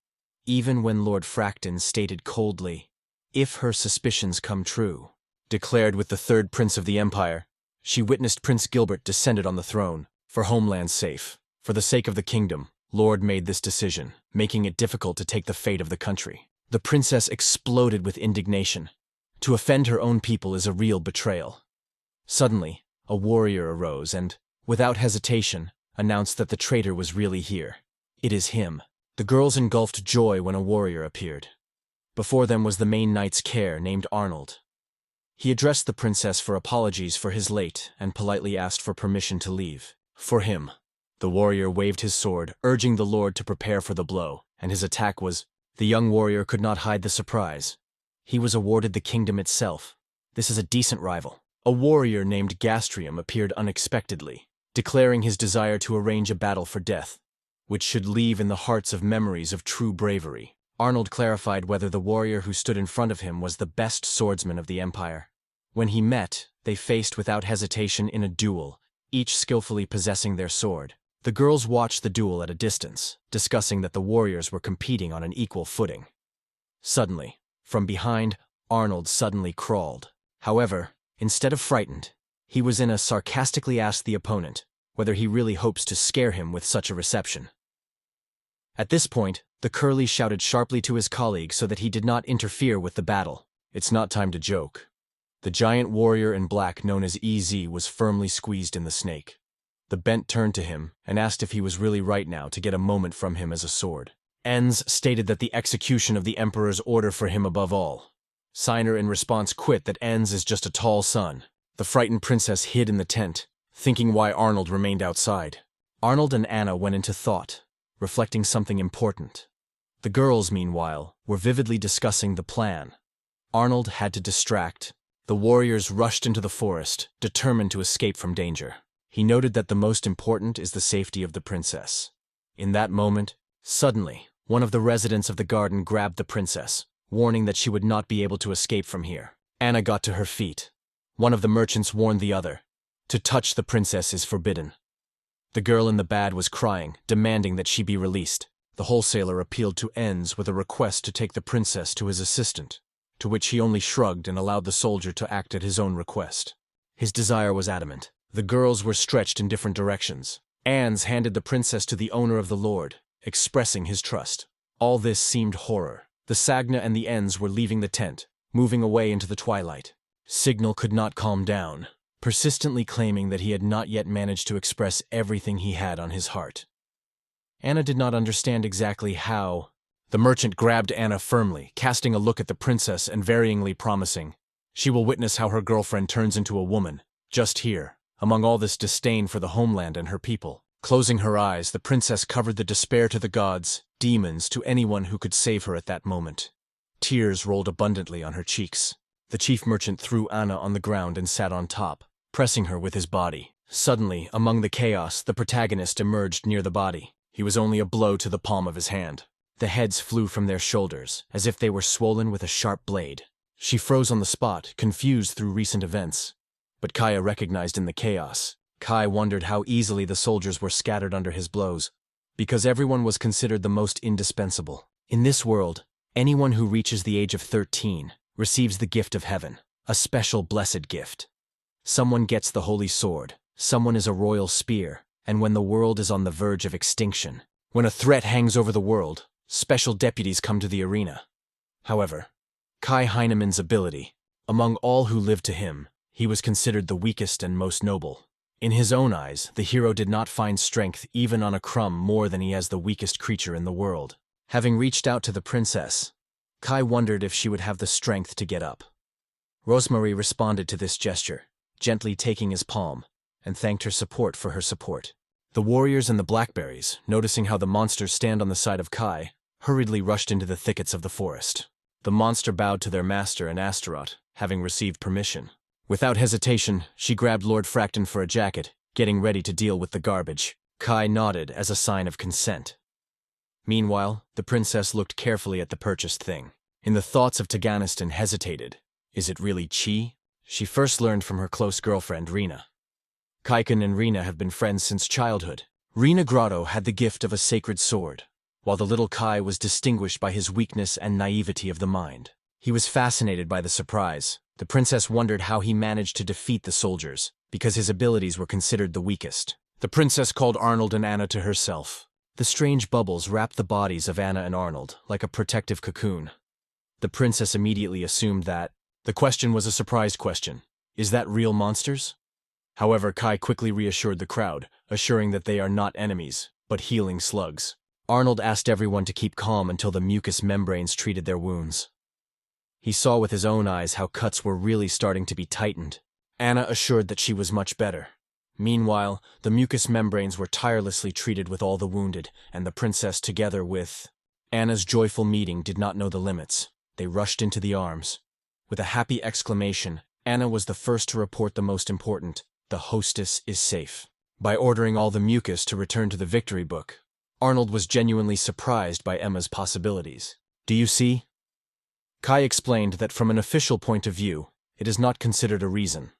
Even when Lord Fracton stated coldly, "If her suspicions come true," declared with the third prince of the Empire, she witnessed Prince Gilbert descended on the throne, for homeland's sake. For the sake of the kingdom, Lord made this decision, making it difficult to take the fate of the country. The princess exploded with indignation. To offend her own people is a real betrayal. Suddenly, a warrior arose and, without hesitation, announced that the traitor was really here. "It is him." The girls engulfed joy when a warrior appeared. Before them was the main knight's care named Arnold. He addressed the princess for apologies for his late and politely asked for permission to leave. For him. The warrior waved his sword, urging the lord to prepare for the blow, and his attack was... The young warrior could not hide the surprise. He was awarded the kingdom itself. This is a decent rival. A warrior named Gastrium appeared unexpectedly, declaring his desire to arrange a battle for death, which should leave in the hearts of memories of true bravery. Arnold clarified whether the warrior who stood in front of him was the best swordsman of the Empire. When he met, they faced without hesitation in a duel, each skillfully possessing their sword. The girls watched the duel at a distance, discussing that the warriors were competing on an equal footing. Suddenly, from behind, Arnold suddenly crawled. However, instead of frightened, he was in a sarcastically asked the opponent whether he really hopes to scare him with such a reception. At this point, the curly shouted sharply to his colleague so that he did not interfere with the battle. "It's not time to joke." The giant warrior in black known as EZ was firmly squeezed in the snake. The bent turned to him and asked if he was really right now to get a moment from him as a sword. Enz stated that the execution of the Emperor's order for him above all. Signer in response quit that Enz is just a tall son. The frightened princess hid in the tent, thinking why Arnold remained outside. Arnold and Anna went into thought, reflecting something important. The girls, meanwhile, were vividly discussing the plan. Arnold had to distract. The warriors rushed into the forest, determined to escape from danger. He noted that the most important is the safety of the princess. In that moment, suddenly, one of the residents of the garden grabbed the princess, warning that she would not be able to escape from here. Anna got to her feet. One of the merchants warned the other, "To touch the princess is forbidden." The girl in the bad was crying, demanding that she be released. The wholesaler appealed to Enz with a request to take the princess to his assistant, to which he only shrugged and allowed the soldier to act at his own request. His desire was adamant. The girls were stretched in different directions. Ans handed the princess to the owner of the lord, expressing his trust. All this seemed horror. The Sagna and the Ens were leaving the tent, moving away into the twilight. Signal could not calm down, persistently claiming that he had not yet managed to express everything he had on his heart. Anna did not understand exactly how. The merchant grabbed Anna firmly, casting a look at the princess and varyingly promising, "She will witness how her girlfriend turns into a woman, just here, among all this disdain for the homeland and her people." Closing her eyes, the princess covered the despair to the gods, demons, to anyone who could save her at that moment. Tears rolled abundantly on her cheeks. The chief merchant threw Anna on the ground and sat on top, pressing her with his body. Suddenly, among the chaos, the protagonist emerged near the body. He was only a blow to the palm of his hand. The heads flew from their shoulders, as if they were swollen with a sharp blade. She froze on the spot, confused through recent events. But Kaya recognized in the chaos. Kai wondered how easily the soldiers were scattered under his blows, because everyone was considered the most indispensable. In this world, anyone who reaches the age of 13 receives the gift of heaven, a special blessed gift. Someone gets the holy sword, someone is a royal spear, and when the world is on the verge of extinction, when a threat hangs over the world, special deputies come to the arena. However, Kai Heinemann's ability, among all who lived to him, he was considered the weakest and most noble. In his own eyes, the hero did not find strength even on a crumb more than he has the weakest creature in the world. Having reached out to the princess, Kai wondered if she would have the strength to get up. Rosemary responded to this gesture, gently taking his palm, and thanked her support for her support. The warriors and the blackberries, noticing how the monsters stand on the side of Kai, hurriedly rushed into the thickets of the forest. The monster bowed to their master and Astaroth, having received permission. Without hesitation, she grabbed Lord Fracton for a jacket, getting ready to deal with the garbage. Kai nodded as a sign of consent. Meanwhile, the princess looked carefully at the purchased thing. In the thoughts of Taganistan hesitated. Is it really chi? She first learned from her close girlfriend, Rena. Kaiken and Rena have been friends since childhood. Rena Grotto had the gift of a sacred sword, while the little Kai was distinguished by his weakness and naivety of the mind. He was fascinated by the surprise. The princess wondered how he managed to defeat the soldiers, because his abilities were considered the weakest. The princess called Arnold and Anna to herself. The strange bubbles wrapped the bodies of Anna and Arnold like a protective cocoon. The princess immediately assumed that. The question was a surprised question. Is that real monsters? However, Kai quickly reassured the crowd, assuring that they are not enemies, but healing slugs. Arnold asked everyone to keep calm until the mucous membranes treated their wounds. He saw with his own eyes how cuts were really starting to be tightened. Anna assured that she was much better. Meanwhile, the mucous membranes were tirelessly treated with all the wounded, and the princess together with Anna's joyful meeting did not know the limits. They rushed into the arms. With a happy exclamation, Anna was the first to report the most important: the hostess is safe. By ordering all the mucus to return to the victory book, Arnold was genuinely surprised by Emma's possibilities. Do you see? Kai explained that from an official point of view, it is not considered a reason.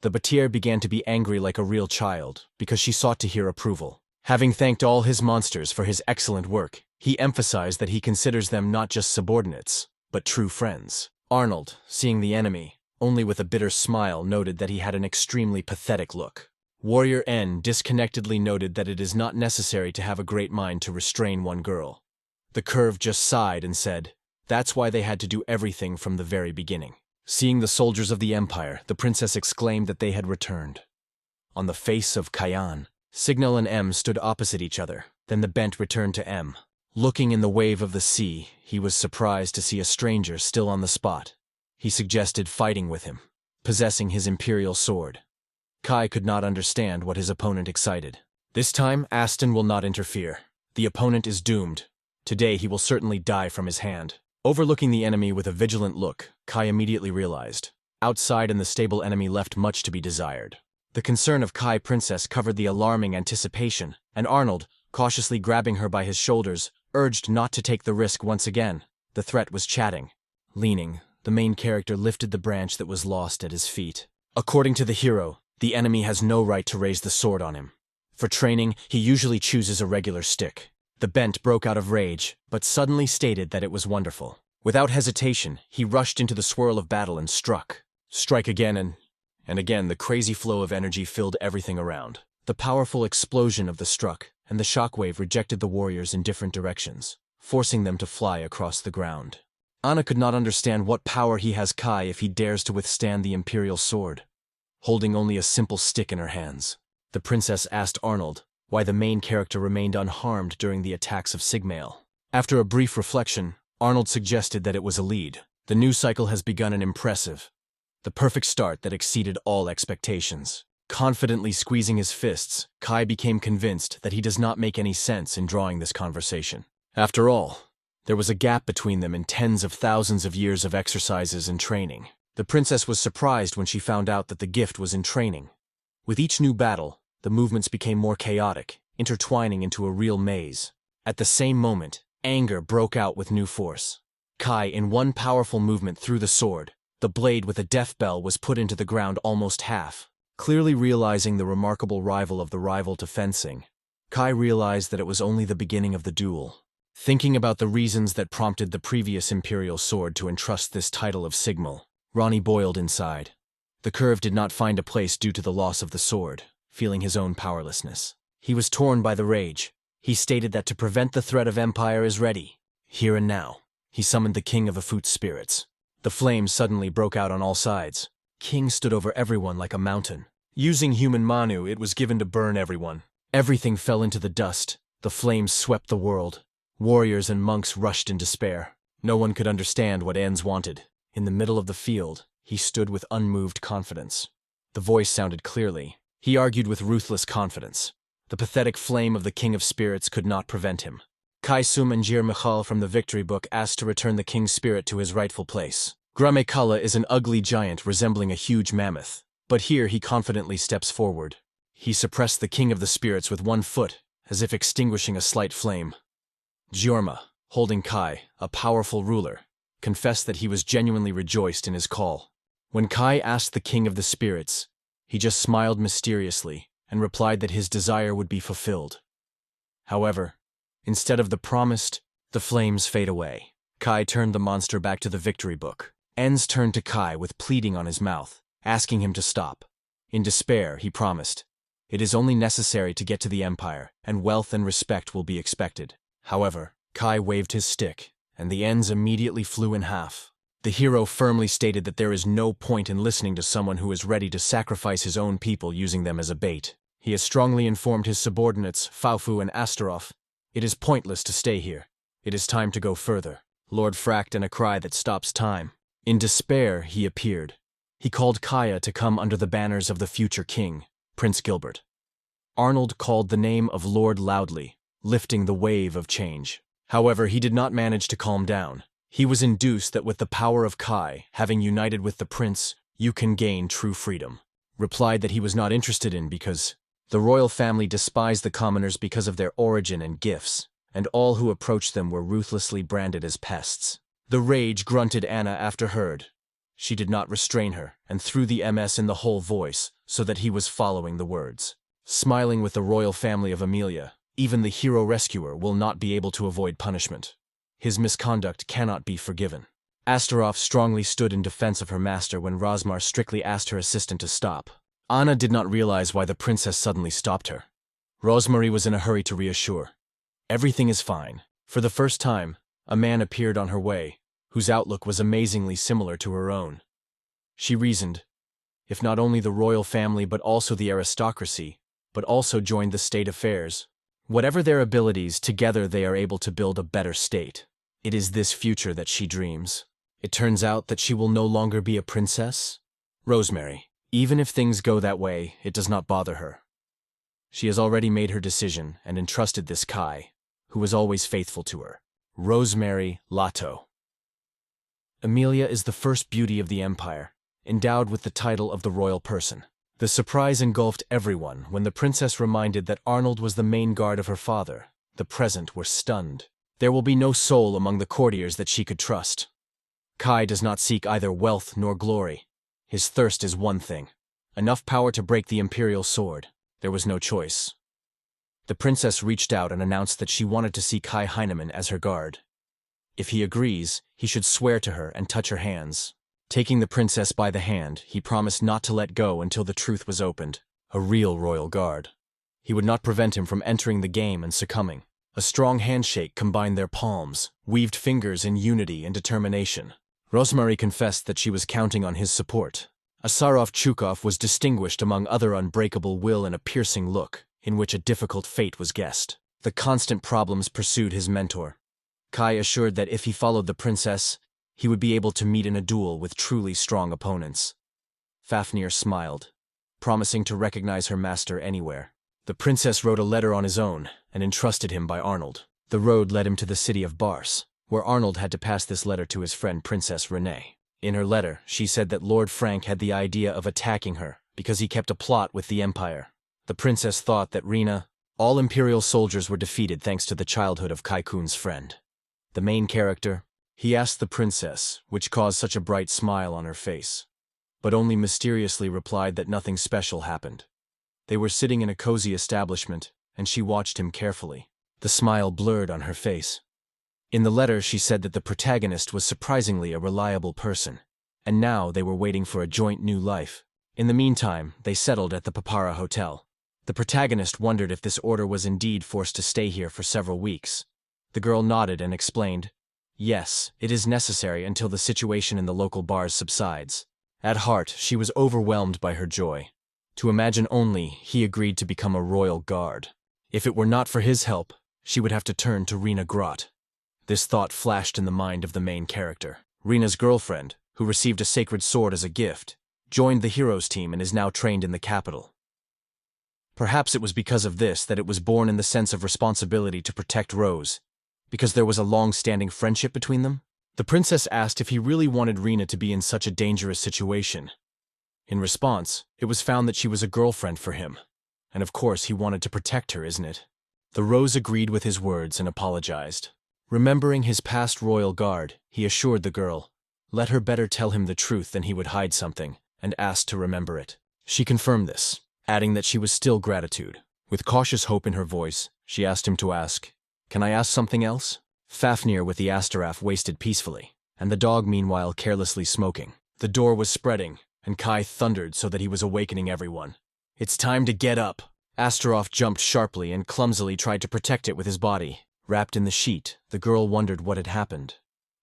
The Batier began to be angry like a real child, because she sought to hear approval. Having thanked all his monsters for his excellent work, he emphasized that he considers them not just subordinates, but true friends. Arnold, seeing the enemy, only with a bitter smile noted that he had an extremely pathetic look. Warrior N disconnectedly noted that it is not necessary to have a great mind to restrain one girl. The curve just sighed and said, that's why they had to do everything from the very beginning. Seeing the soldiers of the Empire, the princess exclaimed that they had returned. On the face of Kayan, Signal and M stood opposite each other. Then the bent returned to M. Looking in the wave of the sea, he was surprised to see a stranger still on the spot. He suggested fighting with him, possessing his imperial sword. Kai could not understand what his opponent excited. This time, Aston will not interfere. The opponent is doomed. Today he will certainly die from his hand. Overlooking the enemy with a vigilant look, Kai immediately realized. Outside in the stable enemy left much to be desired. The concern of Kai Princess covered the alarming anticipation, and Arnold, cautiously grabbing her by his shoulders, urged not to take the risk once again. The threat was chatting. Leaning, the main character lifted the branch that was lost at his feet. According to the hero, the enemy has no right to raise the sword on him. For training, he usually chooses a regular stick. The bent broke out of rage, but suddenly stated that it was wonderful. Without hesitation, he rushed into the swirl of battle and struck. Strike again and And again, the crazy flow of energy filled everything around. The powerful explosion of the struck and the shockwave rejected the warriors in different directions, forcing them to fly across the ground. Anna could not understand what power he has Kai if he dares to withstand the imperial sword, holding only a simple stick in her hands. The princess asked Arnold why the main character remained unharmed during the attacks of Sigmail. After a brief reflection, Arnold suggested that it was a lead. The new cycle has begun an impressive, the perfect start that exceeded all expectations. Confidently squeezing his fists, Kai became convinced that he does not make any sense in drawing this conversation. After all, there was a gap between them in tens of thousands of years of exercises and training. The princess was surprised when she found out that the gift was in training. With each new battle, the movements became more chaotic, intertwining into a real maze. At the same moment, anger broke out with new force. Kai, in one powerful movement, threw the sword. The blade with a death bell was put into the ground almost half. Clearly realizing the remarkable rival of the rival to fencing, Kai realized that it was only the beginning of the duel. Thinking about the reasons that prompted the previous imperial sword to entrust this title of Sigmal, Ronnie boiled inside. The curve did not find a place due to the loss of the sword, feeling his own powerlessness. He was torn by the rage. He stated that to prevent the threat of empire is ready. Here and now, he summoned the king of Afut spirits. The flames suddenly broke out on all sides. King stood over everyone like a mountain. Using human Manu, it was given to burn everyone. Everything fell into the dust. The flames swept the world. Warriors and monks rushed in despair. No one could understand what Enz wanted. In the middle of the field, he stood with unmoved confidence. The voice sounded clearly. He argued with ruthless confidence. The pathetic flame of the King of Spirits could not prevent him. Kai Sum and Jir Michal from the Victory Book asked to return the King's Spirit to his rightful place. Gramekala is an ugly giant resembling a huge mammoth, but here he confidently steps forward. He suppressed the King of the Spirits with one foot, as if extinguishing a slight flame. Jorma, holding Kai, a powerful ruler, confessed that he was genuinely rejoiced in his call. When Kai asked the King of the Spirits, he just smiled mysteriously and replied that his desire would be fulfilled. However, instead of the promised, the flames fade away. Kai turned the monster back to the Victory Book. Enz turned to Kai with pleading on his mouth, asking him to stop. In despair, he promised, "It is only necessary to get to the Empire, and wealth and respect will be expected." However, Kai waved his stick, and the Enz immediately flew in half. The hero firmly stated that there is no point in listening to someone who is ready to sacrifice his own people using them as a bait. He has strongly informed his subordinates, Faufu and Astaroth, "It is pointless to stay here. It is time to go further." Lord fracked in a cry that stops time. In despair, he appeared. He called Kaya to come under the banners of the future king, Prince Gilbert. Arnold called the name of Lord loudly, lifting the wave of change. However, he did not manage to calm down. He was induced that with the power of Kai, having united with the prince, you can gain true freedom. Replied that he was not interested in because the royal family despised the commoners because of their origin and gifts, and all who approached them were ruthlessly branded as pests. The rage grunted Anna after heard. She did not restrain her, and threw the MS in the whole voice, so that he was following the words. Smiling with the royal family of Amelia, even the hero rescuer will not be able to avoid punishment. His misconduct cannot be forgiven. Astaroth strongly stood in defense of her master when Rosmar strictly asked her assistant to stop. Anna did not realize why the princess suddenly stopped her. Rosemary was in a hurry to reassure. Everything is fine. For the first time, a man appeared on her way, whose outlook was amazingly similar to her own. She reasoned, if not only the royal family but also the aristocracy, but also joined the state affairs. Whatever their abilities, together they are able to build a better state. It is this future that she dreams. It turns out that she will no longer be a princess. Rosemary. Even if things go that way, it does not bother her. She has already made her decision and entrusted this Kai, who was always faithful to her. Rosemary Lato. Amelia is the first beauty of the empire, endowed with the title of the royal person. The surprise engulfed everyone when the princess reminded that Arnold was the main guard of her father. The present were stunned. There will be no soul among the courtiers that she could trust. Kai does not seek either wealth nor glory. His thirst is one thing: enough power to break the imperial sword. There was no choice. The princess reached out and announced that she wanted to see Kai Heinemann as her guard. If he agrees, he should swear to her and touch her hands. Taking the princess by the hand, he promised not to let go until the truth was opened. A real royal guard. He would not prevent him from entering the game and succumbing. A strong handshake combined their palms, weaved fingers in unity and determination. Rosemary confessed that she was counting on his support. Asarov Chukov was distinguished among other unbreakable will and a piercing look, in which a difficult fate was guessed. The constant problems pursued his mentor. Kai assured that if he followed the princess, he would be able to meet in a duel with truly strong opponents. Fafnir smiled, promising to recognize her master anywhere. The princess wrote a letter on his own and entrusted him by Arnold. The road led him to the city of Bars, where Arnold had to pass this letter to his friend Princess Renee. In her letter, she said that Lord Frank had the idea of attacking her because he kept a plot with the Empire. The princess thought that all Imperial soldiers were defeated thanks to the childhood of Kai-kun's friend. The main character, he asked the princess, which caused such a bright smile on her face, but only mysteriously replied that nothing special happened. They were sitting in a cozy establishment, and she watched him carefully. The smile blurred on her face. In the letter, she said that the protagonist was surprisingly a reliable person, and now they were waiting for a joint new life. In the meantime, they settled at the Papara Hotel. The protagonist wondered if this order was indeed forced to stay here for several weeks. The girl nodded and explained, "Yes, it is necessary until the situation in the local bars subsides." At heart, she was overwhelmed by her joy. To imagine only he agreed to become a royal guard. If it were not for his help, she would have to turn to Rena Grot. This thought flashed in the mind of the main character. Rena's girlfriend, who received a sacred sword as a gift, joined the heroes team and is now trained in the capital. Perhaps it was because of this that it was born in the sense of responsibility to protect Rose, because there was a long-standing friendship between them. The princess asked if he really wanted Rena to be in such a dangerous situation. In response, it was found that she was a girlfriend for him, and of course he wanted to protect her, isn't it? The Rose agreed with his words and apologized. Remembering his past royal guard, he assured the girl, let her better tell him the truth than he would hide something, and asked to remember it. She confirmed this, adding that she was still gratitude. With cautious hope in her voice, she asked him to ask, "Can I ask something else?" Fafnir with the Astaraf wasted peacefully, and the dog meanwhile carelessly smoking. The door was spreading, and Kai thundered so that he was awakening everyone. "It's time to get up!" Astaroth jumped sharply and clumsily tried to protect it with his body. Wrapped in the sheet, the girl wondered what had happened.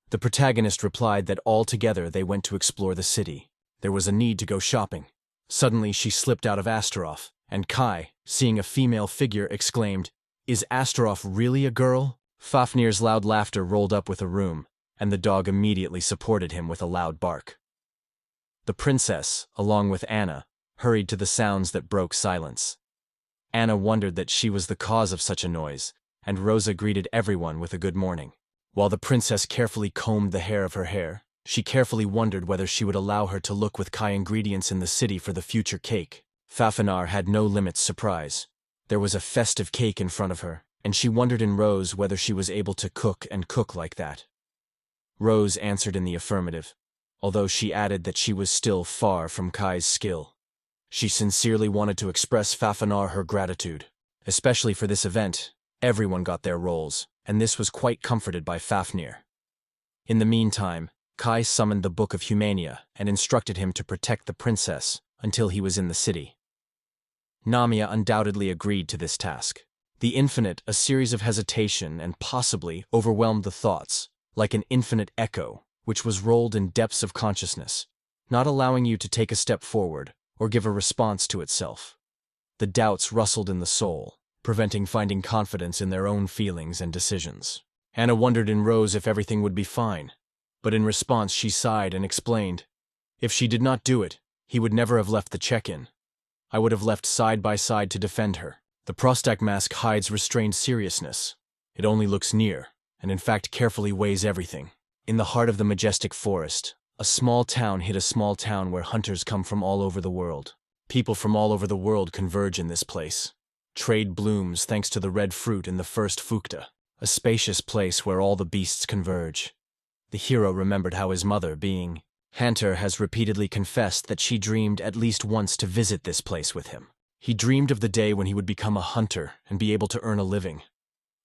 The protagonist replied that all together they went to explore the city. There was a need to go shopping. Suddenly she slipped out of Astaroth, and Kai, seeing a female figure, exclaimed, "Is Astaroth really a girl?" Fafnir's loud laughter rolled up with a room, and the dog immediately supported him with a loud bark. The princess, along with Anna, hurried to the sounds that broke silence. Anna wondered that she was the cause of such a noise, and Rosa greeted everyone with a good morning. While the princess carefully combed the hair of her hair, she carefully wondered whether she would allow her to look with Kai ingredients in the city for the future cake. Fafnir had no limits surprise. There was a festive cake in front of her, and she wondered in Rose whether she was able to cook like that. Rose answered in the affirmative, although she added that she was still far from Kai's skill. She sincerely wanted to express Fafnir her gratitude, especially for this event. Everyone got their roles, and this was quite comforted by Fafnir. In the meantime, Kai summoned the Book of Humania and instructed him to protect the princess until he was in the city. Namia undoubtedly agreed to this task. The infinite, a series of hesitation and possibly overwhelmed the thoughts, like an infinite echo, which was rolled in depths of consciousness, not allowing you to take a step forward or give a response to itself. The doubts rustled in the soul, preventing finding confidence in their own feelings and decisions. Anna wondered in Rose if everything would be fine, but in response she sighed and explained, "If she did not do it, he would never have left the check-in. I would have left side by side to defend her." The Prostak mask hides restrained seriousness. It only looks near, and in fact carefully weighs everything. In the heart of the majestic forest, a small town hid a small town where hunters come from all over the world. People from all over the world converge in this place. Trade blooms thanks to the red fruit in the first Fukta, a spacious place where all the beasts converge. The hero remembered how his mother, being Hunter, has repeatedly confessed that she dreamed at least once to visit this place with him. He dreamed of the day when he would become a hunter and be able to earn a living.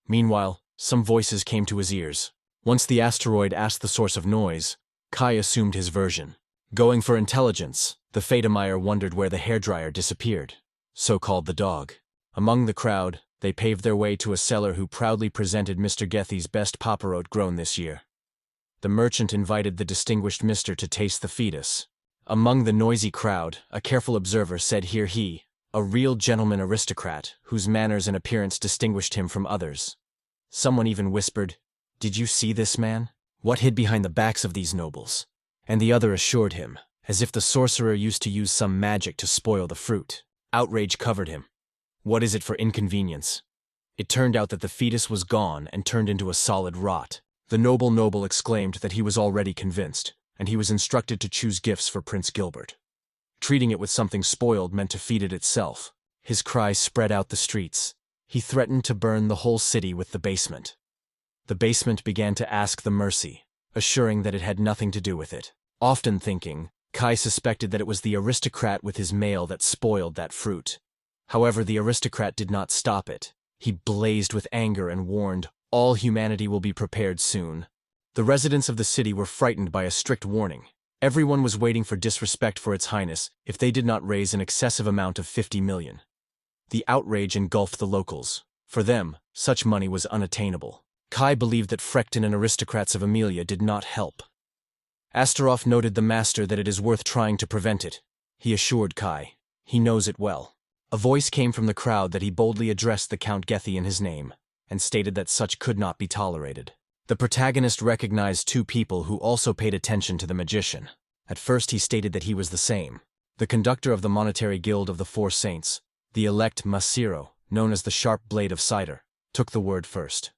Meanwhile, some voices came to his ears. Once the asteroid asked the source of noise, Kai assumed his version. Going for intelligence, the Fademeyer wondered where the hairdryer disappeared. So called the dog. Among the crowd, they paved their way to a seller who proudly presented Mr. Gethy's best paparote grown this year. The merchant invited the distinguished Mr. to taste the fetus. Among the noisy crowd, a careful observer said here he, a real gentleman aristocrat, whose manners and appearance distinguished him from others. Someone even whispered, "Did you see this man? What hid behind the backs of these nobles?" And the other assured him, as if the sorcerer used to use some magic to spoil the fruit. Outrage covered him. What is it for inconvenience? It turned out that the fetus was gone and turned into a solid rot. The noble exclaimed that he was already convinced, and he was instructed to choose gifts for Prince Gilbert. Treating it with something spoiled meant to feed it itself. His cries spread out the streets. He threatened to burn the whole city with the basement. The basement began to ask the mercy, assuring that it had nothing to do with it. Often thinking, Kai suspected that it was the aristocrat with his mail that spoiled that fruit. However, the aristocrat did not stop it. He blazed with anger and warned, all humanity will be prepared soon. The residents of the city were frightened by a strict warning. Everyone was waiting for disrespect for Its Highness if they did not raise an excessive amount of 50 million. The outrage engulfed the locals. For them, such money was unattainable. Kai believed that Frekton and aristocrats of Amelia did not help. Astaroth noted the master that it is worth trying to prevent it. He assured Kai. He knows it well. A voice came from the crowd that he boldly addressed the Count Gethy in his name, and stated that such could not be tolerated. The protagonist recognized two people who also paid attention to the magician. At first he stated that he was the same. The conductor of the Monetary Guild of the Four Saints, the elect Masiro, known as the Sharp Blade of Cider, took the word first.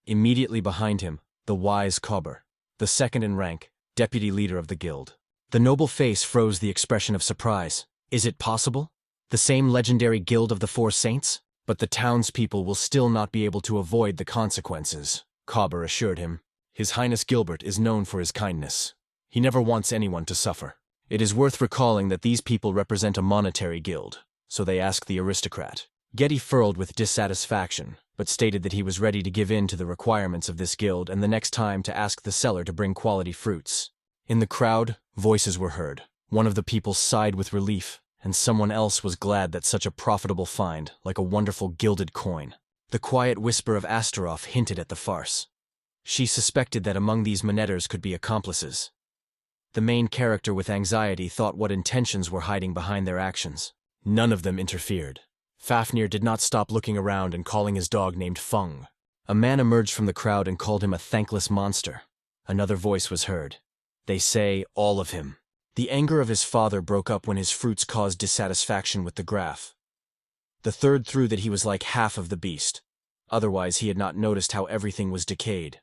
Immediately behind him, the wise Cobber, the second in rank, deputy leader of the guild. The noble face froze the expression of surprise. Is it possible? The same legendary Guild of the Four Saints? But the townspeople will still not be able to avoid the consequences, Cobber assured him. His Highness Gilbert is known for his kindness. He never wants anyone to suffer. It is worth recalling that these people represent a monetary guild, so they asked the aristocrat. Getty furled with dissatisfaction, but stated that he was ready to give in to the requirements of this guild and the next time to ask the seller to bring quality fruits. In the crowd, voices were heard. One of the people sighed with relief, and someone else was glad that such a profitable find, like a wonderful gilded coin. The quiet whisper of Astaroth hinted at the farce. She suspected that among these monetters could be accomplices. The main character with anxiety thought what intentions were hiding behind their actions. None of them interfered. Fafnir did not stop looking around and calling his dog named Fung. A man emerged from the crowd and called him a thankless monster. Another voice was heard. They say, all of him. The anger of his father broke up when his fruits caused dissatisfaction with the graph. The third threw that he was like half of the beast. Otherwise, he had not noticed how everything was decayed.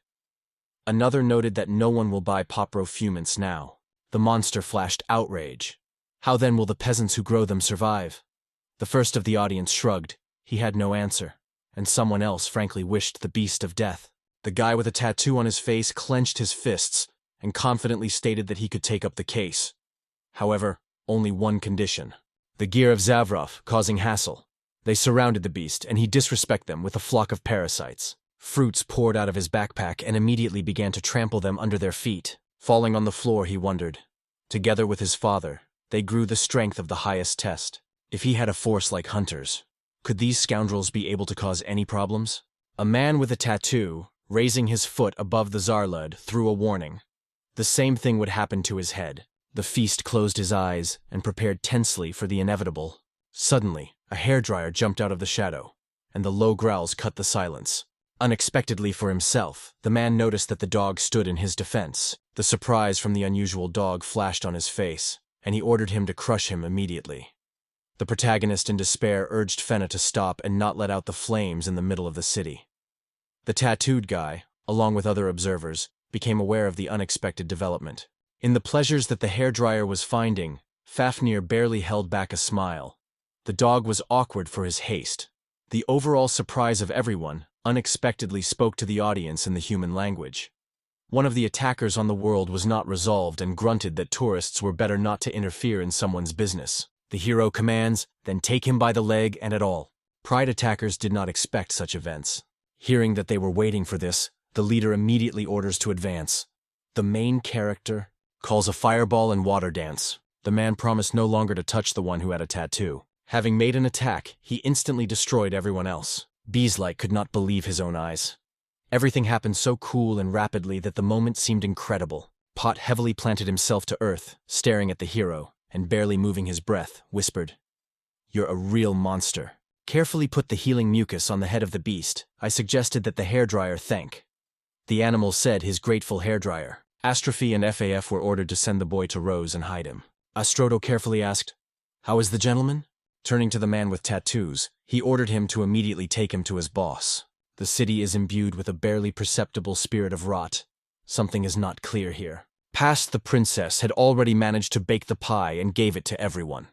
Another noted that no one will buy poprofumants now. The monster flashed outrage. How then will the peasants who grow them survive? The first of the audience shrugged. He had no answer. And someone else frankly wished the beast of death. The guy with a tattoo on his face clenched his fists and confidently stated that he could take up the case. However, only one condition. The gear of Zavrov, causing hassle. They surrounded the beast, and he disrespected them with a flock of parasites. Fruits poured out of his backpack and immediately began to trample them under their feet. Falling on the floor, he wondered. Together with his father, they grew the strength of the highest test. If he had a force like Hunter's, could these scoundrels be able to cause any problems? A man with a tattoo, raising his foot above the Zarlud, threw a warning. The same thing would happen to his head. The feast closed his eyes and prepared tensely for the inevitable. Suddenly, a hairdryer jumped out of the shadow, and the low growls cut the silence. Unexpectedly for himself, the man noticed that the dog stood in his defense. The surprise from the unusual dog flashed on his face, and he ordered him to crush him immediately. The protagonist in despair urged Fenna to stop and not let out the flames in the middle of the city. The tattooed guy, along with other observers, became aware of the unexpected development. In the pleasures that the hairdryer was finding, Fafnir barely held back a smile. The dog was awkward for his haste. The overall surprise of everyone unexpectedly spoke to the audience in the human language. One of the attackers on the world was not resolved and grunted that tourists were better not to interfere in someone's business. The hero commands, then take him by the leg and at all. Pride attackers did not expect such events. Hearing that they were waiting for this, the leader immediately orders to advance. The main character, calls a fireball and water dance. The man promised no longer to touch the one who had a tattoo. Having made an attack, he instantly destroyed everyone else. Beeslike could not believe his own eyes. Everything happened so cool and rapidly that the moment seemed incredible. Pot heavily planted himself to earth, staring at the hero, and barely moving his breath, whispered, "You're a real monster." Carefully put the healing mucus on the head of the beast. I suggested that the hairdryer thank. The animal said his grateful hairdryer. Astrophy and FAF were ordered to send the boy to Rose and hide him. Astrodo carefully asked, "How is the gentleman?" Turning to the man with tattoos, he ordered him to immediately take him to his boss. The city is imbued with a barely perceptible spirit of rot. Something is not clear here. Past the princess had already managed to bake the pie and gave it to everyone.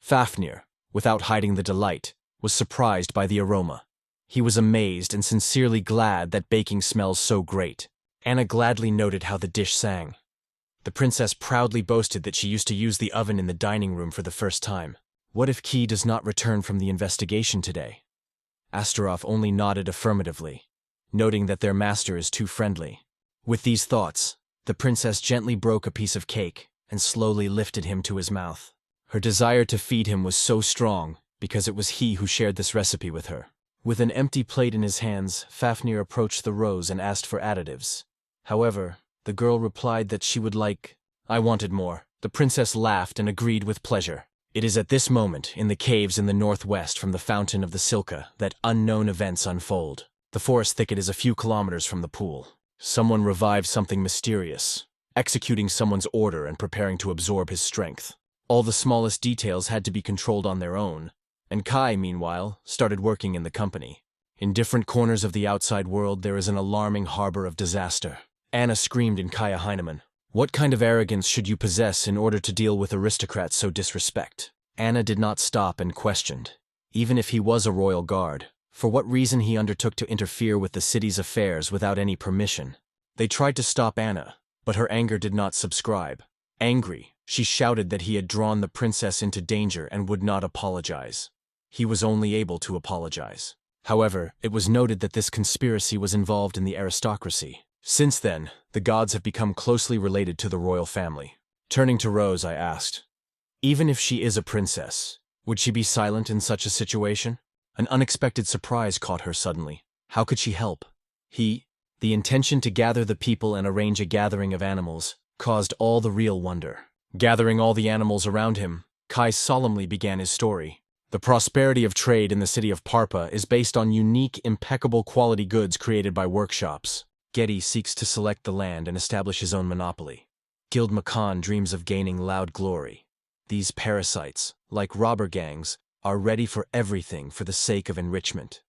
Fafnir, without hiding the delight, was surprised by the aroma. He was amazed and sincerely glad that baking smells so great. Anna gladly noted how the dish sang. The princess proudly boasted that she used to use the oven in the dining room for the first time. What if Key does not return from the investigation today? Astaroth only nodded affirmatively, noting that their master is too friendly. With these thoughts, the princess gently broke a piece of cake and slowly lifted him to his mouth. Her desire to feed him was so strong because it was he who shared this recipe with her. With an empty plate in his hands, Fafnir approached the Rose and asked for additives. However, the girl replied that she would like, "I wanted more." The princess laughed and agreed with pleasure. It is at this moment, in the caves in the northwest from the fountain of the Silka, that unknown events unfold. The forest thicket is a few kilometers from the pool. Someone revives something mysterious, executing someone's order and preparing to absorb his strength. All the smallest details had to be controlled on their own, and Kai, meanwhile, started working in the company. In different corners of the outside world there is an alarming harbor of disaster. Anna screamed in Kaya Heinemann, "What kind of arrogance should you possess in order to deal with aristocrats so disrespect?" Anna did not stop and questioned. Even if he was a royal guard, for what reason he undertook to interfere with the city's affairs without any permission? They tried to stop Anna, but her anger did not subside. Angry, she shouted that he had drawn the princess into danger and would not apologize. He was only able to apologize. However, it was noted that this conspiracy was involved in the aristocracy. Since then, the gods have become closely related to the royal family. Turning to Rose, I asked, "Even if she is a princess, would she be silent in such a situation?" An unexpected surprise caught her suddenly. How could she help? The intention to gather the people and arrange a gathering of animals, caused all the real wonder. Gathering all the animals around him, Kai solemnly began his story. The prosperity of trade in the city of Parpa is based on unique, impeccable quality goods created by workshops. Getty seeks to select the land and establish his own monopoly. Guild Makan dreams of gaining loud glory. These parasites, like robber gangs, are ready for everything for the sake of enrichment.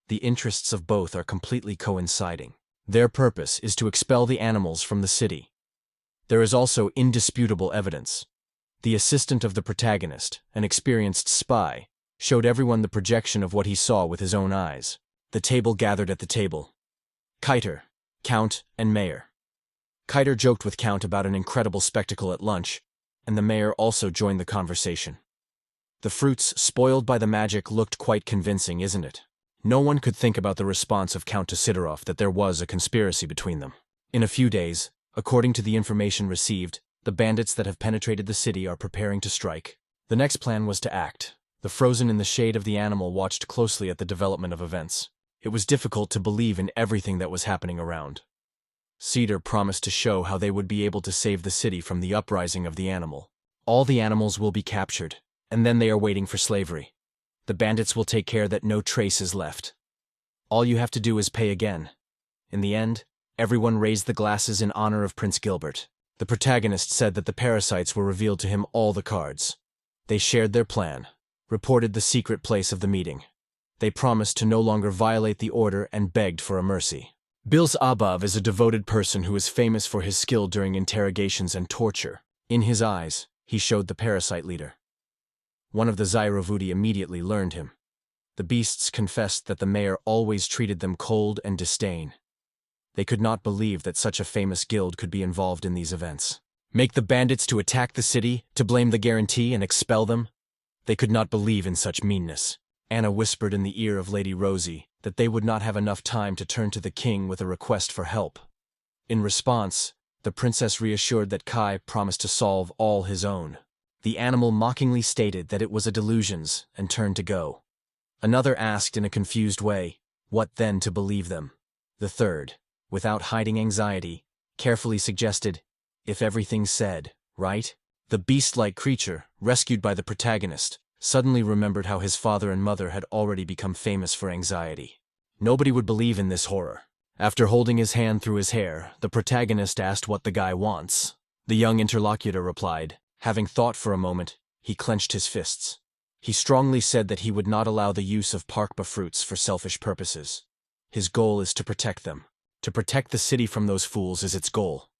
The interests of both are completely coinciding. Their purpose is to expel the animals from the city. There is also indisputable evidence. The assistant of the protagonist, an experienced spy, showed everyone the projection of what he saw with his own eyes. The table gathered at the table. Kiter, Count, and Mayor. Kiter joked with Count about an incredible spectacle at lunch, and the mayor also joined the conversation. The fruits spoiled by the magic looked quite convincing, isn't it? No one could think about the response of Count to Sidorov that there was a conspiracy between them. In a few days, according to the information received, the bandits that have penetrated the city are preparing to strike. The next plan was to act. The frozen in the shade of the animal watched closely at the development of events. It was difficult to believe in everything that was happening around. Cedar promised to show how they would be able to save the city from the uprising of the animal. All the animals will be captured, and then they are waiting for slavery. The bandits will take care that no trace is left. All you have to do is pay again. In the end, everyone raised the glasses in honor of Prince Gilbert. The protagonist said that the parasites were revealed to him all the cards. They shared their plan, reported the secret place of the meeting. They promised to no longer violate the order and begged for a mercy. Bils Abav is a devoted person who is famous for his skill during interrogations and torture. In his eyes, he showed the parasite leader. One of the Zyrovudi immediately learned him. The beasts confessed that the mayor always treated them cold and disdain. They could not believe that such a famous guild could be involved in these events. Make the bandits to attack the city, to blame the guarantee and expel them? They could not believe in such meanness. Anna whispered in the ear of Lady Rosie that they would not have enough time to turn to the king with a request for help. In response, the princess reassured that Kai promised to solve all his own. The animal mockingly stated that it was a delusions and turned to go. Another asked in a confused way, what then to believe them? The third, without hiding anxiety, carefully suggested, if everything's said, right? The beast-like creature, rescued by the protagonist, suddenly remembered how his father and mother had already become famous for anxiety. Nobody would believe in this horror. After holding his hand through his hair, the protagonist asked what the guy wants. The young interlocutor replied. Having thought for a moment, he clenched his fists. He strongly said that he would not allow the use of parkba fruits for selfish purposes. His goal is to protect them. To protect the city from those fools is its goal.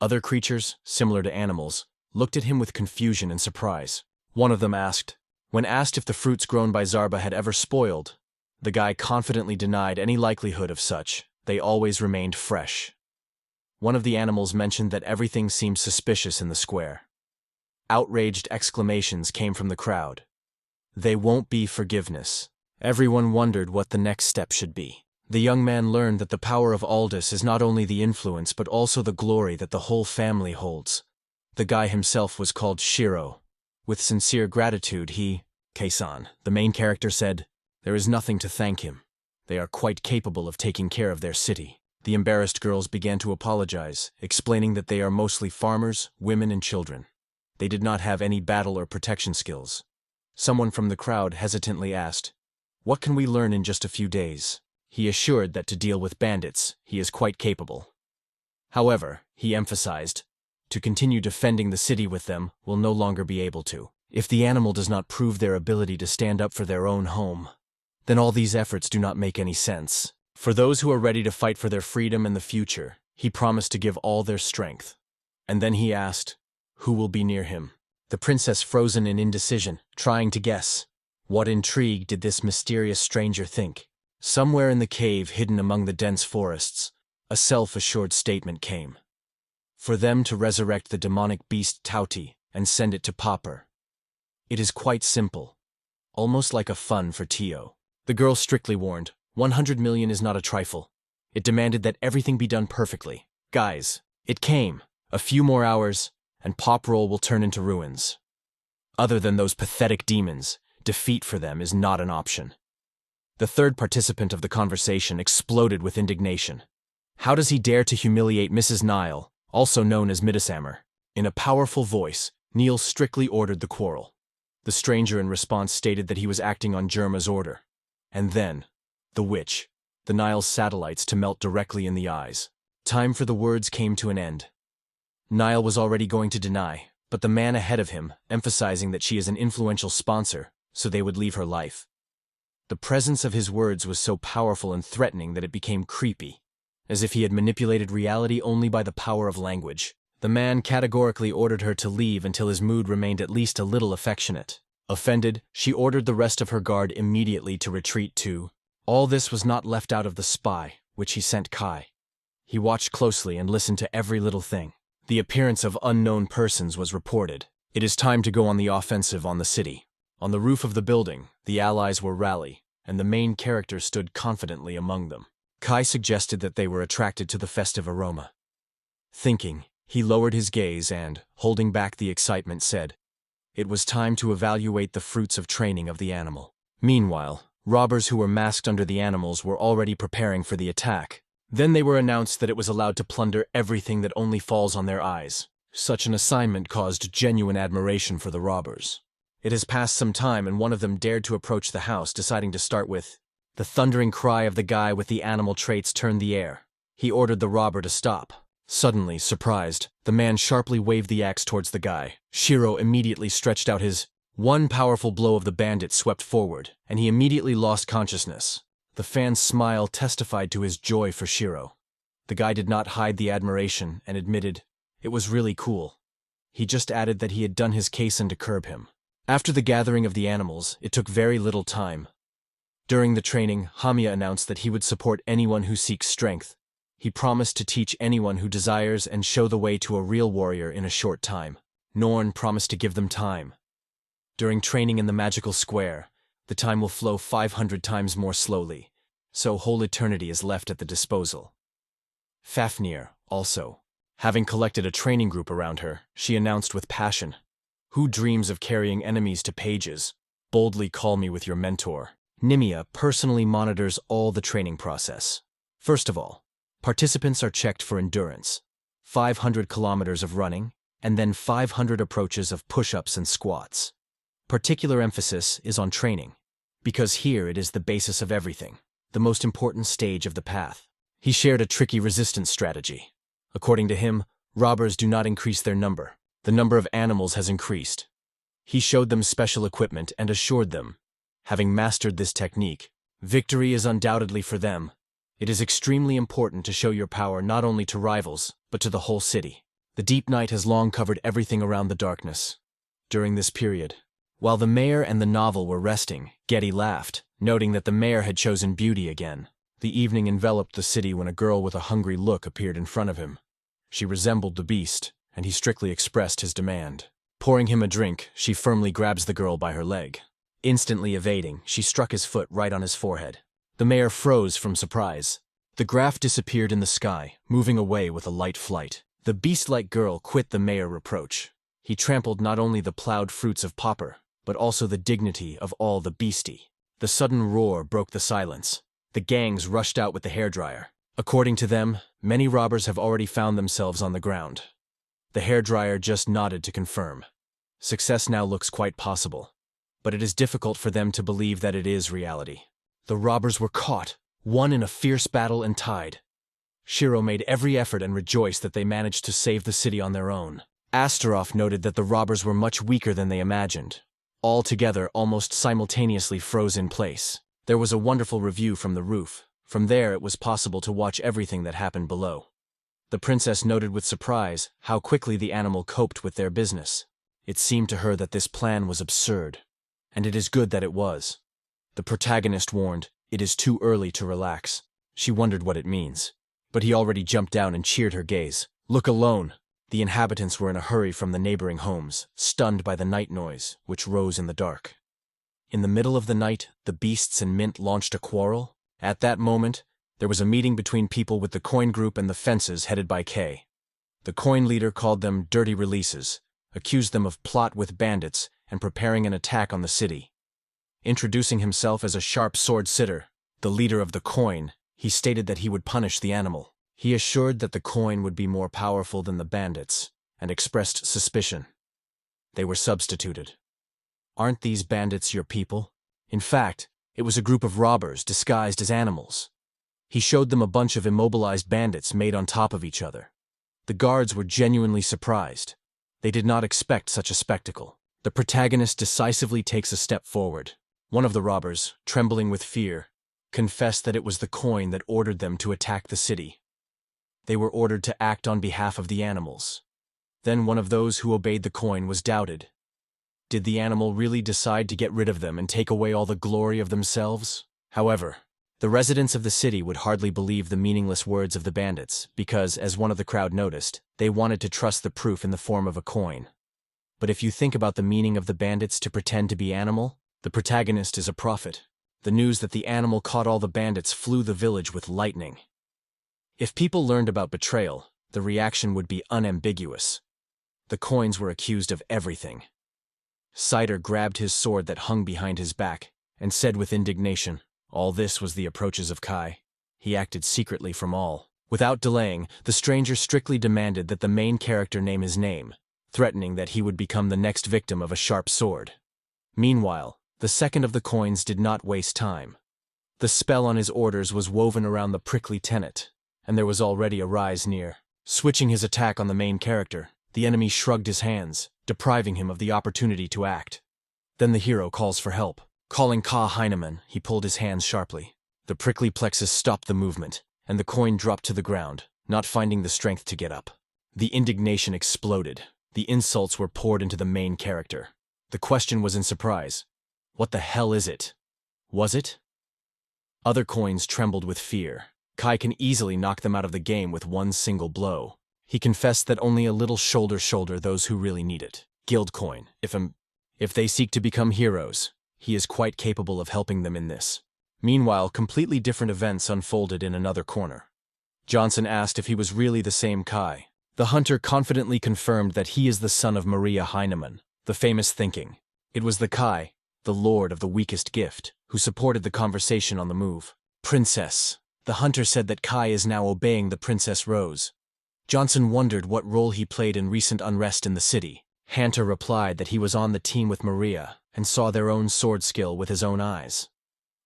Other creatures, similar to animals, looked at him with confusion and surprise. One of them asked. When asked if the fruits grown by Zarba had ever spoiled, the guy confidently denied any likelihood of such. They always remained fresh. One of the animals mentioned that everything seemed suspicious in the square. Outraged exclamations came from the crowd. They won't be forgiveness. Everyone wondered what the next step should be. The young man learned that the power of Aldous is not only the influence but also the glory that the whole family holds. The guy himself was called Shiro. With sincere gratitude Kei-san, the main character said, there is nothing to thank him. They are quite capable of taking care of their city. The embarrassed girls began to apologize, explaining that they are mostly farmers, women, and children. They did not have any battle or protection skills. Someone from the crowd hesitantly asked, what can we learn in just a few days? He assured that to deal with bandits, he is quite capable. However, he emphasized, to continue defending the city with them will no longer be able to. If the animal does not prove their ability to stand up for their own home, then all these efforts do not make any sense. For those who are ready to fight for their freedom and the future, he promised to give all their strength. And then he asked, who will be near him? The princess frozen in indecision, trying to guess. What intrigue did this mysterious stranger think? Somewhere in the cave hidden among the dense forests, a self-assured statement came. For them to resurrect the demonic beast Tauti and send it to Popper. It is quite simple. Almost like a fun for Tio. The girl strictly warned, 100 million is not a trifle. It demanded that everything be done perfectly. Guys, it came. A few more hours, and Pop Roll will turn into ruins. Other than those pathetic demons, defeat for them is not an option. The third participant of the conversation exploded with indignation. How does he dare to humiliate Mrs. Nile, also known as Midasamer? In a powerful voice, Neil strictly ordered the quarrel. The stranger in response stated that he was acting on Germa's order. And then, the witch, the Nile's satellites to melt directly in the eyes. Time for the words came to an end. Nile was already going to deny, but the man ahead of him, emphasizing that she is an influential sponsor, so they would leave her life. The presence of his words was so powerful and threatening that it became creepy, as if he had manipulated reality only by the power of language. The man categorically ordered her to leave until his mood remained at least a little affectionate. Offended, she ordered the rest of her guard immediately to retreat too. All this was not left out of the spy, which he sent Kai. He watched closely and listened to every little thing. The appearance of unknown persons was reported. It is time to go on the offensive on the city. On the roof of the building, the allies were rally, and the main character stood confidently among them. Kai suggested that they were attracted to the festive aroma. Thinking, he lowered his gaze and, holding back the excitement, said, it was time to evaluate the fruits of training of the animal. Meanwhile, robbers who were masked under the animals were already preparing for the attack. Then they were announced that it was allowed to plunder everything that only falls on their eyes. Such an assignment caused genuine admiration for the robbers. It has passed some time and one of them dared to approach the house, deciding to start with. The thundering cry of the guy with the animal traits turned the air. He ordered the robber to stop. Suddenly, surprised, the man sharply waved the axe towards the guy. Shiro immediately stretched out his. One powerful blow of the bandit swept forward, and he immediately lost consciousness. The fan's smile testified to his joy for Shiro. The guy did not hide the admiration and admitted, it was really cool. He just added that he had done his Keisan to curb him. After the gathering of the animals, it took very little time. During the training, Hamiya announced that he would support anyone who seeks strength. He promised to teach anyone who desires and show the way to a real warrior in a short time. Norn promised to give them time. During training in the magical square, the time will flow 500 times more slowly, so whole eternity is left at the disposal. Fafnir, also, Having collected a training group around her, she announced with passion, "Who dreams of carrying enemies to pages? Boldly call me with your mentor." Nimia personally monitors all the training process. First of all, participants are checked for endurance, 500 kilometers of running, and then 500 approaches of push-ups and squats. Particular emphasis is on training, because here it is the basis of everything, the most important stage of the path. He shared a tricky resistance strategy. According to him, robbers do not increase their number. The number of animals has increased. He showed them special equipment and assured them, having mastered this technique, victory is undoubtedly for them. It is extremely important to show your power not only to rivals, but to the whole city. The deep night has long covered everything around the darkness. During this period, while the mayor and the novel were resting, Getty laughed, noting that the mayor had chosen beauty again. The evening enveloped the city when a girl with a hungry look appeared in front of him. She resembled the beast, and he strictly expressed his demand. Pouring him a drink, she firmly grabs the girl by her leg. Instantly evading, she struck his foot right on his forehead. The mayor froze from surprise. The graph disappeared in the sky, moving away with a light flight. The beast-like girl quit the mayor reproach. He trampled not only the plowed fruits of Popper, but also the dignity of all the beastie. The sudden roar broke the silence. The gangs rushed out with the hairdryer. According to them, many robbers have already found themselves on the ground. The hairdryer just nodded to confirm. Success now looks quite possible, but it is difficult for them to believe that it is reality. The robbers were caught, won in a fierce battle and tied. Shiro made every effort and rejoiced that they managed to save the city on their own. Astaroth noted that the robbers were much weaker than they imagined. All together almost simultaneously froze in place. There was a wonderful review from the roof. From there it was possible to watch everything that happened below. The princess noted with surprise how quickly the animal coped with their business. It seemed to her that this plan was absurd. And it is good that it was. The protagonist warned, "It is too early to relax." She wondered what it means. But he already jumped down and cheered her gaze. "Look alone." The inhabitants were in a hurry from the neighboring homes, stunned by the night noise, which rose in the dark. In the middle of the night, the beasts and Mint launched a quarrel. At that moment, there was a meeting between people with the coin group and the fences headed by K. The coin leader called them dirty releases, accused them of plot with bandits and preparing an attack on the city. Introducing himself as a sharp sword sitter, the leader of the coin, he stated that he would punish the animal. He assured that the coin would be more powerful than the bandits, and expressed suspicion. They were substituted. "Aren't these bandits your people?" In fact, it was a group of robbers disguised as animals. He showed them a bunch of immobilized bandits made on top of each other. The guards were genuinely surprised. They did not expect such a spectacle. The protagonist decisively takes a step forward. One of the robbers, trembling with fear, confessed that it was the coin that ordered them to attack the city. They were ordered to act on behalf of the animals. Then one of those who obeyed the coin was doubted. Did the animal really decide to get rid of them and take away all the glory of themselves? However, the residents of the city would hardly believe the meaningless words of the bandits because, as one of the crowd noticed, they wanted to trust the proof in the form of a coin. But if you think about the meaning of the bandits to pretend to be animal, the protagonist is a prophet. The news that the animal caught all the bandits flew the village with lightning. If people learned about betrayal, the reaction would be unambiguous. The coins were accused of everything. Cider grabbed his sword that hung behind his back and said with indignation, all this was the approaches of Kai. He acted secretly from all. Without delaying, the stranger strictly demanded that the main character name his name, threatening that he would become the next victim of a sharp sword. Meanwhile, the second of the coins did not waste time. The spell on his orders was woven around the prickly tenet, and there was already a rise near. Switching his attack on the main character, the enemy shrugged his hands, depriving him of the opportunity to act. Then the hero calls for help. Calling Ka Heinemann, he pulled his hands sharply. The prickly plexus stopped the movement, and the coin dropped to the ground, not finding the strength to get up. The indignation exploded. The insults were poured into the main character. The question was in surprise. What the hell is it? Was it? Other coins trembled with fear. Kai can easily knock them out of the game with one single blow. He confessed that only a little shoulder those who really need it. Guild coin. If they seek to become heroes, he is quite capable of helping them in this. Meanwhile, completely different events unfolded in another corner. Johnson asked if he was really the same Kai. The hunter confidently confirmed that he is the son of Maria Heinemann, the famous thinking. It was the Kai, the lord of the weakest gift, who supported the conversation on the move. Princess. The hunter said that Kai is now obeying the Princess Rose. Johnson wondered what role he played in recent unrest in the city. Hunter replied that he was on the team with Maria and saw their own sword skill with his own eyes.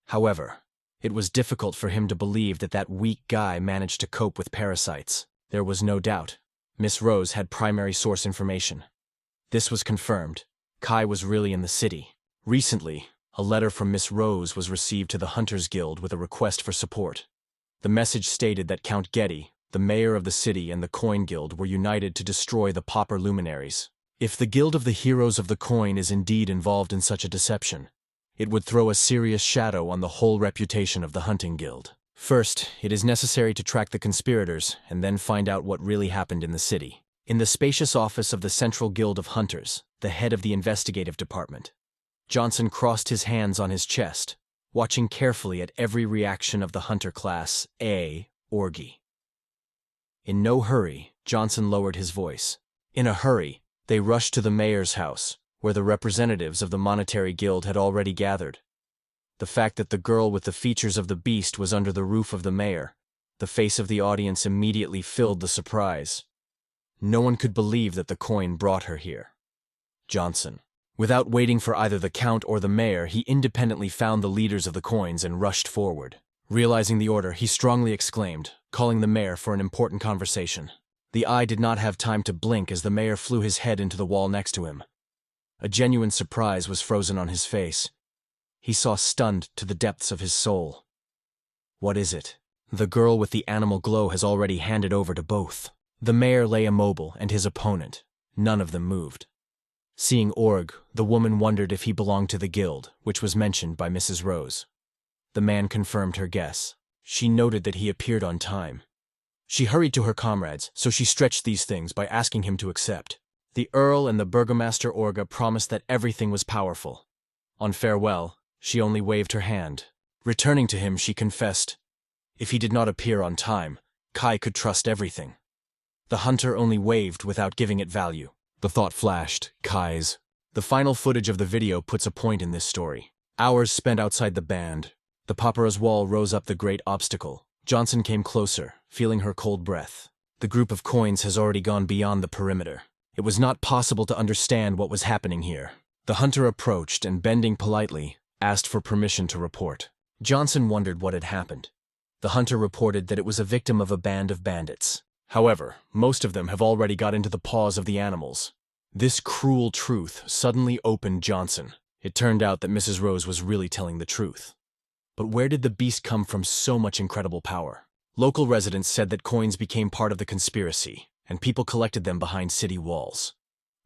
However, it was difficult for him to believe that that weak guy managed to cope with parasites. There was no doubt. Miss Rose had primary source information. This was confirmed. Kai was really in the city. Recently, a letter from Miss Rose was received to the Hunters Guild with a request for support. The message stated that Count Getty, the mayor of the city, and the Coin Guild were united to destroy the pauper luminaries. If the Guild of the Heroes of the Coin is indeed involved in such a deception, it would throw a serious shadow on the whole reputation of the Hunting Guild. First, it is necessary to track the conspirators and then find out what really happened in the city. In the spacious office of the Central Guild of Hunters, the head of the investigative department, Johnson crossed his hands on his chest, watching carefully at every reaction of the Hunter Class A orgy. In no hurry, Johnson lowered his voice. In a hurry, they rushed to the mayor's house, where the representatives of the Monetary Guild had already gathered. The fact that the girl with the features of the beast was under the roof of the mayor, the face of the audience immediately filled the surprise. No one could believe that the coin brought her here. Johnson. Without waiting for either the count or the mayor, he independently found the leaders of the coins and rushed forward. Realizing the order, he strongly exclaimed, calling the mayor for an important conversation. The eye did not have time to blink as the mayor flew his head into the wall next to him. A genuine surprise was frozen on his face. He saw stunned to the depths of his soul. What is it? The girl with the animal glow has already handed over to both. The mayor lay immobile, and his opponent. None of them moved. Seeing Org, the woman wondered if he belonged to the guild, which was mentioned by Mrs. Rose. The man confirmed her guess. She noted that he appeared on time. She hurried to her comrades, so she stretched these things by asking him to accept. The Earl and the Burgomaster Orga promised that everything was powerful. On farewell, she only waved her hand. Returning to him, she confessed. If he did not appear on time, Kai could trust everything. The hunter only waved without giving it value. The thought flashed, Kai's. The final footage of the video puts a point in this story. Hours spent outside the band. The papyrus wall rose up the great obstacle. Johnson came closer, feeling her cold breath. The group of coins has already gone beyond the perimeter. It was not possible to understand what was happening here. The hunter approached and, bending politely, asked for permission to report. Johnson wondered what had happened. The hunter reported that it was a victim of a band of bandits. However, most of them have already got into the paws of the animals. This cruel truth suddenly opened Johnson. It turned out that Mrs. Rose was really telling the truth. But where did the beast come from so much incredible power? Local residents said that coins became part of the conspiracy, and people collected them behind city walls.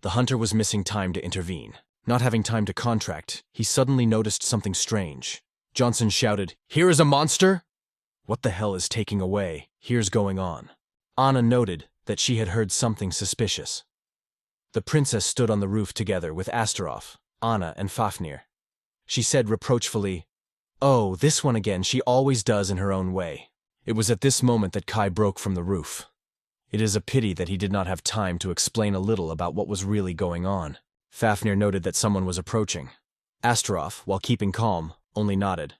The hunter was missing time to intervene. Not having time to contract, he suddenly noticed something strange. Johnson shouted, "Here is a monster!" What the hell is taking away? Here's going on. Anna noted that she had heard something suspicious. The princess stood on the roof together with Astaroth, Anna, and Fafnir. She said reproachfully, "Oh, this one again, she always does in her own way." It was at this moment that Kai broke from the roof. It is a pity that he did not have time to explain a little about what was really going on. Fafnir noted that someone was approaching. Astaroth, while keeping calm, only nodded.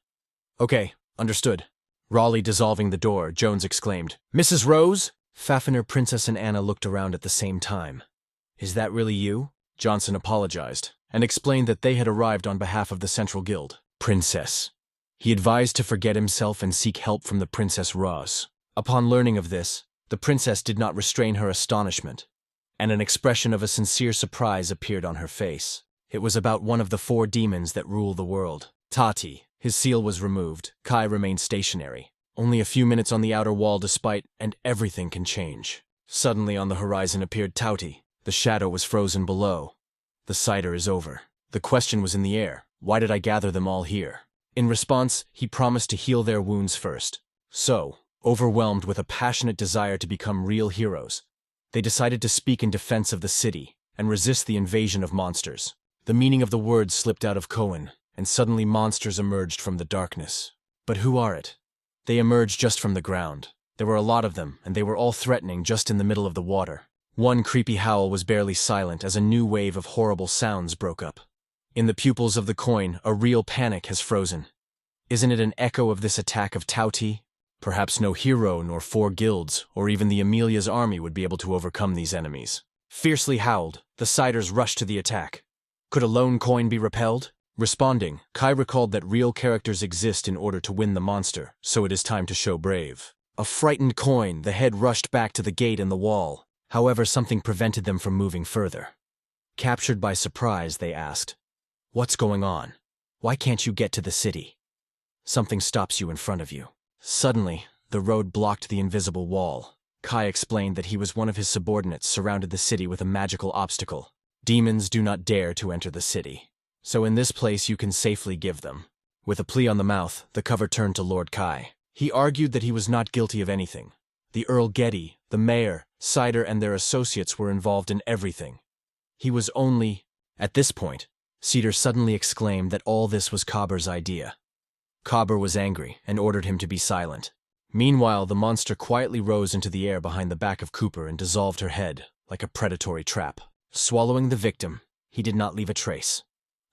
"Okay, understood." Rawley dissolving the door, Jones exclaimed, "Mrs. Rose?" Fafnir, Princess, and Anna looked around at the same time. "Is that really you?" Johnson apologized, and explained that they had arrived on behalf of the Central Guild. "Princess." He advised to forget himself and seek help from the Princess Rose. Upon learning of this, the princess did not restrain her astonishment, and an expression of a sincere surprise appeared on her face. It was about one of the 4 demons that rule the world. Tati. His seal was removed. Kai remained stationary. Only a few minutes on the outer wall and everything can change. Suddenly on the horizon appeared Tauti. The shadow was frozen below. The cider is over. The question was in the air. Why did I gather them all here? In response, he promised to heal their wounds first. So, overwhelmed with a passionate desire to become real heroes, they decided to speak in defense of the city and resist the invasion of monsters. The meaning of the words slipped out of Cohen, and suddenly monsters emerged from the darkness. But who are it? They emerged just from the ground. There were a lot of them, and they were all threatening just in the middle of the water. One creepy howl was barely silent as a new wave of horrible sounds broke up. In the pupils of the coin, a real panic has frozen. Isn't it an echo of this attack of Tauti? Perhaps no hero nor 4 guilds, or even the Amelia's army would be able to overcome these enemies. Fiercely howled, the Siders rushed to the attack. Could a lone coin be repelled? Responding, Kai recalled that real characters exist in order to win the monster, so it is time to show brave. A frightened coin, the head rushed back to the gate and the wall. However, something prevented them from moving further. Captured by surprise, they asked, "What's going on? Why can't you get to the city?" "Something stops you in front of you." Suddenly, the road blocked the invisible wall. Kai explained that he was one of his subordinates surrounded the city with a magical obstacle. Demons do not dare to enter the city. So in this place you can safely give them. With a plea on the mouth, the cover turned to Lord Kai. He argued that he was not guilty of anything. The Earl Getty, the mayor, Sider and their associates were involved in everything. He was only... At this point, Cedar suddenly exclaimed that all this was Cobber's idea. Cobber was angry and ordered him to be silent. Meanwhile, the monster quietly rose into the air behind the back of Cooper and dissolved her head, like a predatory trap. Swallowing the victim, he did not leave a trace.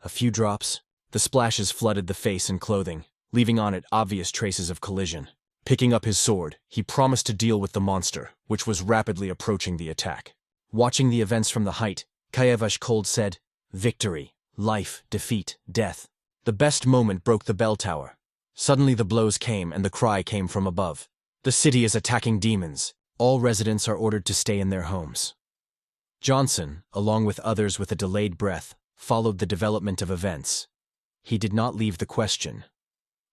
A few drops, the splashes flooded the face and clothing, leaving on it obvious traces of collision. Picking up his sword, he promised to deal with the monster, which was rapidly approaching the attack. Watching the events from the height, Kayevash Cold said, "Victory, life, defeat, death." The best moment broke the bell tower. Suddenly the blows came and the cry came from above. "The city is attacking demons. All residents are ordered to stay in their homes." Johnson, along with others with a delayed breath, followed the development of events. He did not leave the question.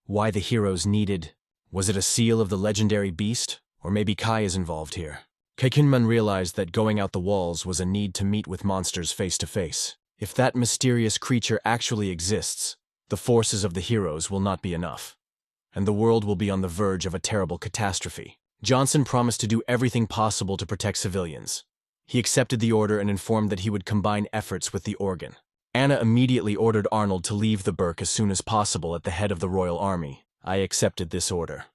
Why the heroes needed... Was it a seal of the legendary beast? Or maybe Kai is involved here. Kaikunman realized that going out the walls was a need to meet with monsters face to face. If that mysterious creature actually exists, the forces of the heroes will not be enough. And the world will be on the verge of a terrible catastrophe. Johnson promised to do everything possible to protect civilians. He accepted the order and informed that he would combine efforts with the organ. Anna immediately ordered Arnold to leave the Burke as soon as possible at the head of the royal army. I accepted this order.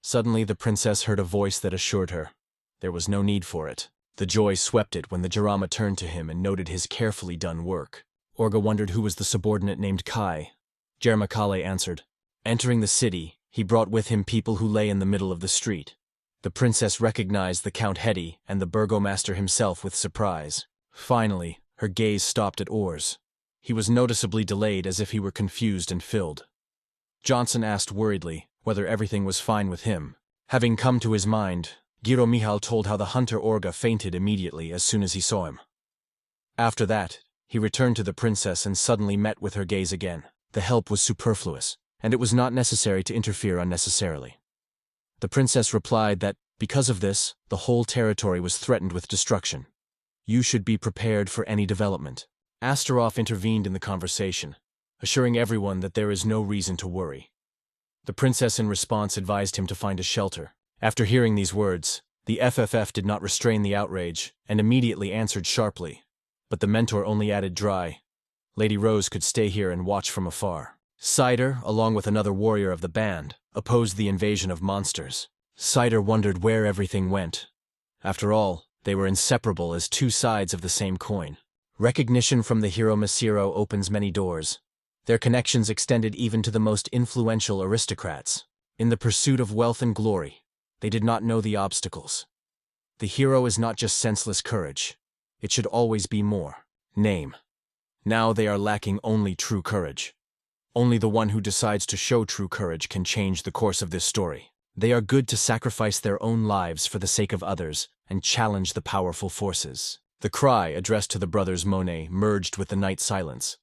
Suddenly the princess heard a voice that assured her there was no need for it. The joy swept it when the Jarama turned to him and noted his carefully done work. Orga wondered who was the subordinate named Kai. Jermakale answered. Entering the city, he brought with him people who lay in the middle of the street. The princess recognized the Count Hetty and the burgomaster himself with surprise. Finally, her gaze stopped at Ors. He was noticeably delayed as if he were confused and filled. Johnson asked worriedly whether everything was fine with him. Having come to his mind, Giro Mihal told how the hunter Orga fainted immediately as soon as he saw him. After that, he returned to the princess and suddenly met with her gaze again. The help was superfluous, and it was not necessary to interfere unnecessarily. The princess replied that, because of this, the whole territory was threatened with destruction. You should be prepared for any development. Astaroth intervened in the conversation, assuring everyone that there is no reason to worry. The princess in response advised him to find a shelter. After hearing these words, the FFF did not restrain the outrage and immediately answered sharply. But the mentor only added dry. Lady Rose could stay here and watch from afar. Cider, along with another warrior of the band, opposed the invasion of monsters. Cider wondered where everything went. After all, they were inseparable as two sides of the same coin. Recognition from the hero Masiro opens many doors. Their connections extended even to the most influential aristocrats. In the pursuit of wealth and glory, they did not know the obstacles. The hero is not just senseless courage. It should always be more. Name. Now they are lacking only true courage. Only the one who decides to show true courage can change the course of this story. They are good to sacrifice their own lives for the sake of others and challenge the powerful forces. The cry addressed to the brothers Monet merged with the night silence.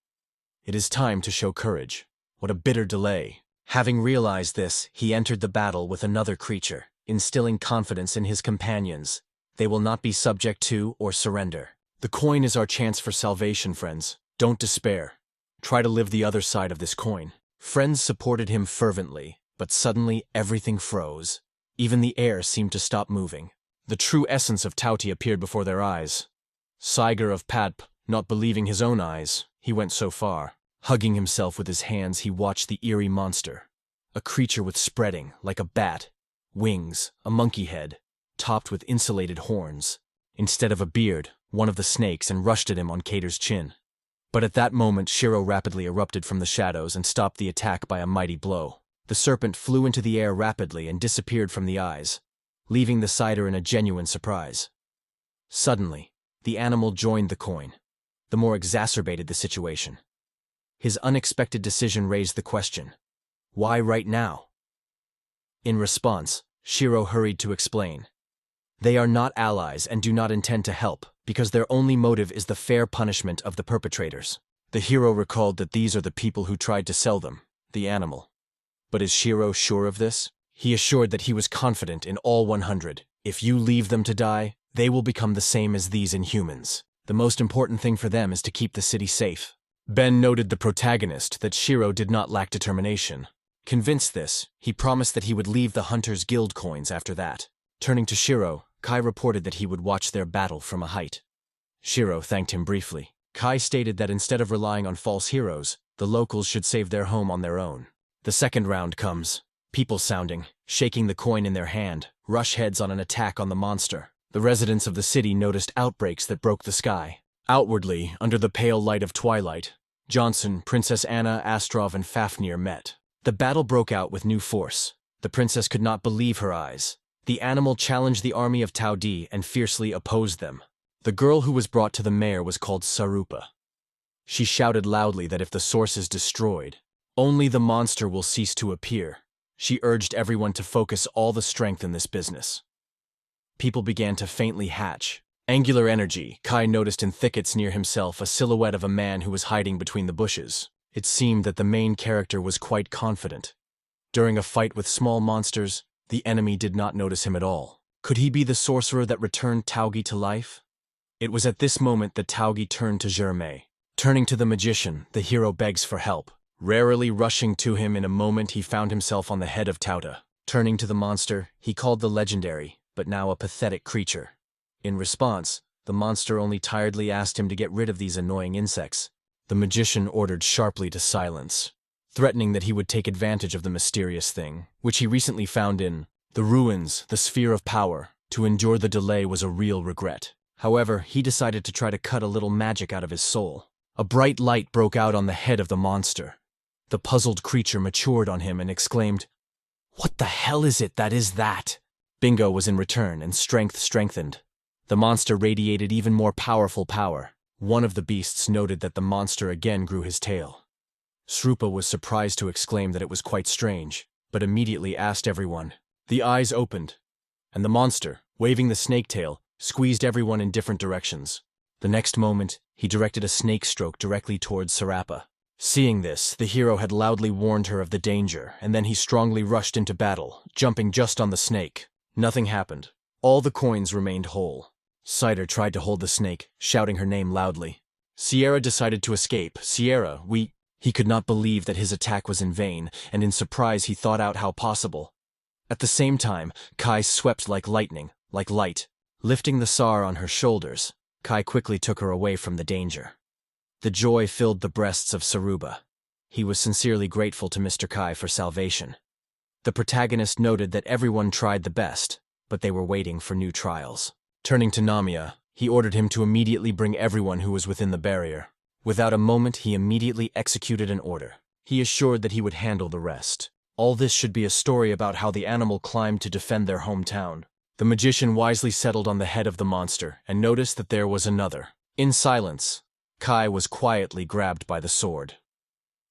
It is time to show courage. What a bitter delay. Having realized this, he entered the battle with another creature, instilling confidence in his companions. They will not be subject to or surrender. The coin is our chance for salvation, friends. Don't despair. Try to live the other side of this coin. Friends supported him fervently, but suddenly everything froze. Even the air seemed to stop moving. The true essence of Tauti appeared before their eyes. Siger of Padp, not believing his own eyes, he went so far. Hugging himself with his hands, he watched the eerie monster. A creature with spreading, like a bat, wings, a monkey head, topped with insulated horns. instead of a beard, one of the snakes, and rushed at him on Cater's chin. But at that moment Shiro rapidly erupted from the shadows and stopped the attack by a mighty blow. The serpent flew into the air rapidly and disappeared from the eyes, leaving the sighter in a genuine surprise. Suddenly, the animal joined the coin. The more exacerbated the situation. His unexpected decision raised the question, why right now? In response, Shiro hurried to explain. They are not allies and do not intend to help, because their only motive is the fair punishment of the perpetrators. The hero recalled that these are the people who tried to sell them, the animal. But is Shiro sure of this? He assured that he was confident in all 100. If you leave them to die, they will become the same as these Inhumans. The most important thing for them is to keep the city safe. Ben noted the protagonist that Shiro did not lack determination. Convinced this, he promised that he would leave the Hunters Guild coins after that. Turning to Shiro, Kai reported that he would watch their battle from a height. Shiro thanked him briefly. Kai stated that instead of relying on false heroes, the locals should save their home on their own. The second round comes. People sounding, shaking the coin in their hand, rush heads on an attack on the monster. The residents of the city noticed outbreaks that broke the sky. Outwardly, under the pale light of twilight, Johnson, Princess Anna, Astrov, and Fafnir met. The battle broke out with new force. The princess could not believe her eyes. The animal challenged the army of Tao Di and fiercely opposed them. The girl who was brought to the mayor was called Sarupa. She shouted loudly that if the source is destroyed, only the monster will cease to appear. She urged everyone to focus all the strength in this business. People began to faintly hatch. Angular energy, Kai noticed in thickets near himself a silhouette of a man who was hiding between the bushes. It seemed that the main character was quite confident. During a fight with small monsters, the enemy did not notice him at all. Could he be the sorcerer that returned Taogi to life? It was at this moment that Taogi turned to Germain. Turning to the magician, the hero begs for help. Rarely rushing to him in a moment, he found himself on the head of Tauta. Turning to the monster, he called the legendary, but now a pathetic creature. In response, the monster only tiredly asked him to get rid of these annoying insects. The magician ordered sharply to silence, threatening that he would take advantage of the mysterious thing, which he recently found in the ruins, the sphere of power. To endure the delay was a real regret. However, he decided to try to cut a little magic out of his soul. A bright light broke out on the head of the monster. The puzzled creature matured on him and exclaimed, "What the hell is it that is that?" Bingo was in return and strength strengthened. The monster radiated even more powerful power. One of the beasts noted that the monster again grew his tail. Srupa was surprised to exclaim that it was quite strange, but immediately asked everyone. The eyes opened, and the monster, waving the snake tail, squeezed everyone in different directions. The next moment, he directed a snake stroke directly towards Sarapa. Seeing this, the hero had loudly warned her of the danger, and then he strongly rushed into battle, jumping just on the snake. Nothing happened. All the coins remained whole. Cider tried to hold the snake, shouting her name loudly. Sierra decided to escape. "Sierra, we—" He could not believe that his attack was in vain, and in surprise he thought out how possible. At the same time, Kai swept like lightning, like light. Lifting the Tsar on her shoulders, Kai quickly took her away from the danger. The joy filled the breasts of Saruba. He was sincerely grateful to Mr. Kai for salvation. The protagonist noted that everyone tried the best, but they were waiting for new trials. Turning to Namiya, he ordered him to immediately bring everyone who was within the barrier. Without a moment, he immediately executed an order. He assured that he would handle the rest. All this should be a story about how the animal climbed to defend their hometown. The magician wisely settled on the head of the monster and noticed that there was another. In silence, Kai was quietly grabbed by the sword.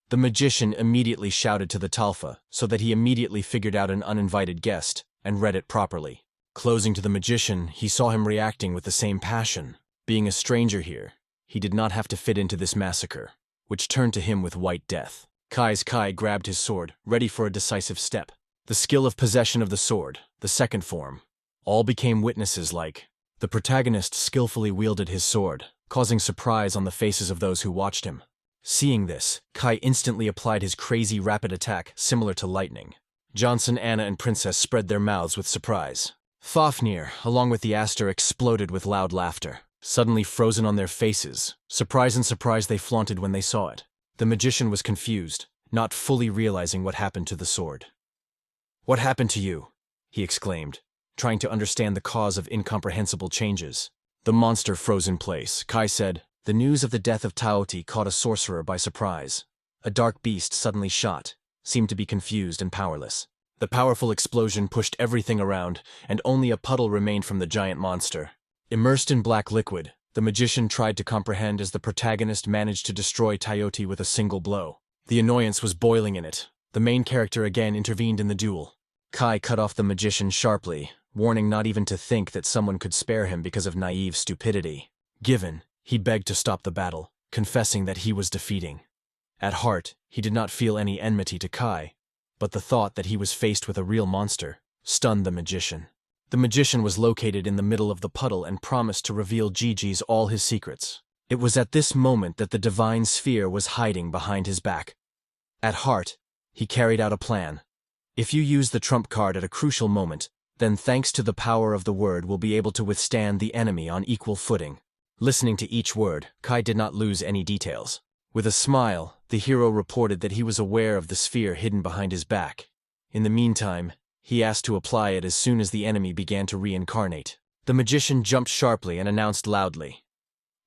The magician immediately shouted to the Talfa so that he immediately figured out an uninvited guest and read it properly. Closing to the magician, he saw him reacting with the same passion. Being a stranger here, he did not have to fit into this massacre, which turned to him with white death. Kai grabbed his sword, ready for a decisive step. The skill of possession of the sword, the second form. All became witnesses like. The protagonist skillfully wielded his sword, causing surprise on the faces of those who watched him. Seeing this, Kai instantly applied his crazy rapid attack, similar to lightning. Johnson, Anna, and Princess spread their mouths with surprise. Fafnir, along with the Aster, exploded with loud laughter. Suddenly frozen on their faces, surprise they flaunted when they saw it. The magician was confused, not fully realizing what happened to the sword. "What happened to you?" he exclaimed, trying to understand the cause of incomprehensible changes. The monster froze in place. Kai said, "The news of the death of Taoti caught a sorcerer by surprise. A dark beast suddenly shot, seemed to be confused and powerless. The powerful explosion pushed everything around, and only a puddle remained from the giant monster. Immersed in black liquid, the magician tried to comprehend as the protagonist managed to destroy Taoti with a single blow. The annoyance was boiling in it. The main character again intervened in the duel. Kai cut off the magician sharply, warning not even to think that someone could spare him because of naive stupidity. Given, he begged to stop the battle, confessing that he was defeating. At heart, he did not feel any enmity to Kai, but the thought that he was faced with a real monster stunned the magician. The magician was located in the middle of the puddle and promised to reveal Gigi's all his secrets. It was at this moment that the divine sphere was hiding behind his back. At heart, he carried out a plan. If you use the trump card at a crucial moment, then thanks to the power of the word will be able to withstand the enemy on equal footing. Listening to each word, Kai did not lose any details. With a smile, the hero reported that he was aware of the sphere hidden behind his back. In the meantime, he asked to apply it as soon as the enemy began to reincarnate. The magician jumped sharply and announced loudly.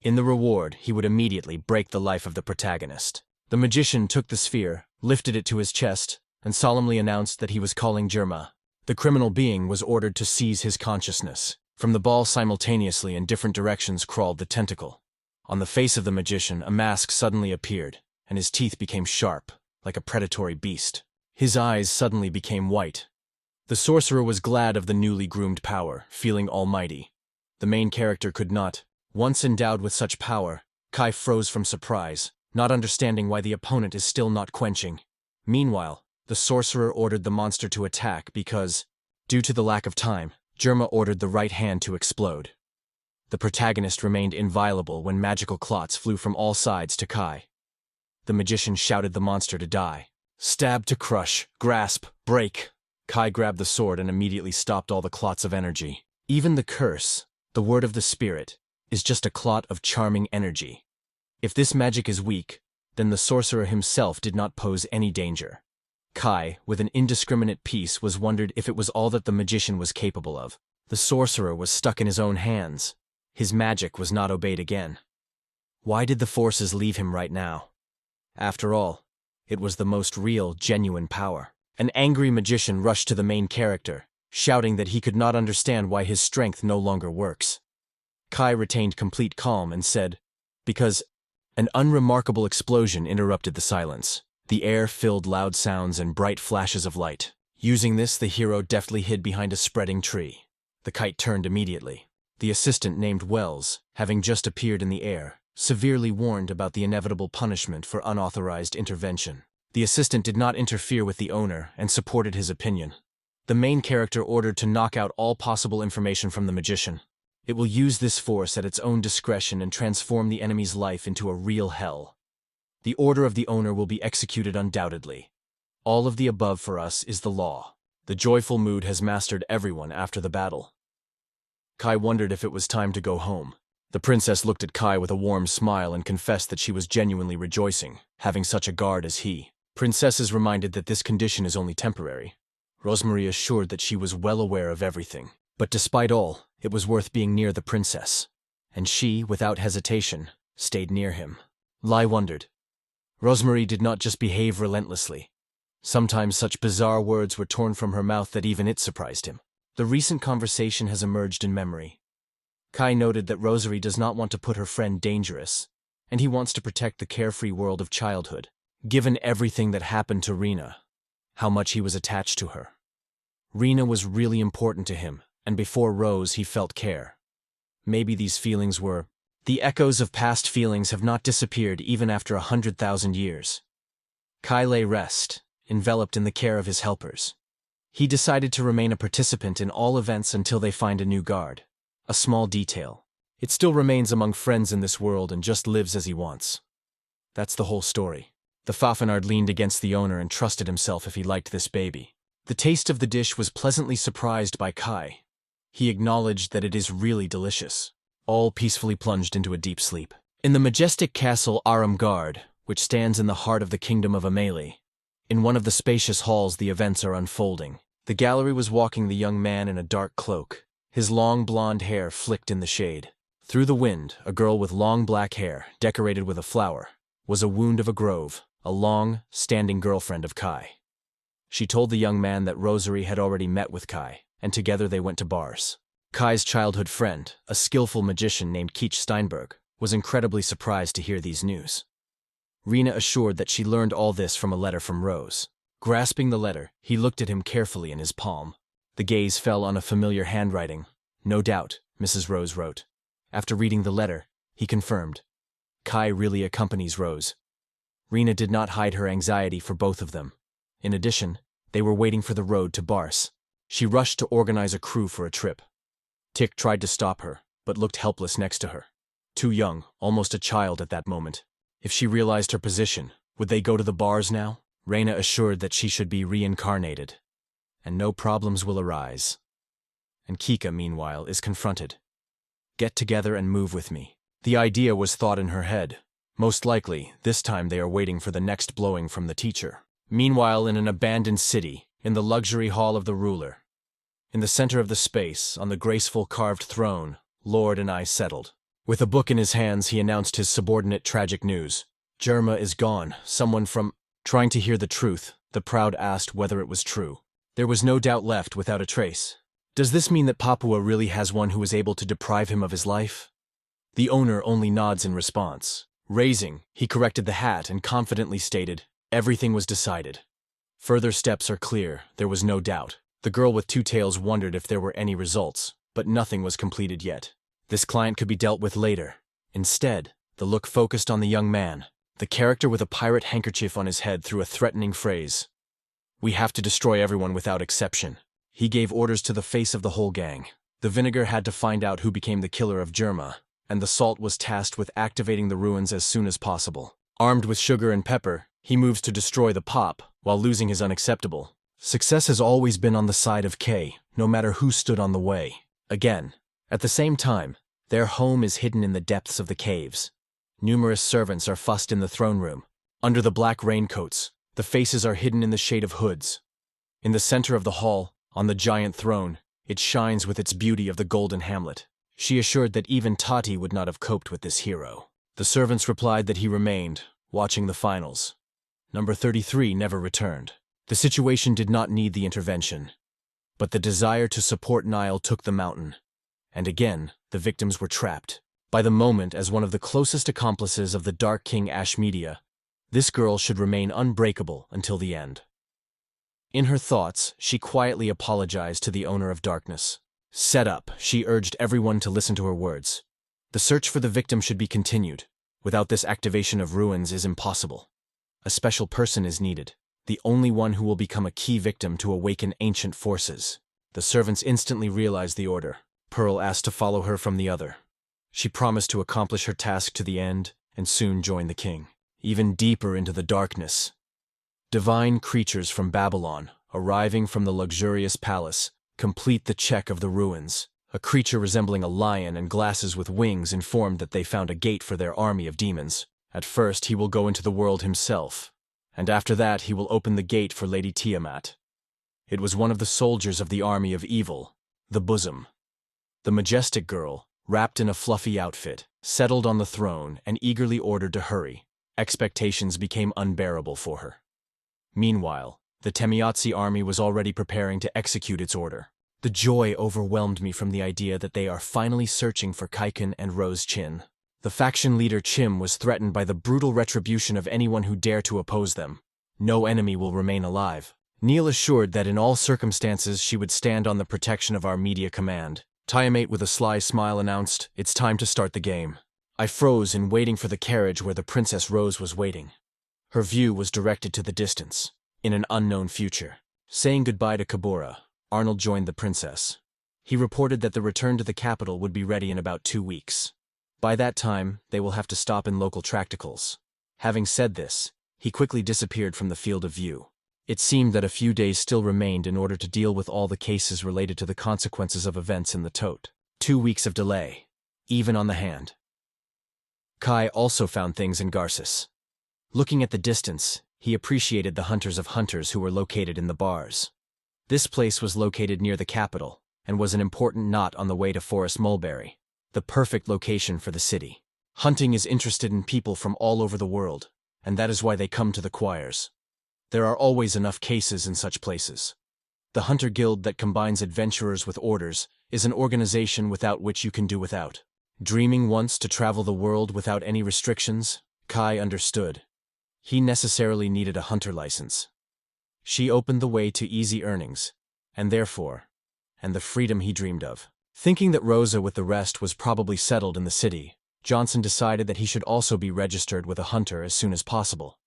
In the reward, he would immediately break the life of the protagonist. The magician took the sphere, lifted it to his chest, and solemnly announced that he was calling Germa. The criminal being was ordered to seize his consciousness. From the ball simultaneously in different directions crawled the tentacle. On the face of the magician, a mask suddenly appeared, and his teeth became sharp, like a predatory beast. His eyes suddenly became white. The sorcerer was glad of the newly groomed power, feeling almighty. The main character could not. Once endowed with such power, Kai froze from surprise, not understanding why the opponent is still not quenching. Meanwhile, the sorcerer ordered the monster to attack because, due to the lack of time, Germa ordered the right hand to explode. The protagonist remained inviolable when magical clots flew from all sides to Kai. The magician shouted the monster to die. Stab to crush, grasp, break. Kai grabbed the sword and immediately stopped all the clots of energy. Even the curse, the word of the spirit, is just a clot of charming energy. If this magic is weak, then the sorcerer himself did not pose any danger. Kai, with an indiscriminate peace, wondered if it was all that the magician was capable of. The sorcerer was stuck in his own hands. His magic was not obeyed again. Why did the forces leave him right now? After all, it was the most real, genuine power. An angry magician rushed to the main character, shouting that he could not understand why his strength no longer works. Kai retained complete calm and said, "Because..." An unremarkable explosion interrupted the silence. The air filled loud sounds and bright flashes of light. Using this, the hero deftly hid behind a spreading tree. The kite turned immediately. The assistant named Wells, having just appeared in the air, severely warned about the inevitable punishment for unauthorized intervention. The assistant did not interfere with the owner and supported his opinion. The main character ordered to knock out all possible information from the magician. It will use this force at its own discretion and transform the enemy's life into a real hell. The order of the owner will be executed undoubtedly. All of the above for us is the law. The joyful mood has mastered everyone after the battle. Kai wondered if it was time to go home. The princess looked at Kai with a warm smile and confessed that she was genuinely rejoicing, having such a guard as he. Princess is reminded that this condition is only temporary. Rosemary assured that she was well aware of everything. But despite all, it was worth being near the princess. And she, without hesitation, stayed near him. Lai wondered. Rosemary did not just behave relentlessly. Sometimes such bizarre words were torn from her mouth that even it surprised him. The recent conversation has emerged in memory. Kai noted that Rosemary does not want to put her friend dangerous, and he wants to protect the carefree world of childhood. Given everything that happened to Rena, how much he was attached to her. Rena was really important to him, and before Rose he felt care. Maybe these feelings were... The echoes of past feelings have not disappeared even after 100,000 years. Kai lay rest, enveloped in the care of his helpers. He decided to remain a participant in all events until they find a new guard. A small detail. It still remains among friends in this world and just lives as he wants. That's the whole story. The Fafnir leaned against the owner and trusted himself if he liked this baby. The taste of the dish was pleasantly surprised by Kai. He acknowledged that it is really delicious. All peacefully plunged into a deep sleep. In the majestic castle Aramgard, which stands in the heart of the kingdom of Ameli, in one of the spacious halls the events are unfolding. The gallery was walking the young man in a dark cloak. His long blonde hair flicked in the shade. Through the wind, a girl with long black hair, decorated with a flower, was a wound of a grove, a long, standing girlfriend of Kai. She told the young man that Rosemary had already met with Kai, and together they went to bars. Kai's childhood friend, a skillful magician named Keach Steinberg, was incredibly surprised to hear these news. Rena assured that she learned all this from a letter from Rose. Grasping the letter, he looked at him carefully in his palm. The gaze fell on a familiar handwriting. "No doubt," Mrs. Rose wrote. After reading the letter, he confirmed. Kai really accompanies Rose. Rena did not hide her anxiety for both of them. In addition, they were waiting for the road to Bars. She rushed to organize a crew for a trip. Tick tried to stop her, but looked helpless next to her. Too young, almost a child at that moment. If she realized her position, would they go to the bars now? Rena assured that she should be reincarnated, and no problems will arise. And Kika, meanwhile, is confronted. "Get together and move with me." The idea was thought in her head. Most likely, this time they are waiting for the next blowing from the teacher. Meanwhile, in an abandoned city, in the luxury hall of the ruler, in the center of the space, on the graceful carved throne, Lord and I settled. With a book in his hands, he announced his subordinate tragic news. "Germa is gone. Someone from—" Trying to hear the truth, the proud asked whether it was true. There was no doubt left without a trace. Does this mean that Papua really has one who is able to deprive him of his life? The owner only nods in response. Raising, he corrected the hat and confidently stated, "Everything was decided. Further steps are clear, there was no doubt." The girl with two tails wondered if there were any results, but nothing was completed yet. This client could be dealt with later. Instead, the look focused on the young man. The character with a pirate handkerchief on his head threw a threatening phrase. "We have to destroy everyone without exception." He gave orders to the face of the whole gang. The vinegar had to find out who became the killer of Germa, and the salt was tasked with activating the ruins as soon as possible. Armed with sugar and pepper, he moves to destroy the pop, while losing his unacceptable. Success has always been on the side of K, no matter who stood on the way. Again. At the same time, their home is hidden in the depths of the caves. Numerous servants are fussed in the throne room. Under the black raincoats, the faces are hidden in the shade of hoods. In the center of the hall, on the giant throne, it shines with its beauty of the golden hamlet. She assured that even Tati would not have coped with this hero. The servants replied that he remained, watching the finals. Number 33 never returned. The situation did not need the intervention. But the desire to support Nile took the mountain. And again, the victims were trapped. By the moment, as one of the closest accomplices of the Dark King Ashmedia, this girl should remain unbreakable until the end. In her thoughts, she quietly apologized to the owner of darkness. "Set up," she urged everyone to listen to her words. "The search for the victim should be continued. Without this activation of ruins is impossible. A special person is needed, the only one who will become a key victim to awaken ancient forces." The servants instantly realized the order. Pearl asked to follow her from the other. She promised to accomplish her task to the end and soon join the king. Even deeper into the darkness, divine creatures from Babylon, arriving from the luxurious palace, complete the check of the ruins. A creature resembling a lion and glasses with wings informed that they found a gate for their army of demons. At first, he will go into the world himself, and after that he will open the gate for Lady Tiamat. It was one of the soldiers of the army of evil, the Bosom. The majestic girl, wrapped in a fluffy outfit, settled on the throne and eagerly ordered to hurry. Expectations became unbearable for her. Meanwhile, the Temiatsi army was already preparing to execute its order. The joy overwhelmed me from the idea that they are finally searching for Kaiken and Rose Chin. The faction leader Chim was threatened by the brutal retribution of anyone who dare to oppose them. No enemy will remain alive. Neil assured that in all circumstances she would stand on the protection of our media command. Tiamat with a sly smile announced, "It's time to start the game." I froze in waiting for the carriage where the Princess Rose was waiting. Her view was directed to the distance, in an unknown future. Saying goodbye to Kabura, Arnold joined the princess. He reported that the return to the capital would be ready in about 2 weeks. By that time, they will have to stop in local tracticals. Having said this, he quickly disappeared from the field of view. It seemed that a few days still remained in order to deal with all the cases related to the consequences of events in the Tote. 2 weeks of delay, even on the hand. Kai also found things in Garces. Looking at the distance, he appreciated the hunters of hunters who were located in the bars. This place was located near the capital, and was an important knot on the way to Forest Mulberry. the perfect location for the city. Hunting is interested in people from all over the world, and that is why they come to the choirs. There are always enough cases in such places. The Hunter Guild that combines adventurers with orders is an organization without which you can do without. Dreaming once to travel the world without any restrictions, Kai understood. He necessarily needed a hunter license. She opened the way to easy earnings, and the freedom he dreamed of. Thinking that Rosa with the rest was probably settled in the city, Johnson decided that he should also be registered with a hunter as soon as possible.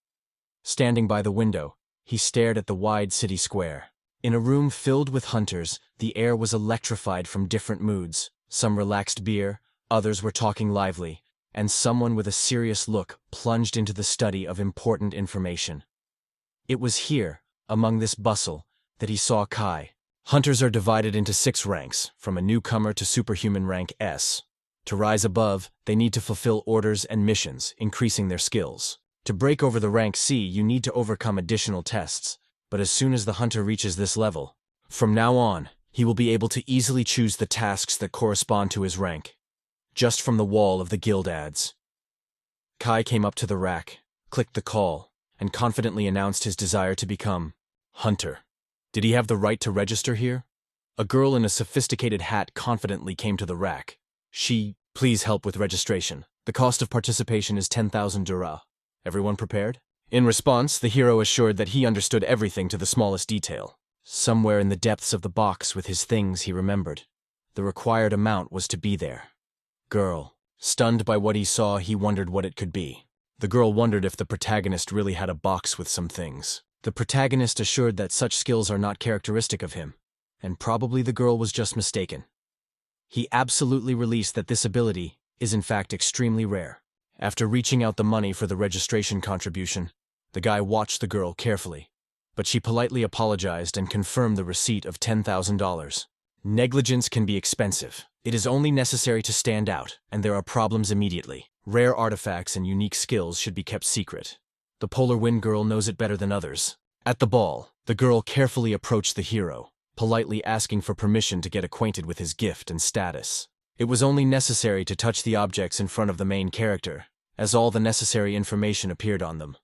Standing by the window, he stared at the wide city square. In a room filled with hunters, the air was electrified from different moods. Some relaxed beer, others were talking lively, and someone with a serious look plunged into the study of important information. It was here, among this bustle, that he saw Kai. Hunters are divided into 6 ranks, from a newcomer to superhuman rank S. To rise above, they need to fulfill orders and missions, increasing their skills. To break over the rank C, you need to overcome additional tests, but as soon as the hunter reaches this level, from now on, he will be able to easily choose the tasks that correspond to his rank. Just from the wall of the guild ads. Kai came up to the rack, clicked the call, and confidently announced his desire to become Hunter. Did he have the right to register here? A girl in a sophisticated hat confidently came to the rack. Please help with registration. The cost of participation is 10,000 dura. Everyone prepared? In response, the hero assured that he understood everything to the smallest detail. Somewhere in the depths of the box with his things he remembered. The required amount was to be there. Girl. Stunned by what he saw, he wondered what it could be. The girl wondered if the protagonist really had a box with some things. The protagonist assured that such skills are not characteristic of him, and probably the girl was just mistaken. He absolutely released that this ability is in fact extremely rare. After reaching out the money for the registration contribution, the guy watched the girl carefully, but she politely apologized and confirmed the receipt of $10,000. Negligence can be expensive. It is only necessary to stand out, and there are problems immediately. Rare artifacts and unique skills should be kept secret. The Polar Wind Girl knows it better than others. At the ball, the girl carefully approached the hero, politely asking for permission to get acquainted with his gift and status. It was only necessary to touch the objects in front of the main character, as all the necessary information appeared on them.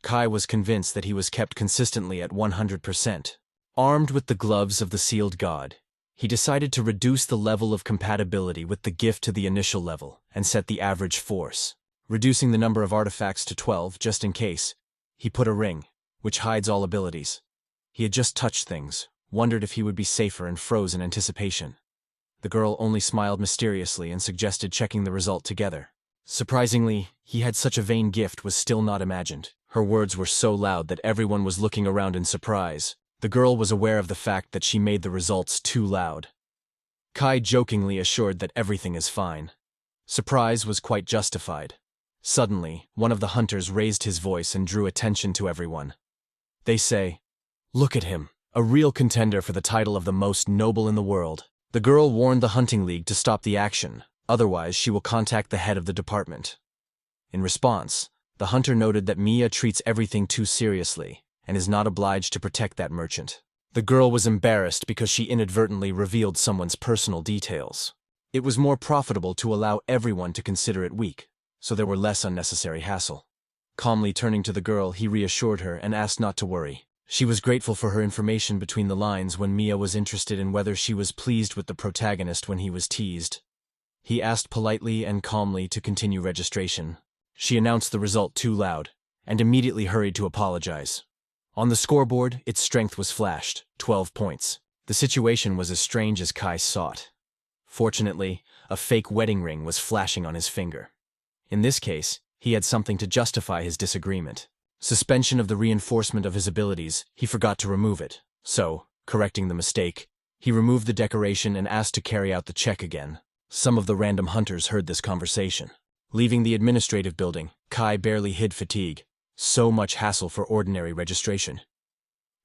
Kai was convinced that he was kept consistently at 100%. Armed with the gloves of the sealed god, he decided to reduce the level of compatibility with the gift to the initial level and set the average force. Reducing the number of artifacts to 12 just in case, he put a ring, which hides all abilities. He had just touched things, wondered if he would be safer and froze in anticipation. The girl only smiled mysteriously and suggested checking the result together. Surprisingly, he had such a vain gift was still not imagined. Her words were so loud that everyone was looking around in surprise. The girl was aware of the fact that she made the results too loud. Kai jokingly assured that everything is fine. Surprise was quite justified. Suddenly, one of the hunters raised his voice and drew attention to everyone. They say, "Look at him, a real contender for the title of the most noble in the world." The girl warned the hunting league to stop the action, otherwise she will contact the head of the department. In response, the hunter noted that Mia treats everything too seriously and is not obliged to protect that merchant. The girl was embarrassed because she inadvertently revealed someone's personal details. It was more profitable to allow everyone to consider it weak, so there were less unnecessary hassle. Calmly turning to the girl, he reassured her and asked not to worry. She was grateful for her information between the lines when Mia was interested in whether she was pleased with the protagonist when he was teased. He asked politely and calmly to continue registration. She announced the result too loud, and immediately hurried to apologize. On the scoreboard, its strength was flashed, 12 points. The situation was as strange as Kai sought. Fortunately, a fake wedding ring was flashing on his finger. In this case, he had something to justify his disagreement. Suspension of the reinforcement of his abilities, he forgot to remove it. So, correcting the mistake, he removed the decoration and asked to carry out the check again. Some of the random hunters heard this conversation. Leaving the administrative building, Kai barely hid fatigue. So much hassle for ordinary registration.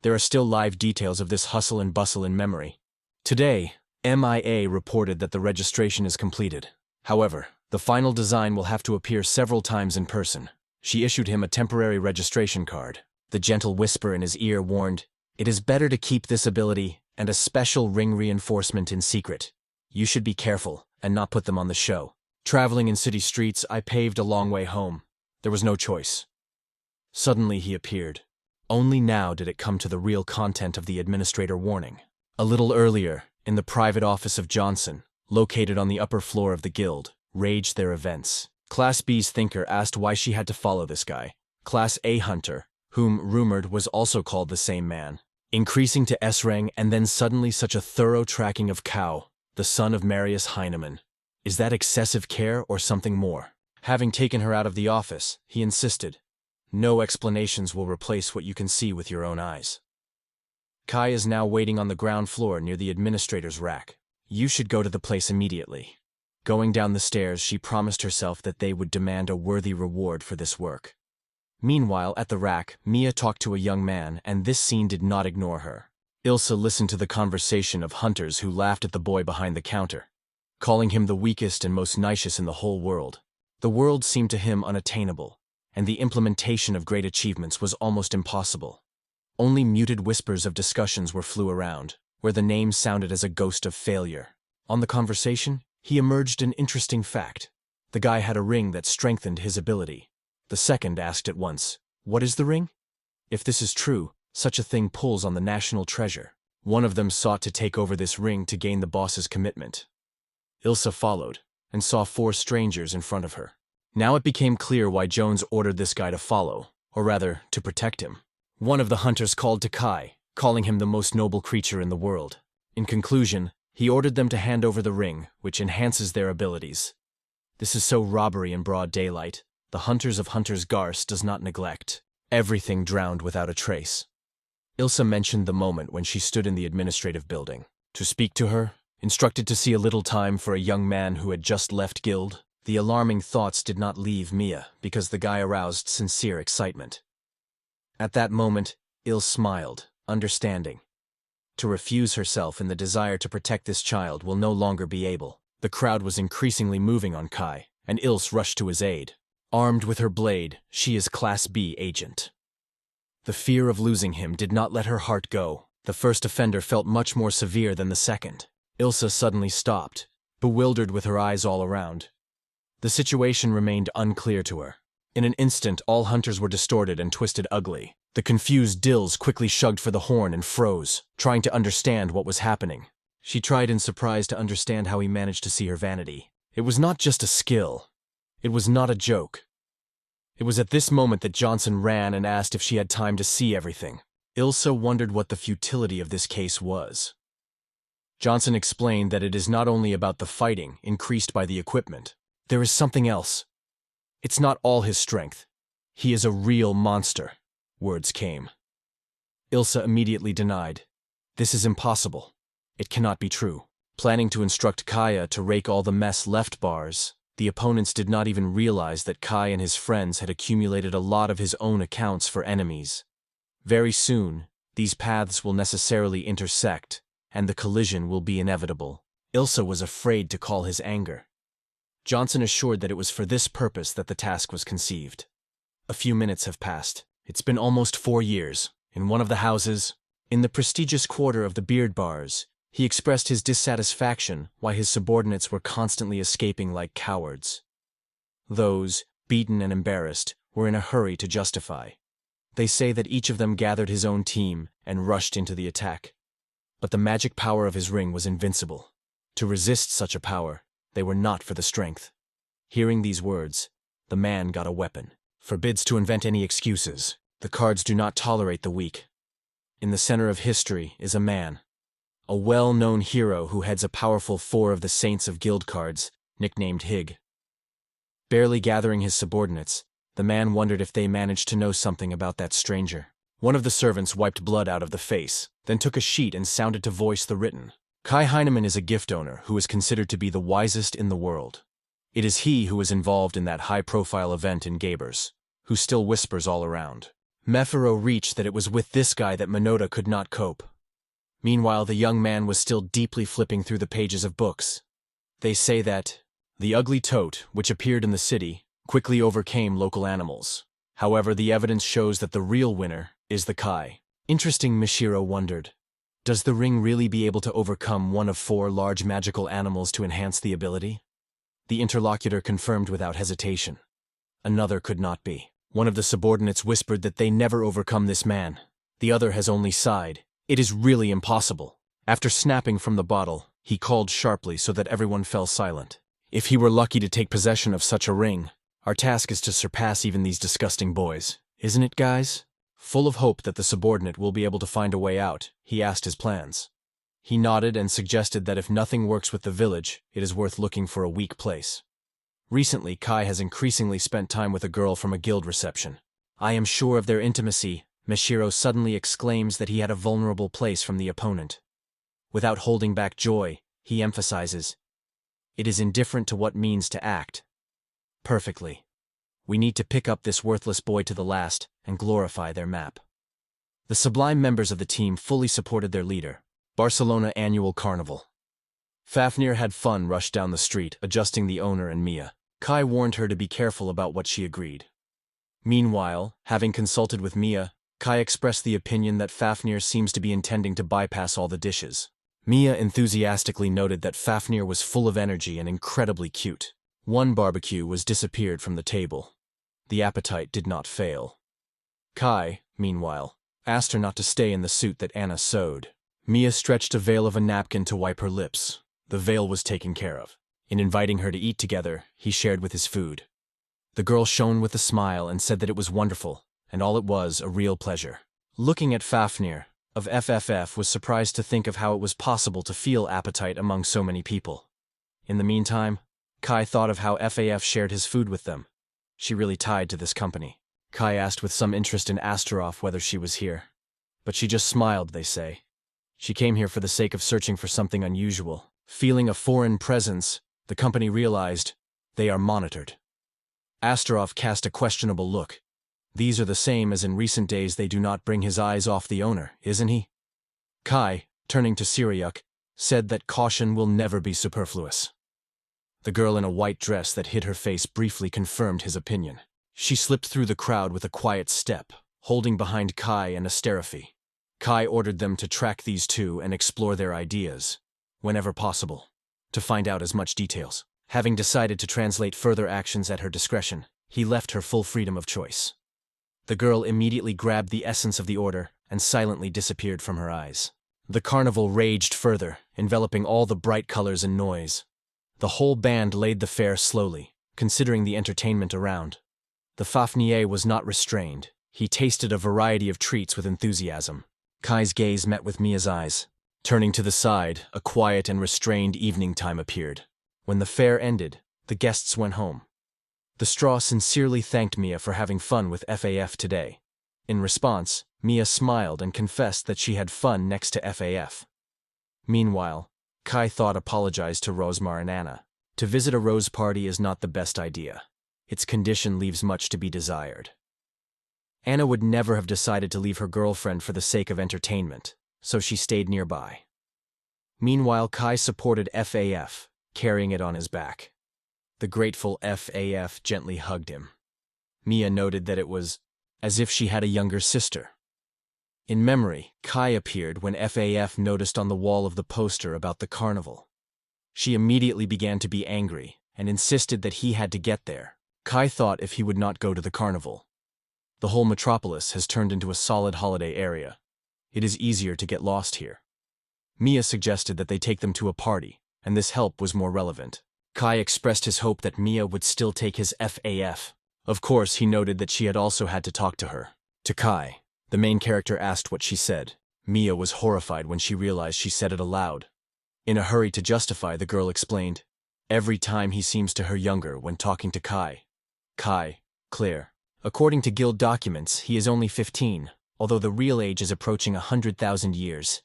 There are still live details of this hustle and bustle in memory. Today, MIA reported that the registration is completed. However, the final design will have to appear several times in person. She issued him a temporary registration card. The gentle whisper in his ear warned, "It is better to keep this ability and a special ring reinforcement in secret. You should be careful and not put them on the show. Traveling in city streets, I paved a long way home. There was no choice. Suddenly he appeared. Only now did it come to the real content of the administrator warning. A little earlier, in the private office of Johnson, located on the upper floor of the guild, raged their events. Class B's thinker asked why she had to follow this guy. Class A hunter, whom rumored was also called the same man, increasing to S-rank and then suddenly such a thorough tracking of Cow, the son of Marius Heinemann. Is that excessive care or something more? Having taken her out of the office, he insisted, no explanations will replace what you can see with your own eyes. Kai is now waiting on the ground floor near the administrator's rack. You should go to the place immediately. Going down the stairs, she promised herself that they would demand a worthy reward for this work. Meanwhile, at the rack, Mia talked to a young man, and this scene did not ignore her. Ilsa listened to the conversation of hunters who laughed at the boy behind the counter, calling him the weakest and most nichous in the whole world. The world seemed to him unattainable, and the implementation of great achievements was almost impossible. Only muted whispers of discussions flew around, where the name sounded as a ghost of failure. On the conversation, he emerged an interesting fact. The guy had a ring that strengthened his ability. The second asked at once, what is the ring? If this is true, such a thing pulls on the national treasure. One of them sought to take over this ring to gain the boss's commitment. Ilsa followed, and saw 4 strangers in front of her. Now it became clear why Jones ordered this guy to follow, or rather, to protect him. One of the hunters called to Kai, calling him the most noble creature in the world. In conclusion, he ordered them to hand over the ring, which enhances their abilities. This is so robbery in broad daylight. The hunters of Hunter's Garst does not neglect. Everything drowned without a trace. Ilsa mentioned the moment when she stood in the administrative building. To speak to her, instructed to see a little time for a young man who had just left guild. The alarming thoughts did not leave Mia, because the guy aroused sincere excitement. At that moment, Ilse smiled, understanding. To refuse herself in the desire to protect this child will no longer be able. The crowd was increasingly moving on Kai, and Ilse rushed to his aid. Armed with her blade, she is Class B agent. The fear of losing him did not let her heart go. The first offender felt much more severe than the second. Ilsa suddenly stopped, bewildered with her eyes all around. The situation remained unclear to her. In an instant, all hunters were distorted and twisted ugly. The confused Dills quickly shugged for the horn and froze, trying to understand what was happening. She tried in surprise to understand how he managed to see her vanity. It was not just a skill. It was not a joke. It was at this moment that Johnson ran and asked if she had time to see everything. Ilsa wondered what the futility of this case was. Johnson explained that it is not only about the fighting increased by the equipment. There is something else. It's not all his strength. He is a real monster, words came. Ilsa immediately denied. This is impossible. It cannot be true. Planning to instruct Kaya to rake all the mess left bars, the opponents did not even realize that Kai and his friends had accumulated a lot of his own accounts for enemies. Very soon, these paths will necessarily intersect, and the collision will be inevitable. Ilsa was afraid to call his anger. Johnson assured that it was for this purpose that the task was conceived. A few minutes have passed. It's been almost 4 years. In one of the houses, in the prestigious quarter of the beard bars, he expressed his dissatisfaction why his subordinates were constantly escaping like cowards. Those, beaten and embarrassed, were in a hurry to justify. They say that each of them gathered his own team and rushed into the attack. But the magic power of his ring was invincible. To resist such a power, they were not for the strength. Hearing these words, the man got a weapon. Forbids to invent any excuses. The cards do not tolerate the weak. In the center of history is a man. A well-known hero who heads a powerful 4 of the Saints of Guild cards, nicknamed Hig. Barely gathering his subordinates, the man wondered if they managed to know something about that stranger. One of the servants wiped blood out of the face, then took a sheet and sounded to voice the written. Kai Heinemann is a gift owner who is considered to be the wisest in the world. It is he who was involved in that high-profile event in Gabers, who still whispers all around. Mephiro reached that it was with this guy that Minota could not cope. Meanwhile, the young man was still deeply flipping through the pages of books. They say that the ugly toad, which appeared in the city, quickly overcame local animals. However, the evidence shows that the real winner is the Kai. Interesting, Mishiro wondered. Does the ring really be able to overcome one of 4 large magical animals to enhance the ability? The interlocutor confirmed without hesitation. Another could not be. One of the subordinates whispered that they never overcome this man. The other has only sighed. It is really impossible. After snapping from the bottle, he called sharply so that everyone fell silent. If he were lucky to take possession of such a ring, our task is to surpass even these disgusting boys. Isn't it, guys? Full of hope that the subordinate will be able to find a way out, he asked his plans. He nodded and suggested that if nothing works with the village, it is worth looking for a weak place. Recently, Kai has increasingly spent time with a girl from a guild reception. I am sure of their intimacy. Mishiro suddenly exclaims that he had a vulnerable place from the opponent. Without holding back joy, he emphasizes, "It is indifferent to what means to act." Perfectly. We need to pick up this worthless boy to the last and glorify their map. The sublime members of the team fully supported their leader. Barcelona Annual Carnival. Fafnir had fun rushed down the street, adjusting the owner and Mia. Kai warned her to be careful about what she agreed. Meanwhile, having consulted with Mia, Kai expressed the opinion that Fafnir seems to be intending to bypass all the dishes. Mia enthusiastically noted that Fafnir was full of energy and incredibly cute. One barbecue was disappeared from the table. The appetite did not fail. Kai, meanwhile, asked her not to stay in the suit that Anna sewed. Mia stretched a veil of a napkin to wipe her lips. The veil was taken care of. In inviting her to eat together, he shared with his food. The girl shone with a smile and said that it was wonderful, and all it was a real pleasure. Looking at Fafnir, of FFF was surprised to think of how it was possible to feel appetite among so many people. In the meantime, Kai thought of how FAF shared his food with them. She really tied to this company. Kai asked with some interest in Astaroth whether she was here. But she just smiled, they say. She came here for the sake of searching for something unusual. Feeling a foreign presence, the company realized they are monitored. Astaroth cast a questionable look. These are the same as in recent days. They do not bring his eyes off the owner, isn't he? Kai, turning to Siriuk, said that caution will never be superfluous. The girl in a white dress that hid her face briefly confirmed his opinion. She slipped through the crowd with a quiet step, holding behind Kai and Asterophy. Kai ordered them to track these two and explore their ideas, whenever possible, to find out as much details. Having decided to translate further actions at her discretion, he left her full freedom of choice. The girl immediately grabbed the essence of the order and silently disappeared from her eyes. The carnival raged further, enveloping all the bright colors and noise. The whole band laid the fare slowly, considering the entertainment around. The Fafnir was not restrained. He tasted a variety of treats with enthusiasm. Kai's gaze met with Mia's eyes. Turning to the side, a quiet and restrained evening time appeared. When the fair ended, the guests went home. The straw sincerely thanked Mia for having fun with FAF today. In response, Mia smiled and confessed that she had fun next to FAF. Meanwhile, Kai thought apologized to Rosemary and Anna. To visit a rose party is not the best idea. Its condition leaves much to be desired. Anna would never have decided to leave her girlfriend for the sake of entertainment, so she stayed nearby. Meanwhile, Kai supported FAF, carrying it on his back. The grateful FAF gently hugged him. Mia noted that it was as if she had a younger sister. In memory, Kai appeared when FAF noticed on the wall of the poster about the carnival. She immediately began to be angry and insisted that he had to get there. Kai thought if he would not go to the carnival. The whole metropolis has turned into a solid holiday area. It is easier to get lost here. Mia suggested that they take them to a party, and this help was more relevant. Kai expressed his hope that Mia would still take his FAF. Of course, he noted that she had also had to talk to her. To Kai, the main character asked what she said. Mia was horrified when she realized she said it aloud. In a hurry to justify, the girl explained, "Every time he seems to her younger when talking to Kai." Kai, Claire. According to guild documents, he is only 15, although the real age is approaching 100,000 years.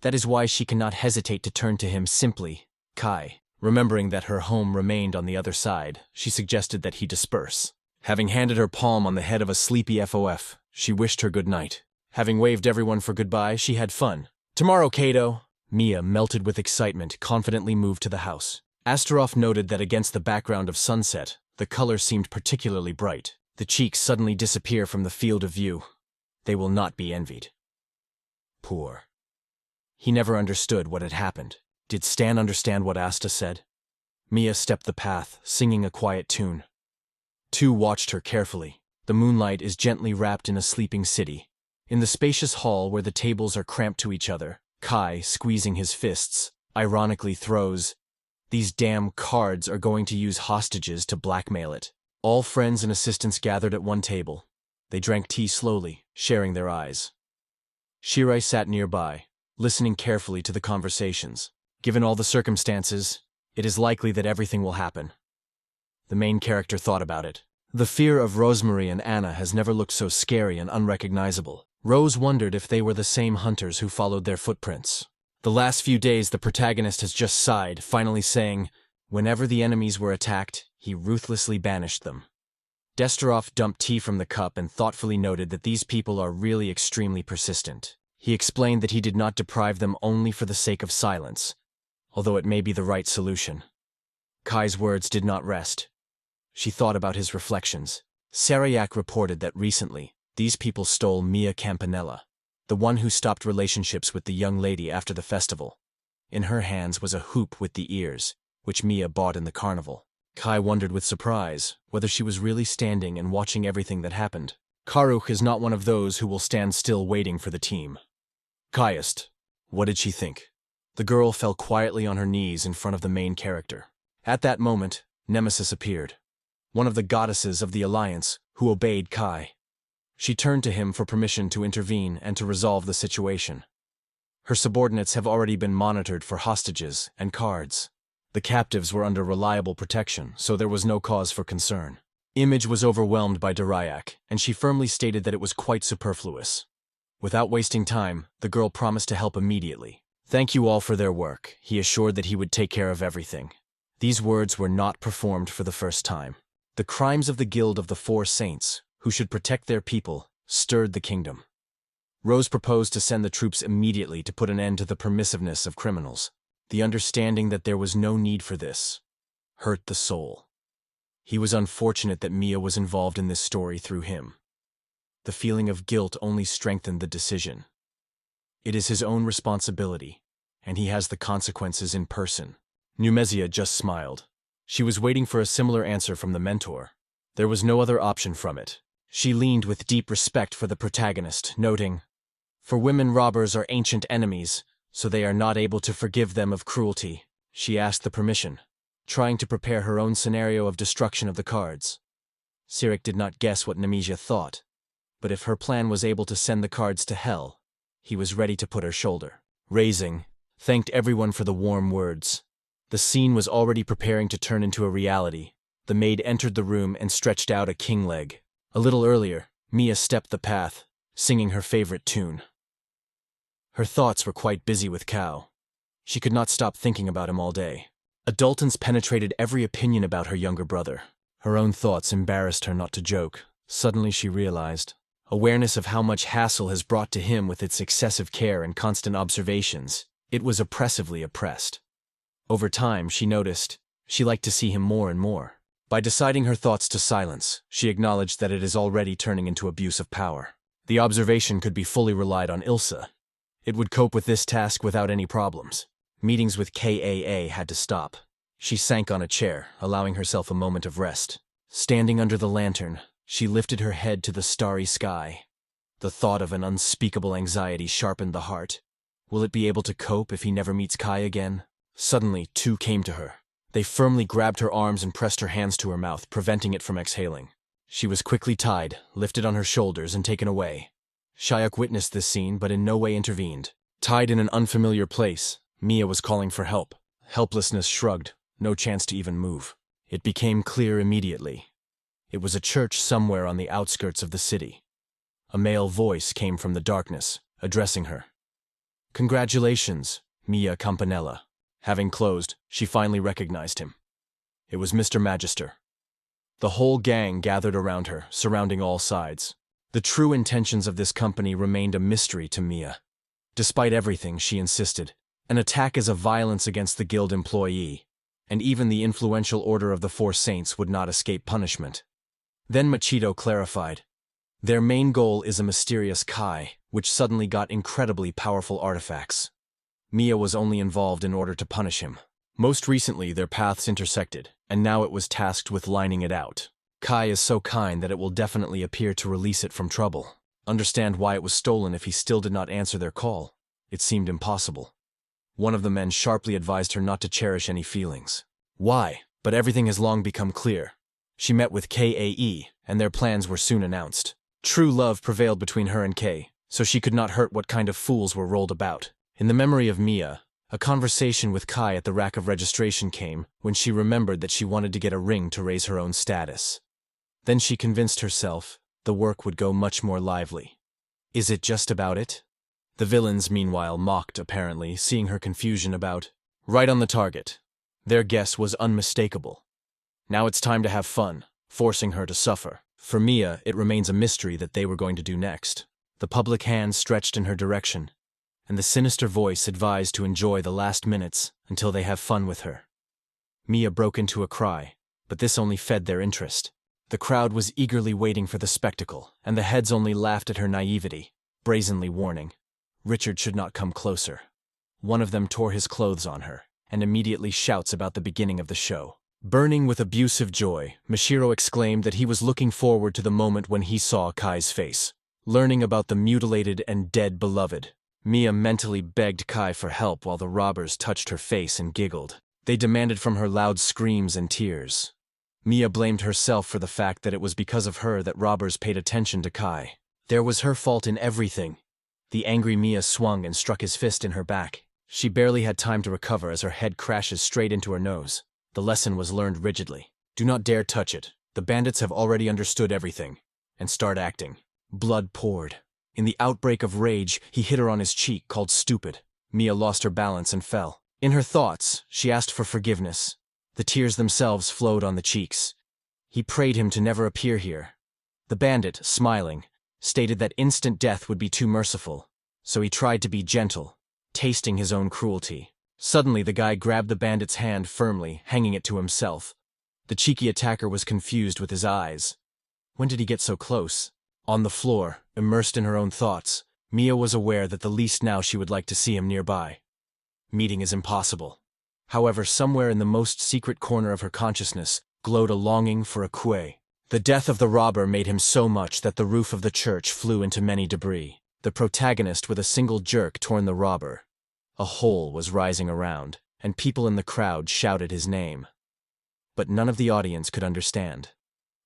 That is why she cannot hesitate to turn to him simply, Kai. Remembering that her home remained on the other side, she suggested that he disperse. Having handed her palm on the head of a sleepy FOF, she wished her good night. Having waved everyone for goodbye, she had fun. "Tomorrow, Kato!" Mia, melted with excitement, confidently moved to the house. Astaroth noted that against the background of sunset, the color seemed particularly bright. The cheeks suddenly disappear from the field of view. They will not be envied. Poor. He never understood what had happened. Did Stan understand what Asta said? Mia stepped the path, singing a quiet tune. Tu watched her carefully. The moonlight is gently wrapped in a sleeping city. In the spacious hall where the tables are cramped to each other, Kai, squeezing his fists, ironically throws, "These damn cards are going to use hostages to blackmail it." All friends and assistants gathered at one table. They drank tea slowly, sharing their eyes. Shirai sat nearby, listening carefully to the conversations. Given all the circumstances, it is likely that everything will happen. The main character thought about it. The fear of Rosemary and Anna has never looked so scary and unrecognizable. Rose wondered if they were the same hunters who followed their footprints. The last few days the protagonist has just sighed, finally saying, whenever the enemies were attacked, he ruthlessly banished them. Desterov dumped tea from the cup and thoughtfully noted that these people are really extremely persistent. He explained that he did not deprive them only for the sake of silence, although it may be the right solution. Kai's words did not rest. She thought about his reflections. Sarayak reported that recently, these people stole Mia Campanella, the one who stopped relationships with the young lady after the festival. In her hands was a hoop with the ears, which Mia bought in the carnival. Kai wondered with surprise whether she was really standing and watching everything that happened. Karuk is not one of those who will stand still waiting for the team. Kaiest, what did she think? The girl fell quietly on her knees in front of the main character. At that moment, Nemesis appeared, one of the goddesses of the Alliance, who obeyed Kai. She turned to him for permission to intervene and to resolve the situation. Her subordinates have already been monitored for hostages and cards. The captives were under reliable protection, so there was no cause for concern. Image was overwhelmed by Darayak, and she firmly stated that it was quite superfluous. Without wasting time, the girl promised to help immediately. Thank you all for their work. He assured that he would take care of everything. These words were not performed for the first time. The crimes of the Guild of the Four Saints, who should protect their people, stirred the kingdom. Rose proposed to send the troops immediately to put an end to the permissiveness of criminals. The understanding that there was no need for this hurt the soul. He was unfortunate that Mia was involved in this story through him. The feeling of guilt only strengthened the decision. It is his own responsibility, and he has the consequences in person. Numezia just smiled. She was waiting for a similar answer from the mentor. There was no other option from it. She leaned with deep respect for the protagonist, noting, "For women robbers are ancient enemies, so they are not able to forgive them of cruelty." She asked the permission, trying to prepare her own scenario of destruction of the cards. Sirik did not guess what Nemezia thought, but if her plan was able to send the cards to hell, he was ready to put her shoulder. Raising, thanked everyone for the warm words. The scene was already preparing to turn into a reality. The maid entered the room and stretched out a king leg. A little earlier, Mia stepped the path, singing her favorite tune. Her thoughts were quite busy with Kao. She could not stop thinking about him all day. Adultance penetrated every opinion about her younger brother. Her own thoughts embarrassed her not to joke. Suddenly she realized. Awareness of how much hassle has brought to him with its excessive care and constant observations. It was oppressively oppressed. Over time, she noticed, she liked to see him more and more. By deciding her thoughts to silence, she acknowledged that it is already turning into abuse of power. The observation could be fully relied on Ilsa. It would cope with this task without any problems. Meetings with KAA had to stop. She sank on a chair, allowing herself a moment of rest. Standing under the lantern, she lifted her head to the starry sky. The thought of an unspeakable anxiety sharpened the heart. Will it be able to cope if he never meets Kai again? Suddenly, two came to her. They firmly grabbed her arms and pressed her hands to her mouth, preventing it from exhaling. She was quickly tied, lifted on her shoulders, and taken away. Shayok witnessed this scene, but in no way intervened. Tied in an unfamiliar place, Mia was calling for help. Helplessness shrugged, no chance to even move. It became clear immediately. It was a church somewhere on the outskirts of the city. A male voice came from the darkness, addressing her. "Congratulations, Mia Campanella." Having closed, she finally recognized him. It was Mr. Magister. The whole gang gathered around her, surrounding all sides. The true intentions of this company remained a mystery to Mia. Despite everything, she insisted, an attack is a violence against the guild employee, and even the influential Order of the Four Saints would not escape punishment. Then Machito clarified. Their main goal is a mysterious Kai, which suddenly got incredibly powerful artifacts. Mia was only involved in order to punish him. Most recently, their paths intersected, and now it was tasked with lining it out. Kai is so kind that it will definitely appear to release it from trouble. Understand why it was stolen if he still did not answer their call. It seemed impossible. One of the men sharply advised her not to cherish any feelings. Why? But everything has long become clear. She met with Kae, and their plans were soon announced. True love prevailed between her and Kay, so she could not hurt what kind of fools were rolled about. In the memory of Mia, a conversation with Kai at the rack of registration came when she remembered that she wanted to get a ring to raise her own status. Then she convinced herself the work would go much more lively. Is it just about it? The villains, meanwhile, mocked, apparently, seeing her confusion about. Right on the target. Their guess was unmistakable. Now it's time to have fun, forcing her to suffer. For Mia, it remains a mystery that they were going to do next. The public hand stretched in her direction, and the sinister voice advised to enjoy the last minutes until they have fun with her. Mia broke into a cry, but this only fed their interest. The crowd was eagerly waiting for the spectacle, and the heads only laughed at her naivety, brazenly warning. Richard should not come closer. One of them tore his clothes on her, and immediately shouts about the beginning of the show. Burning with abusive joy, Mashiro exclaimed that he was looking forward to the moment when he saw Kai's face. Learning about the mutilated and dead beloved, Mia mentally begged Kai for help while the robbers touched her face and giggled. They demanded from her loud screams and tears. Mia blamed herself for the fact that it was because of her that robbers paid attention to Kai. There was her fault in everything. The angry Mia swung and struck his fist in her back. She barely had time to recover as her head crashes straight into her nose. The lesson was learned rigidly. Do not dare touch it. The bandits have already understood everything. And start acting. Blood poured. In the outbreak of rage, he hit her on his cheek, called stupid. Mia lost her balance and fell. In her thoughts, she asked for forgiveness. The tears themselves flowed on the cheeks. He prayed him to never appear here. The bandit, smiling, stated that instant death would be too merciful, so he tried to be gentle, tasting his own cruelty. Suddenly, the guy grabbed the bandit's hand firmly, hanging it to himself. The cheeky attacker was confused with his eyes. When did he get so close? On the floor, immersed in her own thoughts, Mia was aware that the least now she would like to see him nearby. Meeting is impossible. However, somewhere in the most secret corner of her consciousness glowed a longing for a kue. The death of the robber made him so much that the roof of the church flew into many debris. The protagonist with a single jerk torn the robber. A hole was rising around, and people in the crowd shouted his name. But none of the audience could understand.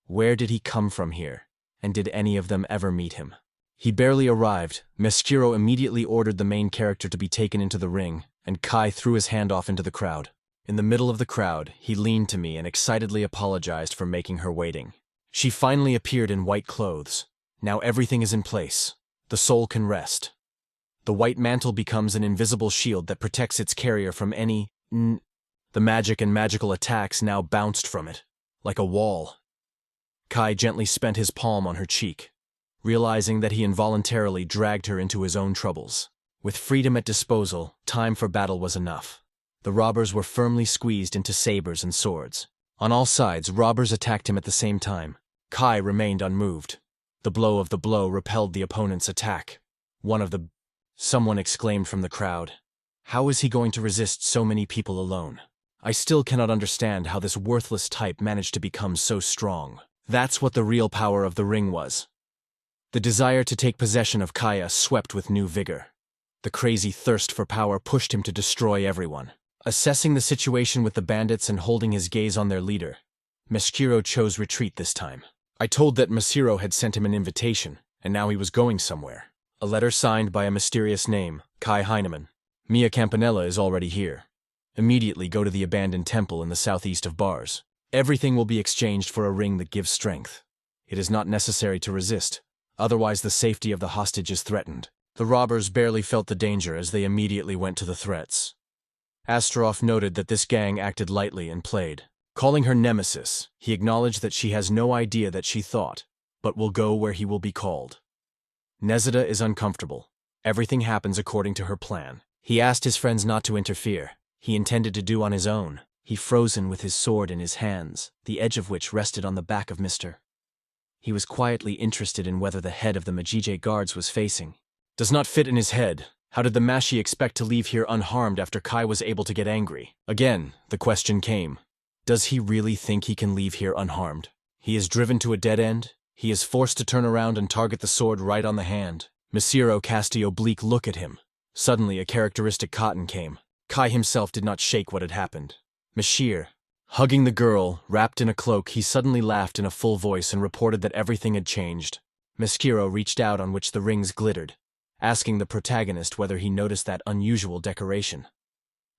Where did he come from here? And did any of them ever meet him? He barely arrived. Meskiro immediately ordered the main character to be taken into the ring, and Kai threw his hand off into the crowd. In the middle of the crowd, he leaned to me and excitedly apologized for making her waiting. She finally appeared in white clothes. Now everything is in place. The soul can rest. The white mantle becomes an invisible shield that protects its carrier from any The magic and magical attacks now bounced from it, like a wall. Kai gently spent his palm on her cheek, realizing that he involuntarily dragged her into his own troubles. With freedom at disposal, time for battle was enough. The robbers were firmly squeezed into sabers and swords. On all sides, robbers attacked him at the same time. Kai remained unmoved. The blow of the blow repelled the opponent's attack. Someone exclaimed from the crowd. How is he going to resist so many people alone? I still cannot understand how this worthless type managed to become so strong. That's what the real power of the ring was. The desire to take possession of Kaya swept with new vigor. The crazy thirst for power pushed him to destroy everyone. Assessing the situation with the bandits and holding his gaze on their leader, Meskiro chose retreat this time. I told that Masiro had sent him an invitation, and now he was going somewhere. A letter signed by a mysterious name, Kai Heinemann. Mia Campanella is already here. Immediately go to the abandoned temple in the southeast of Bars. Everything will be exchanged for a ring that gives strength. It is not necessary to resist, otherwise the safety of the hostage is threatened. The robbers barely felt the danger as they immediately went to the threats. Astaroth noted that this gang acted lightly and played. Calling her nemesis, he acknowledged that she has no idea that she thought, but will go where he will be called. Nezida is uncomfortable. Everything happens according to her plan. He asked his friends not to interfere. He intended to do on his own. He frozen with his sword in his hands, the edge of which rested on the back of Mr. He was quietly interested in whether the head of the Majije guards was facing. Does not fit in his head. How did the Mashi expect to leave here unharmed after Kai was able to get angry? Again, the question came. Does he really think he can leave here unharmed? He is driven to a dead end. He is forced to turn around and target the sword right on the hand. Mashiro cast an oblique look at him. Suddenly, a characteristic cotton came. Kai himself did not shake what had happened. Mashir, hugging the girl, wrapped in a cloak, he suddenly laughed in a full voice and reported that everything had changed. Mashiro reached out on which the rings glittered, asking the protagonist whether he noticed that unusual decoration.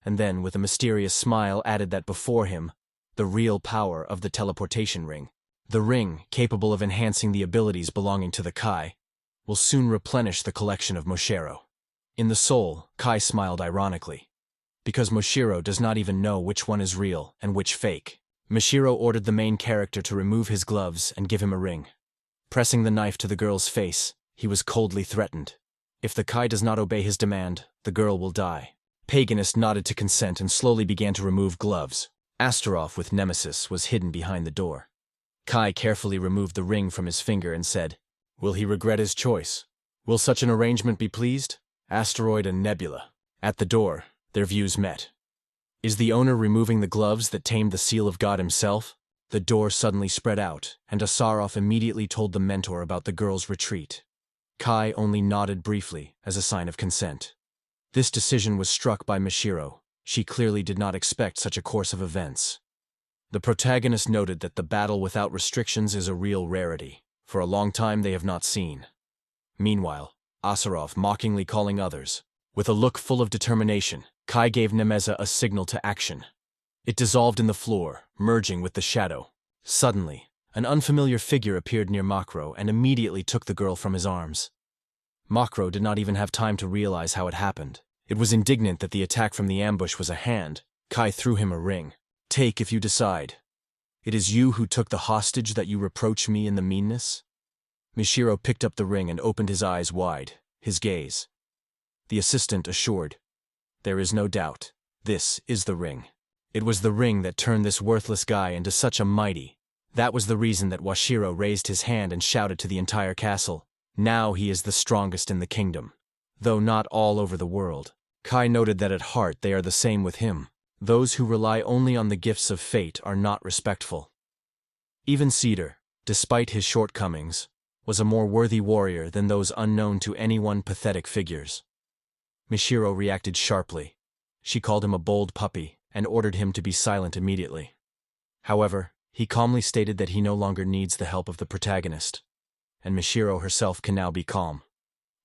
And then, with a mysterious smile, added that before him, the real power of the teleportation ring. The ring, capable of enhancing the abilities belonging to the Kai, will soon replenish the collection of Moshiro. In the soul, Kai smiled ironically. Because Moshiro does not even know which one is real and which fake. Mashiro ordered the main character to remove his gloves and give him a ring. Pressing the knife to the girl's face, he was coldly threatened. If the Kai does not obey his demand, the girl will die. Paganist nodded to consent and slowly began to remove gloves. Astaroth with Nemesis was hidden behind the door. Kai carefully removed the ring from his finger and said, "Will he regret his choice? Will such an arrangement be pleased?" Asteroid and Nebula. At the door, their views met. Is the owner removing the gloves that tamed the seal of God himself? The door suddenly spread out, and Asaroth immediately told the mentor about the girl's retreat. Kai only nodded briefly as a sign of consent. This decision was struck by Mashiro. She clearly did not expect such a course of events. The protagonist noted that the battle without restrictions is a real rarity. For a long time they have not seen. Meanwhile, Asaroth mockingly calling others. With a look full of determination, Kai gave Nemeza a signal to action. It dissolved in the floor, merging with the shadow. Suddenly, an unfamiliar figure appeared near Makro and immediately took the girl from his arms. Makro did not even have time to realize how it happened. It was indignant that the attack from the ambush was a hand. Kai threw him a ring. "Take if you decide. It is you who took the hostage that you reproach me in the meanness?" Mashiro picked up the ring and opened his eyes wide, his gaze. The assistant assured, "There is no doubt. This is the ring. It was the ring that turned this worthless guy into such a mighty. That was the reason that Washiro raised his hand and shouted to the entire castle, 'Now he is the strongest in the kingdom.' Though not all over the world. Kai noted that at heart they are the same with him. Those who rely only on the gifts of fate are not respectful. Even Cedar, despite his shortcomings, was a more worthy warrior than those unknown to anyone pathetic figures. Mashiro reacted sharply. She called him a bold puppy and ordered him to be silent immediately. However, he calmly stated that he no longer needs the help of the protagonist, and Mashiro herself can now be calm.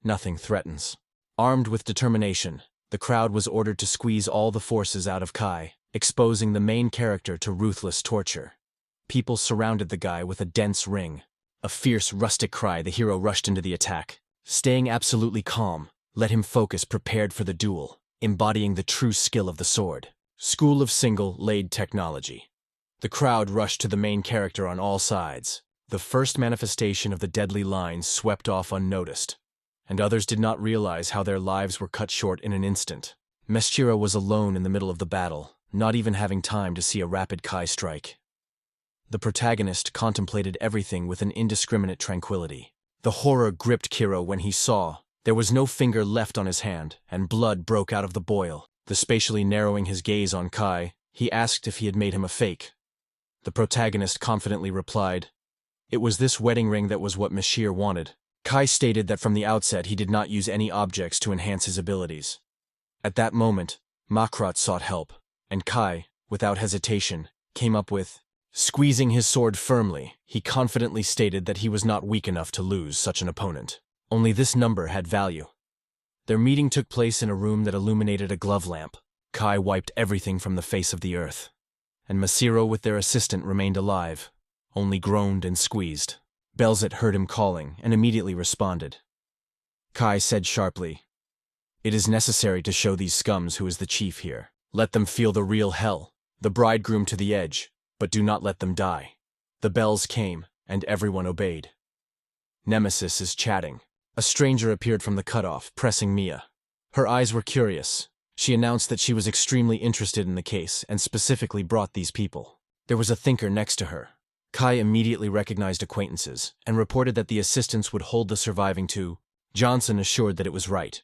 Nothing threatens. Armed with determination, the crowd was ordered to squeeze all the forces out of Kai, exposing the main character to ruthless torture. People surrounded the guy with a dense ring. A fierce, rustic cry, the hero rushed into the attack. Staying absolutely calm, let him focus prepared for the duel, embodying the true skill of the sword. School of Single laid technology. The crowd rushed to the main character on all sides. The first manifestation of the deadly lines swept off unnoticed, and others did not realize how their lives were cut short in an instant. Meshchiro was alone in the middle of the battle, not even having time to see a rapid Kai strike. The protagonist contemplated everything with an indiscriminate tranquility. The horror gripped Kiro when he saw there was no finger left on his hand, and blood broke out of the boil. The spatially narrowing his gaze on Kai, he asked if he had made him a fake. The protagonist confidently replied, "It was this wedding ring that was what Mashir wanted." Kai stated that from the outset he did not use any objects to enhance his abilities. At that moment, Makrat sought help, and Kai, without hesitation, came up with. Squeezing his sword firmly, he confidently stated that he was not weak enough to lose such an opponent. Only this number had value. Their meeting took place in a room that illuminated a glove lamp. Kai wiped everything from the face of the earth, and Masiro with their assistant remained alive, only groaned and squeezed. Belzet heard him calling and immediately responded. Kai said sharply, "It is necessary to show these scums who is the chief here. Let them feel the real hell, the bridegroom to the edge, but do not let them die." The bells came, and everyone obeyed. Nemesis is chatting. A stranger appeared from the cutoff, pressing Mia. Her eyes were curious. She announced that she was extremely interested in the case and specifically brought these people. There was a thinker next to her. Kai immediately recognized acquaintances and reported that the assistants would hold the surviving two. Johnson assured that it was right.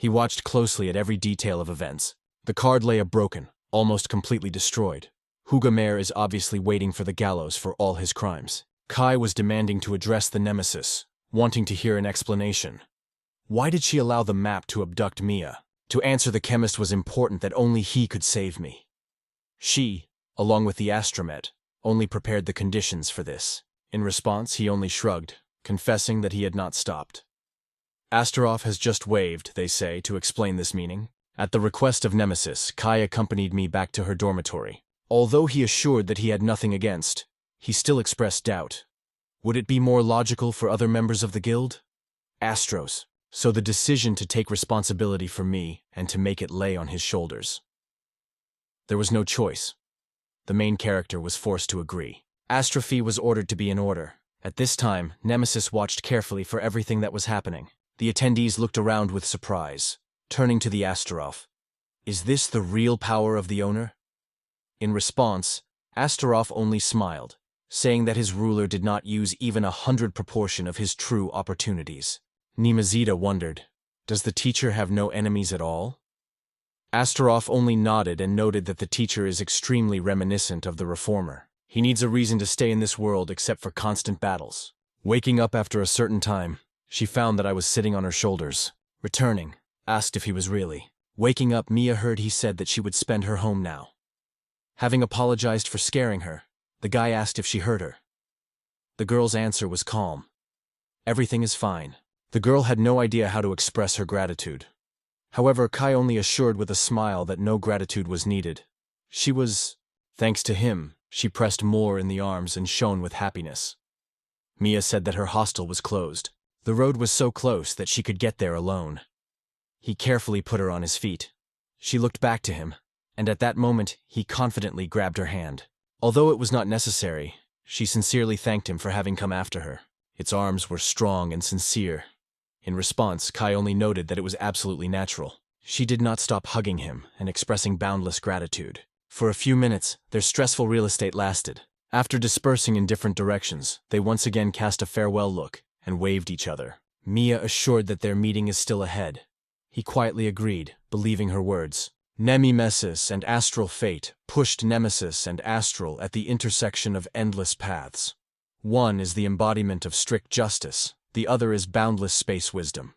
He watched closely at every detail of events. The card lay broken, almost completely destroyed. Hugamer is obviously waiting for the gallows for all his crimes. Kai was demanding to address the nemesis, wanting to hear an explanation. Why did she allow the map to abduct Mia? To answer the chemist was important that only he could save me. She, along with the astromet, only prepared the conditions for this. In response, he only shrugged, confessing that he had not stopped. Astaroth has just waved, they say, to explain this meaning. At the request of Nemesis, Kai accompanied me back to her dormitory. Although he assured that he had nothing against, he still expressed doubt. Would it be more logical for other members of the guild? Astros. So the decision to take responsibility for me and to make it lay on his shoulders. There was no choice. The main character was forced to agree. Astrophy was ordered to be in order. At this time, Nemesis watched carefully for everything that was happening. The attendees looked around with surprise, turning to the Astaroth. Is this the real power of the owner? In response, Astaroth only smiled, saying that his ruler did not use even 100 proportion of his true opportunities. Nemazita wondered, does the teacher have no enemies at all? Astaroth only nodded and noted that the teacher is extremely reminiscent of the reformer. He needs a reason to stay in this world except for constant battles. Waking up after a certain time, she found that I was sitting on her shoulders. Returning, asked if he was really. Waking up, Mia heard he said that she would spend her home now. Having apologized for scaring her, the guy asked if she heard her. The girl's answer was calm. Everything is fine. The girl had no idea how to express her gratitude. However, Kai only assured with a smile that no gratitude was needed. Thanks to him, she pressed more in the arms and shone with happiness. Mia said that her hostel was closed. The road was so close that she could get there alone. He carefully put her on his feet. She looked back to him, and at that moment, he confidently grabbed her hand. Although it was not necessary, she sincerely thanked him for having come after her. Its arms were strong and sincere. In response, Kai only noted that it was absolutely natural. She did not stop hugging him and expressing boundless gratitude. For a few minutes, their stressful real estate lasted. After dispersing in different directions, they once again cast a farewell look and waved each other. Mia assured that their meeting is still ahead. He quietly agreed, believing her words. Nemesis and Astral Fate pushed Nemesis and Astral at the intersection of endless paths. One is the embodiment of strict justice, the other is boundless space wisdom.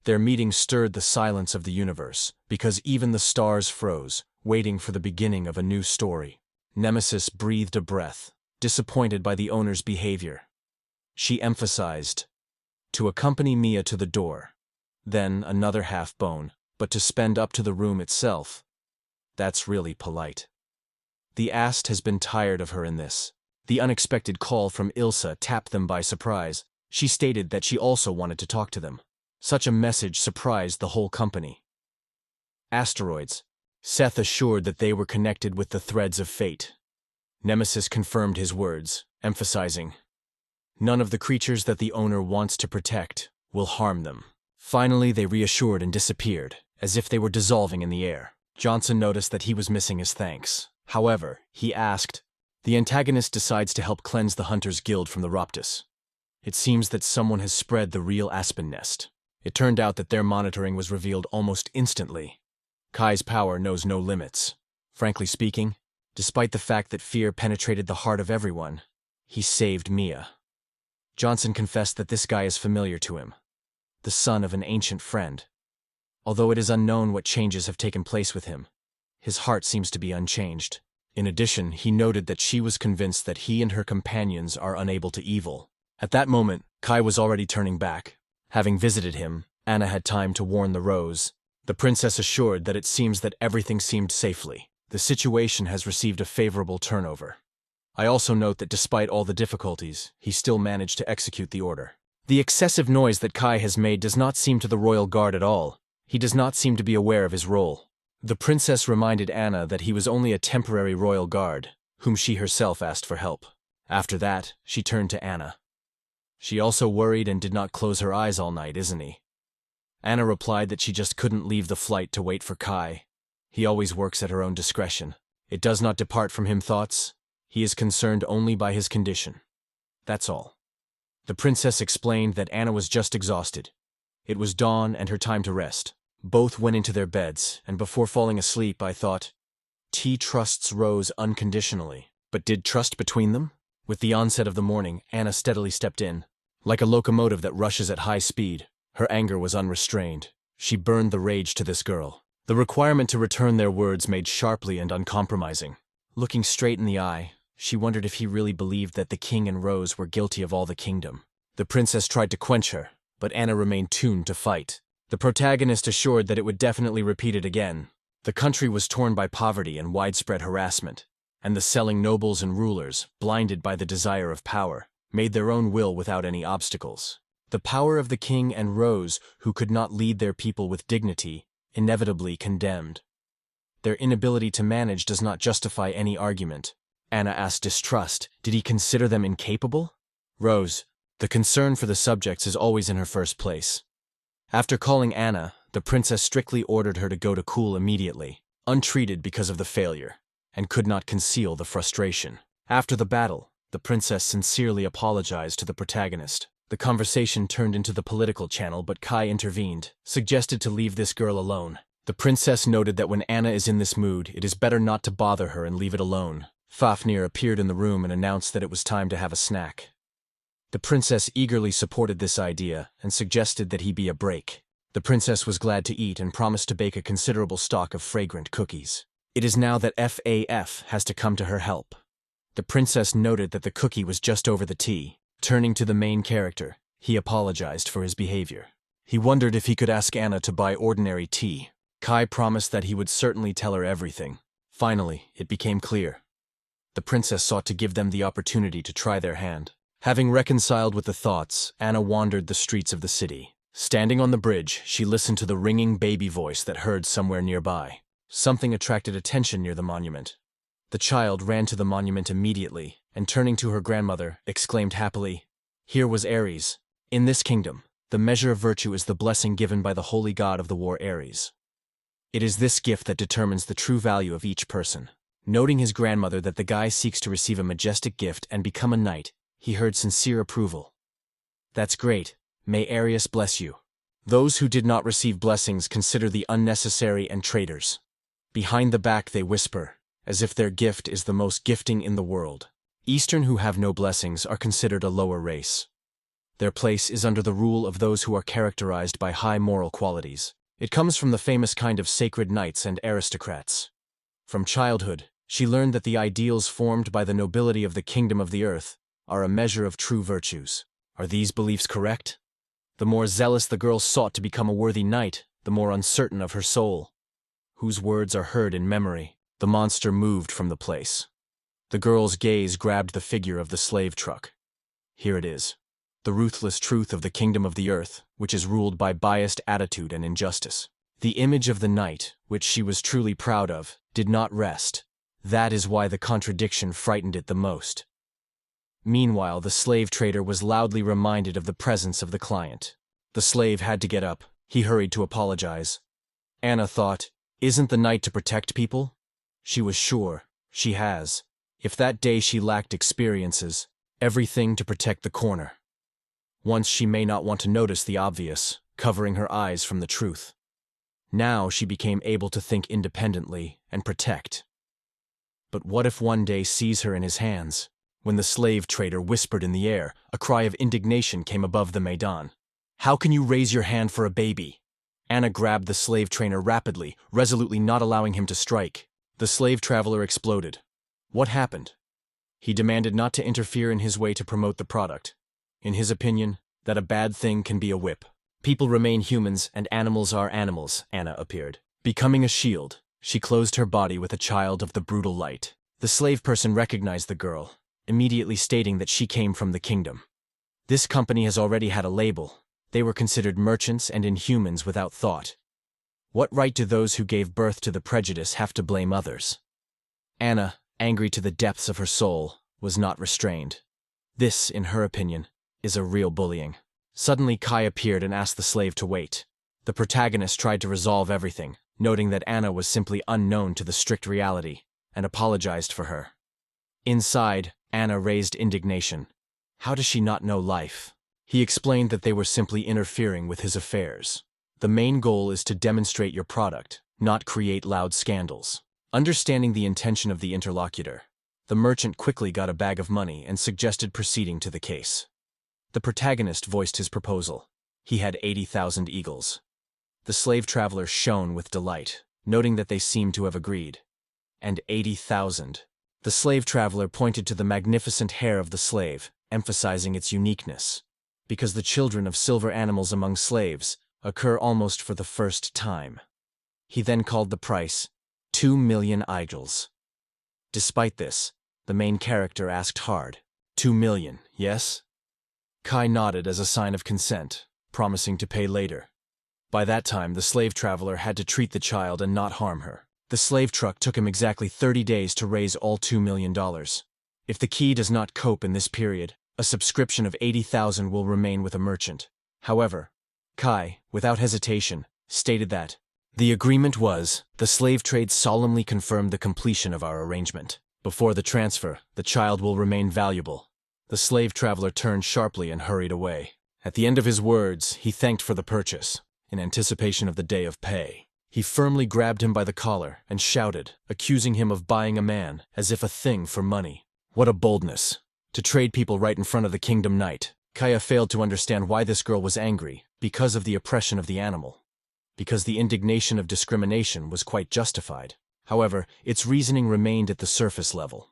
Their meeting stirred the silence of the universe, because even the stars froze, waiting for the beginning of a new story. Nemesis breathed a breath, disappointed by the owner's behavior. She emphasized, to accompany Mia to the door, then another half-bone, but to spend up to the room itself. That's really polite. The Ast has been tired of her in this. The unexpected call from Ilsa tapped them by surprise. She stated that she also wanted to talk to them. Such a message surprised the whole company. Asteroids. Seth assured that they were connected with the threads of fate. Nemesis confirmed his words, emphasizing, none of the creatures that the owner wants to protect will harm them. Finally, they reassured and disappeared, as if they were dissolving in the air. Johnson noticed that he was missing his thanks. However, he asked, the antagonist decides to help cleanse the Hunters Guild from the Roptus. It seems that someone has spread the real aspen nest. It turned out that their monitoring was revealed almost instantly. Kai's power knows no limits. Frankly speaking, despite the fact that fear penetrated the heart of everyone, he saved Mia. Johnson confessed that this guy is familiar to him, the son of an ancient friend. Although it is unknown what changes have taken place with him, his heart seems to be unchanged. In addition, he noted that she was convinced that he and her companions are unable to evil. At that moment, Kai was already turning back. Having visited him, Anna had time to warn the Rose. The princess assured that it seems that everything seemed safely. The situation has received a favorable turnover. I also note that despite all the difficulties, he still managed to execute the order. The excessive noise that Kai has made does not seem to the royal guard at all. He does not seem to be aware of his role. The princess reminded Anna that he was only a temporary royal guard, whom she herself asked for help. After that, she turned to Anna. She also worried and did not close her eyes all night, isn't he? Anna replied that she just couldn't leave the flight to wait for Kai. He always works at her own discretion. It does not depart from him thoughts. He is concerned only by his condition. That's all. The princess explained that Anna was just exhausted. It was dawn and her time to rest. Both went into their beds, and before falling asleep, I thought, T trusts Rose unconditionally. But did trust between them? With the onset of the morning, Anna steadily stepped in. Like a locomotive that rushes at high speed, her anger was unrestrained. She burned the rage to this girl. The requirement to return their words made sharply and uncompromising. Looking straight in the eye, she wondered if he really believed that the king and Rose were guilty of all the kingdom. The princess tried to quench her, but Anna remained tuned to fight. The protagonist assured that it would definitely repeat it again. The country was torn by poverty and widespread harassment, and the selling nobles and rulers, blinded by the desire of power, made their own will without any obstacles. The power of the king and Rose, who could not lead their people with dignity, inevitably condemned. Their inability to manage does not justify any argument. Anna asked distrust. Did he consider them incapable? Rose, the concern for the subjects is always in her first place. After calling Anna, the princess strictly ordered her to go to Kul immediately, untreated because of the failure, and could not conceal the frustration. After the battle, the princess sincerely apologized to the protagonist. The conversation turned into the political channel, but Kai intervened, suggested to leave this girl alone. The princess noted that when Anna is in this mood, it is better not to bother her and leave it alone. Fafnir appeared in the room and announced that it was time to have a snack. The princess eagerly supported this idea and suggested that he be a break. The princess was glad to eat and promised to bake a considerable stock of fragrant cookies. It is now that Faf has to come to her help. The princess noted that the cookie was just over the tea. Turning to the main character, he apologized for his behavior. He wondered if he could ask Anna to buy ordinary tea. Kai promised that he would certainly tell her everything. Finally, it became clear. The princess sought to give them the opportunity to try their hand. Having reconciled with the thoughts, Anna wandered the streets of the city. Standing on the bridge, she listened to the ringing baby voice that heard somewhere nearby. Something attracted attention near the monument. The child ran to the monument immediately, and turning to her grandmother, exclaimed happily, "Here was Ares. In this kingdom, the measure of virtue is the blessing given by the holy god of the war Ares. It is this gift that determines the true value of each person." Noting his grandmother that the guy seeks to receive a majestic gift and become a knight, he heard sincere approval. "That's great. May Ares bless you." Those who did not receive blessings consider the unnecessary and traitors. Behind the back they whisper, as if their gift is the most gifting in the world. Eastern who have no blessings are considered a lower race. Their place is under the rule of those who are characterized by high moral qualities. It comes from the famous kind of sacred knights and aristocrats. From childhood, she learned that the ideals formed by the nobility of the kingdom of the earth are a measure of true virtues. Are these beliefs correct? The more zealous the girl sought to become a worthy knight, the more uncertain of her soul. Whose words are heard in memory, the monster moved from the place. The girl's gaze grabbed the figure of the slave truck. Here it is. The ruthless truth of the kingdom of the earth, which is ruled by biased attitude and injustice. The image of the knight, which she was truly proud of, did not rest. That is why the contradiction frightened it the most. Meanwhile, the slave trader was loudly reminded of the presence of the client. The slave had to get up. He hurried to apologize. Anna thought, isn't the knight to protect people? She was sure. She has. If that day she lacked experiences, everything to protect the corner. Once she may not want to notice the obvious, covering her eyes from the truth. Now she became able to think independently and protect. But what if one day sees her in his hands? When the slave trader whispered in the air, a cry of indignation came above the Maidan. "How can you raise your hand for a baby?" Anna grabbed the slave trainer rapidly, resolutely not allowing him to strike. The slave traveler exploded. What happened? He demanded not to interfere in his way to promote the product. In his opinion, that a bad thing can be a whip. People remain humans and animals are animals, Anna appeared. Becoming a shield, she closed her body with a child of the brutal light. The slave person recognized the girl, immediately stating that she came from the kingdom. This company has already had a label. They were considered merchants and inhumans without thought. What right do those who gave birth to the prejudice have to blame others? Anna, angry to the depths of her soul, was not restrained. This, in her opinion, is a real bullying. Suddenly Kai appeared and asked the slave to wait. The protagonist tried to resolve everything, noting that Anna was simply unknown to the strict reality, and apologized for her. Inside, Anna raised indignation. How does she not know life? He explained that they were simply interfering with his affairs. The main goal is to demonstrate your product, not create loud scandals. Understanding the intention of the interlocutor, the merchant quickly got a bag of money and suggested proceeding to the case. The protagonist voiced his proposal. He had 80,000 eagles. The slave traveler shone with delight, noting that they seemed to have agreed. And 80,000. The slave traveler pointed to the magnificent hair of the slave, emphasizing its uniqueness, because the children of silver animals among slaves occur almost for the first time. He then called the price 2 million eagles. Despite this, the main character asked hard, 2 million, yes? Kai nodded as a sign of consent, promising to pay later. By that time, the slave traveler had to treat the child and not harm her. The slave truck took him exactly 30 days to raise all $2 million. If the key does not cope in this period, a subscription of 80,000 will remain with a merchant. However, Kai, without hesitation, stated that the agreement was, the slave trade solemnly confirmed the completion of our arrangement. Before the transfer, the child will remain valuable. The slave traveler turned sharply and hurried away. At the end of his words, he thanked for the purchase, in anticipation of the day of pay. He firmly grabbed him by the collar and shouted, accusing him of buying a man as if a thing for money. What a boldness! To trade people right in front of the kingdom knight. Kaya failed to understand why this girl was angry, because of the oppression of the animal. Because the indignation of discrimination was quite justified. However, its reasoning remained at the surface level.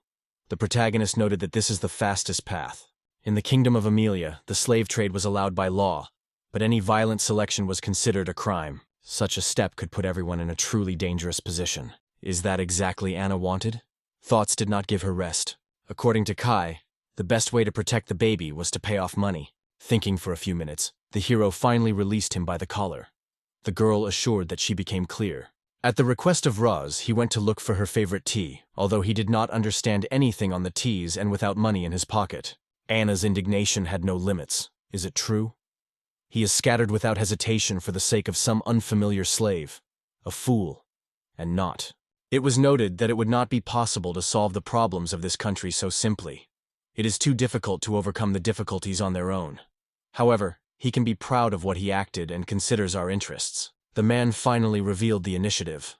The protagonist noted that this is the fastest path. In the kingdom of Amelia, the slave trade was allowed by law, but any violent selection was considered a crime. Such a step could put everyone in a truly dangerous position. Is that exactly Anna wanted? Thoughts did not give her rest. According to Kai, the best way to protect the baby was to pay off money. Thinking for a few minutes, the hero finally released him by the collar. The girl assured that she became clear. At the request of Roz, he went to look for her favorite tea, although he did not understand anything on the teas and without money in his pocket. Anna's indignation had no limits. Is it true? He is scattered without hesitation for the sake of some unfamiliar slave. A fool. And not. It was noted that it would not be possible to solve the problems of this country so simply. It is too difficult to overcome the difficulties on their own. However, he can be proud of what he acted and considers our interests. The man finally revealed the initiative.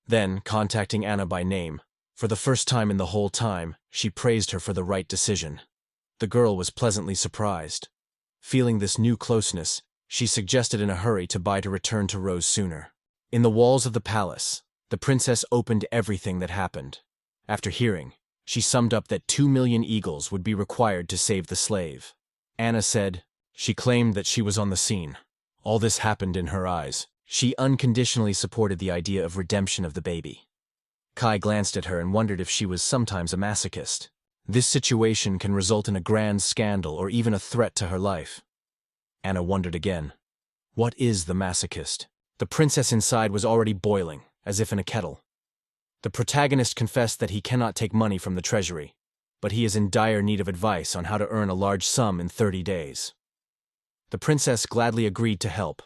Then, contacting Anna by name, for the first time in the whole time, she praised her for the right decision. The girl was pleasantly surprised. Feeling this new closeness, she suggested in a hurry to buy to return to Rose sooner. In the walls of the palace, the princess opened everything that happened. After hearing, she summed up that 2 million eagles would be required to save the slave. Anna said, she claimed that she was on the scene. All this happened in her eyes. She unconditionally supported the idea of redemption of the baby. Kai glanced at her and wondered if she was sometimes a masochist. This situation can result in a grand scandal or even a threat to her life. Anna wondered again. What is the masochist? The princess inside was already boiling, as if in a kettle. The protagonist confessed that he cannot take money from the treasury, but he is in dire need of advice on how to earn a large sum in 30 days. The princess gladly agreed to help,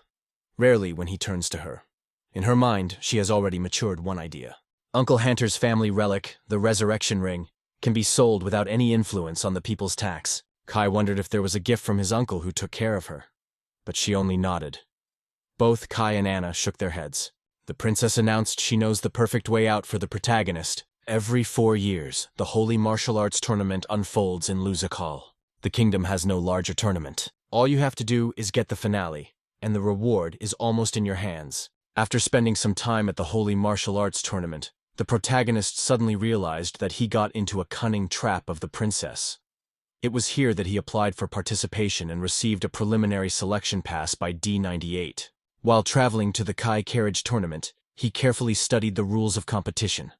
rarely when he turns to her. In her mind, she has already matured one idea. Uncle Hanter's family relic, the resurrection ring, can be sold without any influence on the people's tax. Kai wondered if there was a gift from his uncle who took care of her, but she only nodded. Both Kai and Anna shook their heads. The princess announced she knows the perfect way out for the protagonist. Every 4 years, the Holy Martial Arts Tournament unfolds in Luzak Hall. The kingdom has no larger tournament. All you have to do is get the finale, and the reward is almost in your hands. After spending some time at the Holy Martial Arts Tournament, the protagonist suddenly realized that he got into a cunning trap of the princess. It was here that he applied for participation and received a preliminary selection pass by D98. While traveling to the Kai Carriage Tournament, he carefully studied the rules of competition.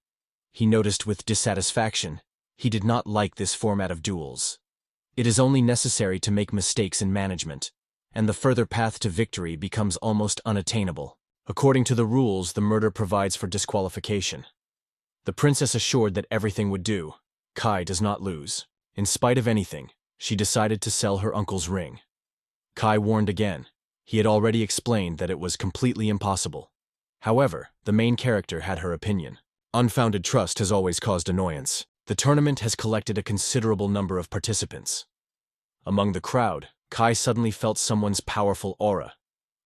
He noticed with dissatisfaction, he did not like this format of duels. It is only necessary to make mistakes in management, and the further path to victory becomes almost unattainable. According to the rules, the murder provides for disqualification. The princess assured that everything would do. Kai does not lose. In spite of anything, she decided to sell her uncle's ring. Kai warned again. He had already explained that it was completely impossible. However, the main character had her opinion. Unfounded trust has always caused annoyance. The tournament has collected a considerable number of participants. Among the crowd, Kai suddenly felt someone's powerful aura.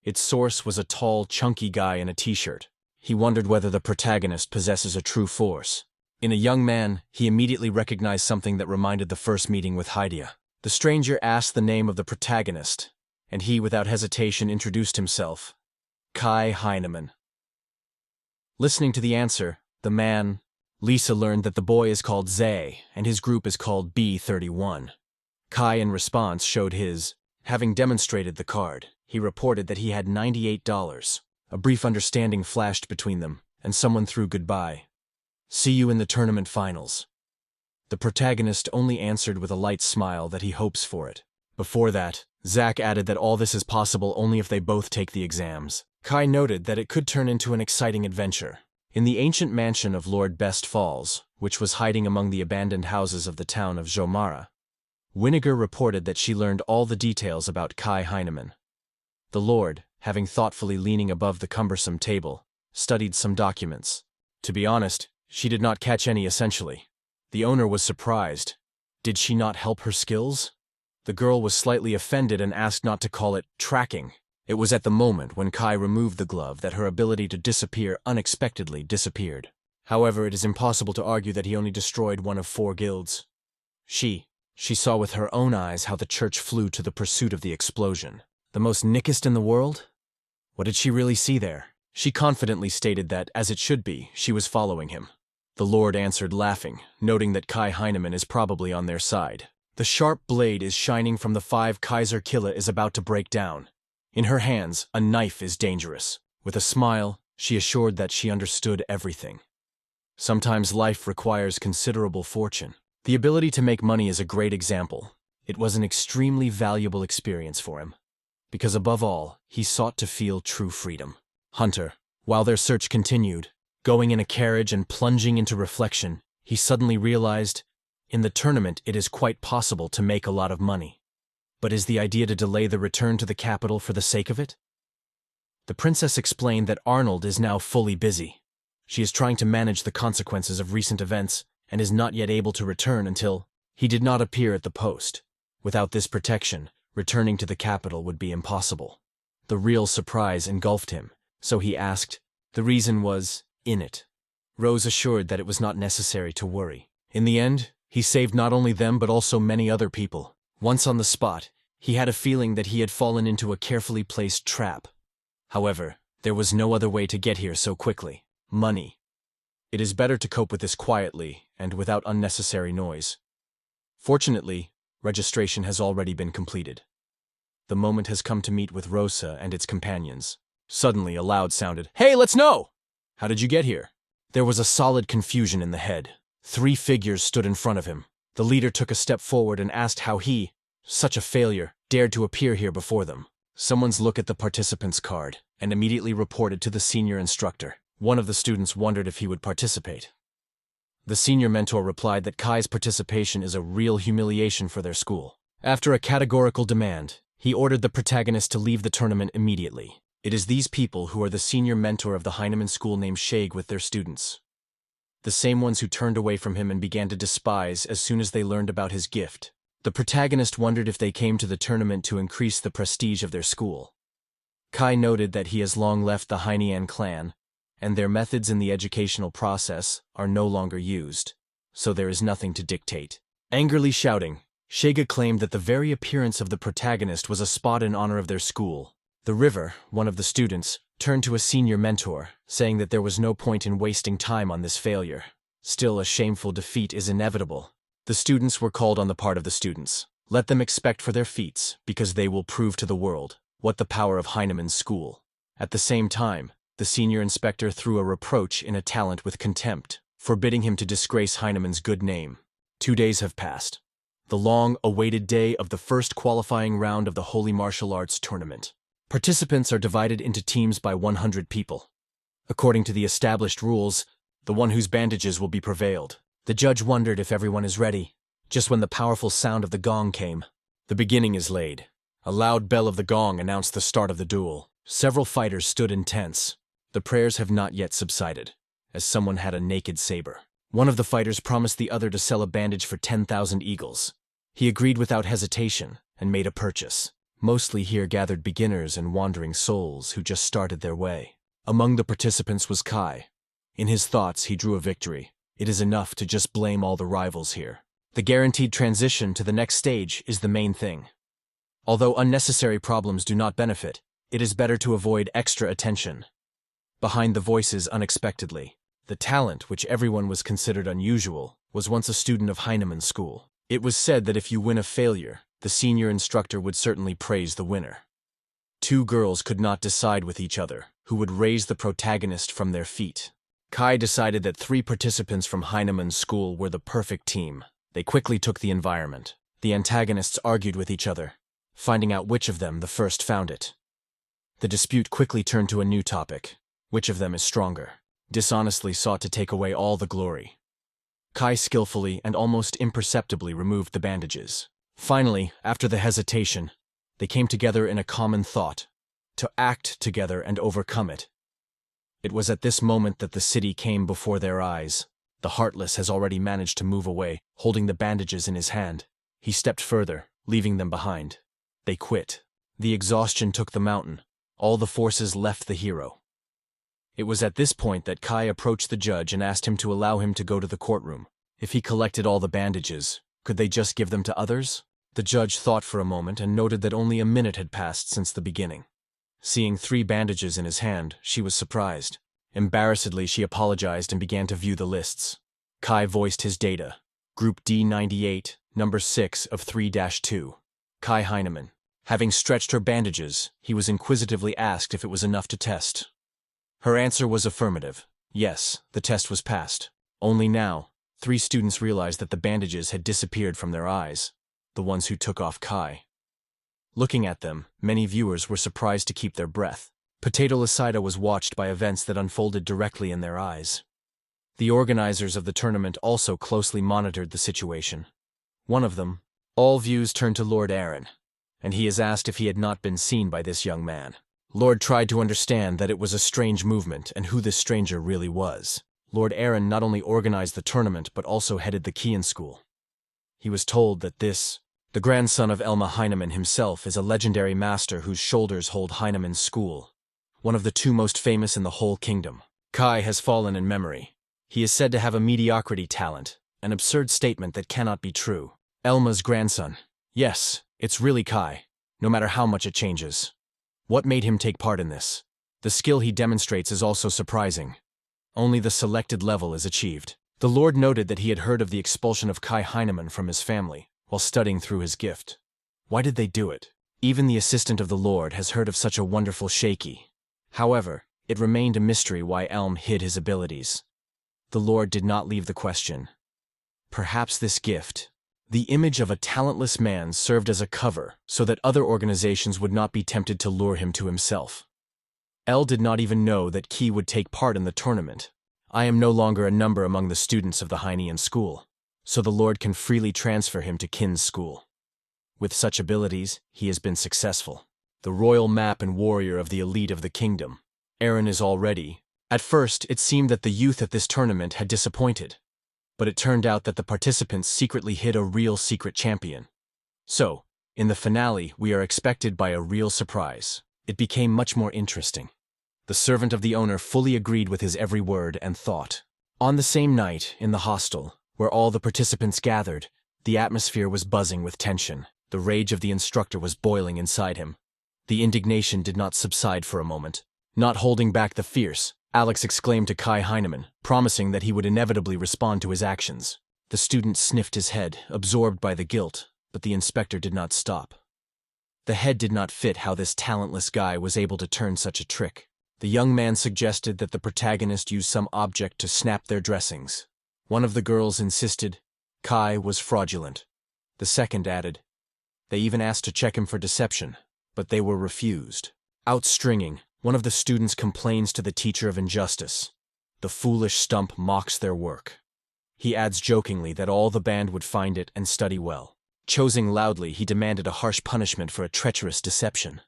Its source was a tall, chunky guy in a t-shirt. He wondered whether the protagonist possesses a true force. In a young man, he immediately recognized something that reminded the first meeting with Hydia. The stranger asked the name of the protagonist, and he, without hesitation, introduced himself. Kai Heinemann. Listening to the answer, Lisa learned that the boy is called Zay, and his group is called B31. Kai, in response, showed his. Having demonstrated the card, he reported that he had $98. A brief understanding flashed between them, and someone threw goodbye. See you in the tournament finals. The protagonist only answered with a light smile that he hopes for it. Before that, Zach added that all this is possible only if they both take the exams. Kai noted that it could turn into an exciting adventure. In the ancient mansion of Lord Best Falls, which was hiding among the abandoned houses of the town of Jomara, Winiger reported that she learned all the details about Kai Heinemann. The Lord, having thoughtfully leaning above the cumbersome table, studied some documents. To be honest, she did not catch any essentially. The owner was surprised. Did she not help her skills? The girl was slightly offended and asked not to call it tracking. It was at the moment when Kai removed the glove that her ability to disappear unexpectedly disappeared. However, it is impossible to argue that he only destroyed one of 4 guilds. She saw with her own eyes how the church flew to the pursuit of the explosion. The most nickest in the world? What did she really see there? She confidently stated that, as it should be, she was following him. The Lord answered laughing, noting that Kai Heinemann is probably on their side. The sharp blade is shining from the 5 Kaiser Killa is about to break down. In her hands, a knife is dangerous. With a smile, she assured that she understood everything. Sometimes life requires considerable fortune. The ability to make money is a great example. It was an extremely valuable experience for him. Because above all, he sought to feel true freedom. Hunter, while their search continued, going in a carriage and plunging into reflection, he suddenly realized, in the tournament it is quite possible to make a lot of money. But is the idea to delay the return to the capital for the sake of it? The princess explained that Arnold is now fully busy. She is trying to manage the consequences of recent events and is not yet able to return until he did not appear at the post. Without this protection, returning to the capital would be impossible. The real surprise engulfed him, so he asked. The reason was in it. Rose assured that it was not necessary to worry. In the end, he saved not only them but also many other people. Once on the spot, he had a feeling that he had fallen into a carefully placed trap. However, there was no other way to get here so quickly. Money. It is better to cope with this quietly and without unnecessary noise. Fortunately, registration has already been completed. The moment has come to meet with Rosa and its companions. Suddenly, a loud sounded, "Hey, let's know!" How did you get here? There was a solid confusion in the head. 3 figures stood in front of him. The leader took a step forward and asked how he, such a failure, dared to appear here before them. Someone's look at the participant's card and immediately reported to the senior instructor. One of the students wondered if he would participate. The senior mentor replied that Kai's participation is a real humiliation for their school. After a categorical demand, he ordered the protagonist to leave the tournament immediately. It is these people who are the senior mentor of the Heinemann school named Shag with their students. The same ones who turned away from him and began to despise as soon as they learned about his gift. The protagonist wondered if they came to the tournament to increase the prestige of their school. Kai noted that he has long left the Heinean clan, and their methods in the educational process are no longer used, so there is nothing to dictate. Angrily shouting, Shega claimed that the very appearance of the protagonist was a spot in honor of their school. The River, one of the students, turned to a senior mentor, saying that there was no point in wasting time on this failure. Still, a shameful defeat is inevitable. The students were called on the part of the students. Let them expect for their feats, because they will prove to the world what the power of Heinemann's school. At the same time, the senior inspector threw a reproach in a talent with contempt, forbidding him to disgrace Heinemann's good name. 2 days have passed. The long-awaited day of the first qualifying round of the Holy Martial Arts Tournament. Participants are divided into teams by 100 people. According to the established rules, the one whose bandages will be prevailed. The judge wondered if everyone is ready. Just when the powerful sound of the gong came, the beginning is laid. A loud bell of the gong announced the start of the duel. Several fighters stood intense. The prayers have not yet subsided, as someone had a naked saber. One of the fighters promised the other to sell a bandage for 10,000 eagles. He agreed without hesitation and made a purchase. Mostly here gathered beginners and wandering souls who just started their way. Among the participants was Kai. In his thoughts, he drew a victory. It is enough to just blame all the rivals here. The guaranteed transition to the next stage is the main thing. Although unnecessary problems do not benefit, it is better to avoid extra attention. Behind the voices unexpectedly, the talent, which everyone was considered unusual, was once a student of Heineman's school. It was said that if you win a failure, the senior instructor would certainly praise the winner. Two girls could not decide with each other who would raise the protagonist from their feet. Kai decided that 3 participants from Heineman's school were the perfect team. They quickly took the environment. The antagonists argued with each other, finding out which of them the first found it. The dispute quickly turned to a new topic. Which of them is stronger? Dishonestly sought to take away all the glory. Kai skillfully and almost imperceptibly removed the bandages. Finally, after the hesitation, they came together in a common thought, to act together and overcome it. It was at this moment that the city came before their eyes. The Heartless has already managed to move away, holding the bandages in his hand. He stepped further, leaving them behind. They quit. The exhaustion took the mountain. All the forces left the hero. It was at this point that Kai approached the judge and asked him to allow him to go to the courtroom. If he collected all the bandages, could they just give them to others? The judge thought for a moment and noted that only a minute had passed since the beginning. Seeing 3 bandages in his hand, she was surprised. Embarrassedly, she apologized and began to view the lists. Kai voiced his data. Group D98, number 6 of 3-2. Kai Heineman. Having stretched her bandages, he was inquisitively asked if it was enough to test. Her answer was affirmative. Yes, the test was passed. Only now, 3 students realized that the bandages had disappeared from their eyes, the ones who took off Kai. Looking at them, many viewers were surprised to keep their breath. Potato Lasida was watched by events that unfolded directly in their eyes. The organizers of the tournament also closely monitored the situation. One of them, all views turned to Lord Aaron, and he is asked if he had not been seen by this young man. Lord tried to understand that it was a strange movement and who this stranger really was. Lord Aaron not only organized the tournament but also headed the Kian school. He was told that the grandson of Elma Heineman himself, is a legendary master whose shoulders hold Heineman's school, one of the 2 most famous in the whole kingdom. Kai has fallen in memory. He is said to have a mediocrity talent, an absurd statement that cannot be true. Elma's grandson. Yes, it's really Kai, no matter how much it changes. What made him take part in this? The skill he demonstrates is also surprising. Only the selected level is achieved. The Lord noted that he had heard of the expulsion of Kai Heineman from his family while studying through his gift. Why did they do it? Even the assistant of the Lord has heard of such a wonderful shaky. However, it remained a mystery why Elm hid his abilities. The Lord did not leave the question. Perhaps this gift, the image of a talentless man, served as a cover so that other organizations would not be tempted to lure him to himself. El did not even know that Ki would take part in the tournament. I am no longer a number among the students of the Heinean school, so the Lord can freely transfer him to Kin's school. With such abilities, he has been successful. The royal map and warrior of the elite of the kingdom. Aaron is already. At first, it seemed that the youth at this tournament had disappointed, but it turned out that the participants secretly hid a real secret champion. So, in the finale, we are expected by a real surprise. It became much more interesting. The servant of the owner fully agreed with his every word and thought. On the same night, in the hostel, where all the participants gathered, the atmosphere was buzzing with tension. The rage of the instructor was boiling inside him. The indignation did not subside for a moment. Not holding back the fierce, Alex exclaimed to Kai Heineman, promising that he would inevitably respond to his actions. The student sniffed his head, absorbed by the guilt, but the inspector did not stop. The head did not fit how this talentless guy was able to turn such a trick. The young man suggested that the protagonist use some object to snap their dressings. One of the girls insisted Kai was fraudulent. The second added. They even asked to check him for deception, but they were refused. Outstringing, one of the students complains to the teacher of injustice. The foolish stump mocks their work. He adds jokingly that all the band would find it and study well. Choosing loudly, he demanded a harsh punishment for a treacherous deception.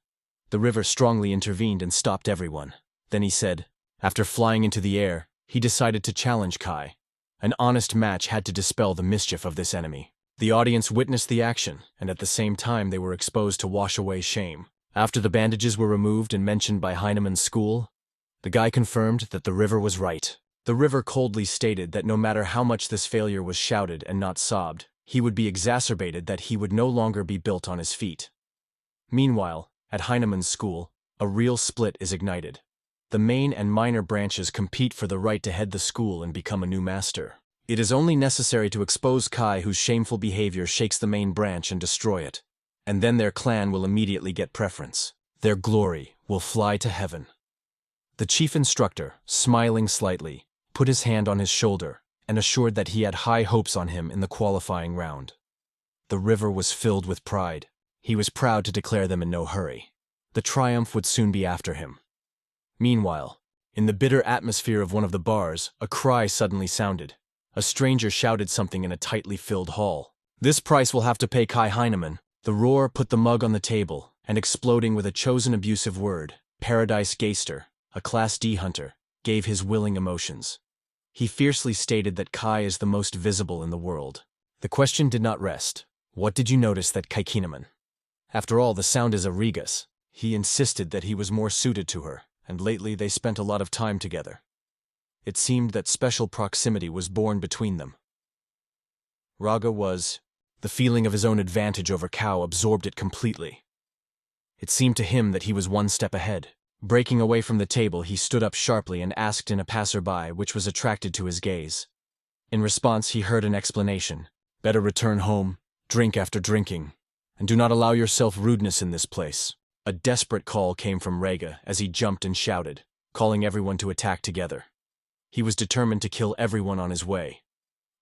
The river strongly intervened and stopped everyone. Then he said, after flying into the air, he decided to challenge Kai. An honest match had to dispel the mischief of this enemy. The audience witnessed the action, and at the same time they were exposed to wash away shame. After the bandages were removed and mentioned by Heinemann's school, the guy confirmed that the river was right. The river coldly stated that no matter how much this failure was shouted and not sobbed, he would be exacerbated that he would no longer be built on his feet. Meanwhile, at Heinemann's school, a real split is ignited. The main and minor branches compete for the right to head the school and become a new master. It is only necessary to expose Kai, whose shameful behavior shakes the main branch, and destroy it. And then their clan will immediately get preference. Their glory will fly to heaven. The chief instructor, smiling slightly, put his hand on his shoulder and assured that he had high hopes on him in the qualifying round. The river was filled with pride. He was proud to declare them in no hurry. The triumph would soon be after him. Meanwhile, in the bitter atmosphere of one of the bars, a cry suddenly sounded. A stranger shouted something in a tightly filled hall. "This price will have to pay Kai Heinemann." The roar put the mug on the table, and exploding with a chosen abusive word, Paradise Geister, a Class D hunter, gave his willing emotions. He fiercely stated that Kai is the most visible in the world. The question did not rest. What did you notice that Kai Heinemann? After all, the sound is a Regus. He insisted that he was more suited to her, and lately they spent a lot of time together. It seemed that special proximity was born between them. Raga was... The feeling of his own advantage over Kao absorbed it completely. It seemed to him that he was one step ahead. Breaking away from the table, he stood up sharply and asked in a passerby, which was attracted to his gaze. In response, he heard an explanation. "Better return home, drink after drinking, and do not allow yourself rudeness in this place." A desperate call came from Raga as he jumped and shouted, calling everyone to attack together. He was determined to kill everyone on his way.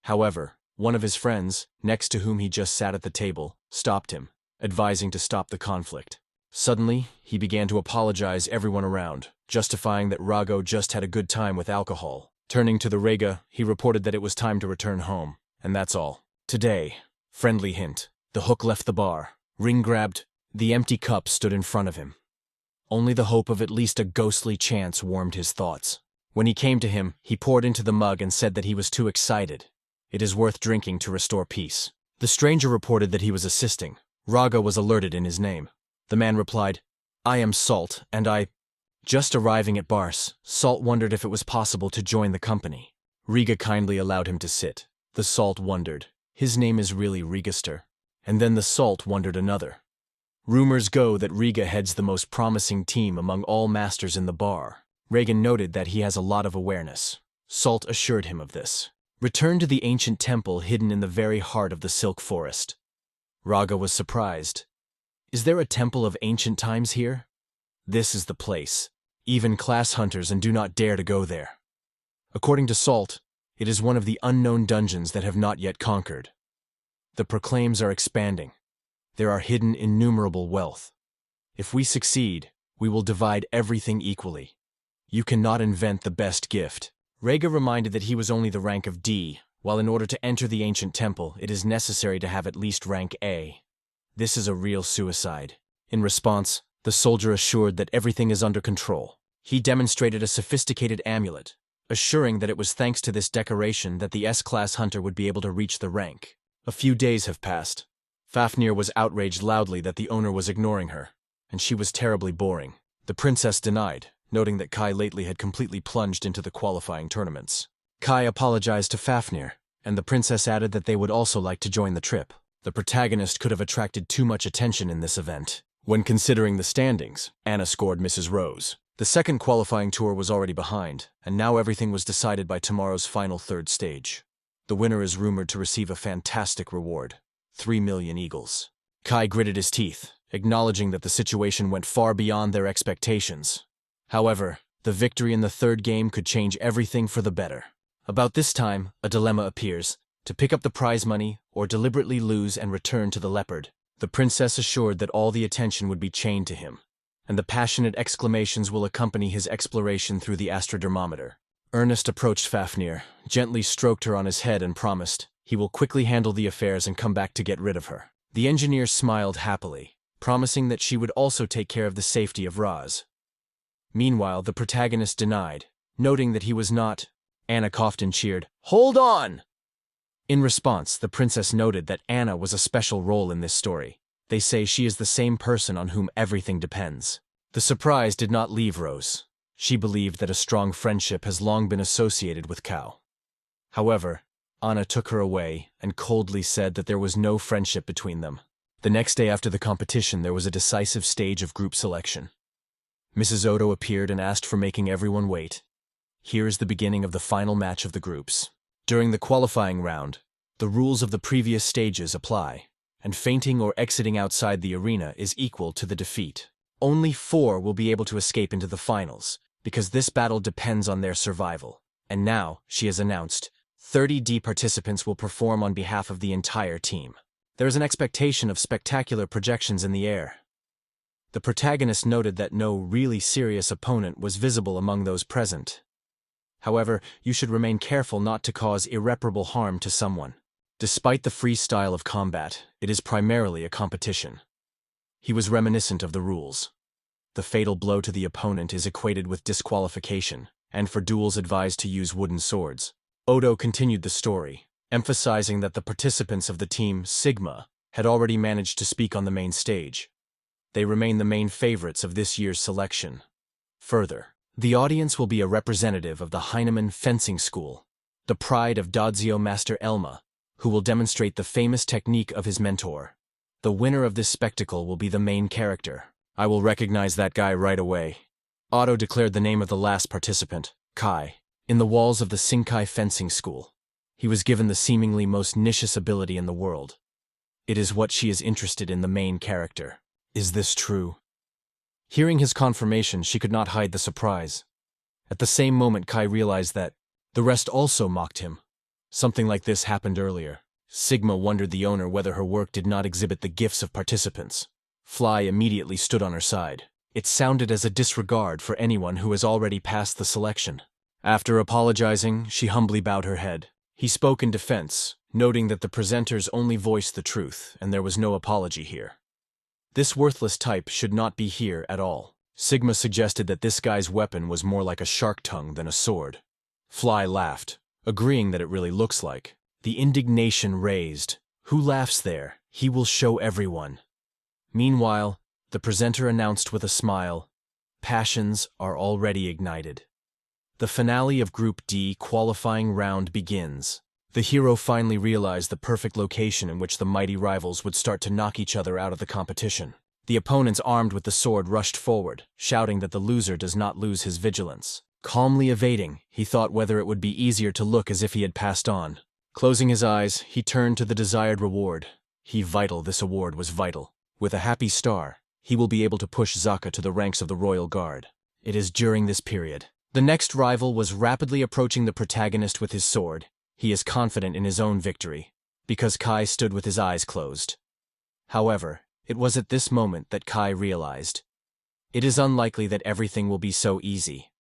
However, one of his friends, next to whom he just sat at the table, stopped him, advising to stop the conflict. Suddenly, he began to apologize everyone around, justifying that Rago just had a good time with alcohol. Turning to the Raga, he reported that it was time to return home, and that's all. Today, friendly hint, the hook left the bar, ring grabbed, the empty cup stood in front of him. Only the hope of at least a ghostly chance warmed his thoughts. When he came to him, he poured into the mug and said that he was too excited. It is worth drinking to restore peace. The stranger reported that he was assisting. Raga was alerted in his name. The man replied, "I am Salt, and I..." Just arriving at Bars, Salt wondered if it was possible to join the company. Riga kindly allowed him to sit. The Salt wondered. His name is really Register. And then the Salt wondered another. Rumors go that Riga heads the most promising team among all masters in the bar. Reagan noted that he has a lot of awareness. Salt assured him of this. Return to the ancient temple hidden in the very heart of the Silk Forest. Raga was surprised. Is there a temple of ancient times here? This is the place. Even class hunters and do not dare to go there. According to Salt, it is one of the unknown dungeons that have not yet conquered. The proclaims are expanding. There are hidden innumerable wealth. If we succeed, we will divide everything equally. You cannot invent the best gift. Raga reminded that he was only the rank of D, while in order to enter the ancient temple, it is necessary to have at least rank A. This is a real suicide. In response, the soldier assured that everything is under control. He demonstrated a sophisticated amulet, assuring that it was thanks to this decoration that the S-class hunter would be able to reach the rank. A few days have passed. Fafnir was outraged loudly that the owner was ignoring her, and she was terribly boring. The princess denied, noting that Kai lately had completely plunged into the qualifying tournaments. Kai apologized to Fafnir, and the princess added that they would also like to join the trip. The protagonist could have attracted too much attention in this event. When considering the standings, Anna scored Mrs. Rose. The second qualifying tour was already behind, and now everything was decided by tomorrow's final third stage. The winner is rumored to receive a fantastic reward, 3 million eagles. Kai gritted his teeth, acknowledging that the situation went far beyond their expectations. However, the victory in the third game could change everything for the better. About this time, a dilemma appears: to pick up the prize money or deliberately lose and return to the leopard. The princess assured that all the attention would be chained to him, and the passionate exclamations will accompany his exploration through the astrodermometer. Ernest approached Fafnir, gently stroked her on his head and promised he will quickly handle the affairs and come back to get rid of her. The engineer smiled happily, promising that she would also take care of the safety of Raz. Meanwhile, the protagonist denied, noting that he was not. Anna coughed and cheered, "Hold on!" In response, the princess noted that Anna was a special role in this story. They say she is the same person on whom everything depends. The surprise did not leave Rose. She believed that a strong friendship has long been associated with Kao. However, Anna took her away and coldly said that there was no friendship between them. The next day after the competition, there was a decisive stage of group selection. Mrs. Odo appeared and asked for making everyone wait. Here is the beginning of the final match of the groups. During the qualifying round, the rules of the previous stages apply, and fainting or exiting outside the arena is equal to the defeat. Only 4 will be able to escape into the finals, because this battle depends on their survival. And now, she has announced, 30D participants will perform on behalf of the entire team. There is an expectation of spectacular projections in the air. The protagonist noted that no really serious opponent was visible among those present. However, you should remain careful not to cause irreparable harm to someone. Despite the free style of combat, it is primarily a competition. He was reminiscent of the rules. The fatal blow to the opponent is equated with disqualification, and for duels advised to use wooden swords. Odo continued the story, emphasizing that the participants of the team Sigma had already managed to speak on the main stage. They remain the main favorites of this year's selection. Further, the audience will be a representative of the Heinemann Fencing School, the pride of Dodzio Master Elma, who will demonstrate the famous technique of his mentor. The winner of this spectacle will be the main character. I will recognize that guy right away. Otto declared the name of the last participant, Kai, in the walls of the Sinkai Fencing School. He was given the seemingly most niche ability in the world. It is what she is interested in, the main character. Is this true? Hearing his confirmation, she could not hide the surprise. At the same moment, Kai realized that the rest also mocked him. Something like this happened earlier. Sigma wondered the owner whether her work did not exhibit the gifts of participants. Fly immediately stood on her side. It sounded as a disregard for anyone who has already passed the selection. After apologizing, she humbly bowed her head. He spoke in defense, noting that the presenters only voiced the truth and there was no apology here. This worthless type should not be here at all. Sigma suggested that this guy's weapon was more like a shark tongue than a sword. Fly laughed, agreeing that it really looks like. The indignation raised. Who laughs there? He will show everyone. Meanwhile, the presenter announced with a smile, passions are already ignited. The finale of Group D qualifying round begins. The hero finally realized the perfect location in which the mighty rivals would start to knock each other out of the competition. The opponents armed with the sword rushed forward, shouting that the loser does not lose his vigilance. Calmly evading, he thought whether it would be easier to look as if he had passed on. Closing his eyes, he turned to the desired reward. This award was vital. With a happy star, he will be able to push Zaka to the ranks of the Royal Guard. It is during this period. The next rival was rapidly approaching the protagonist with his sword. He is confident in his own victory, because Kai stood with his eyes closed. However, it was at this moment that Kai realized. It is unlikely that everything will be so easy.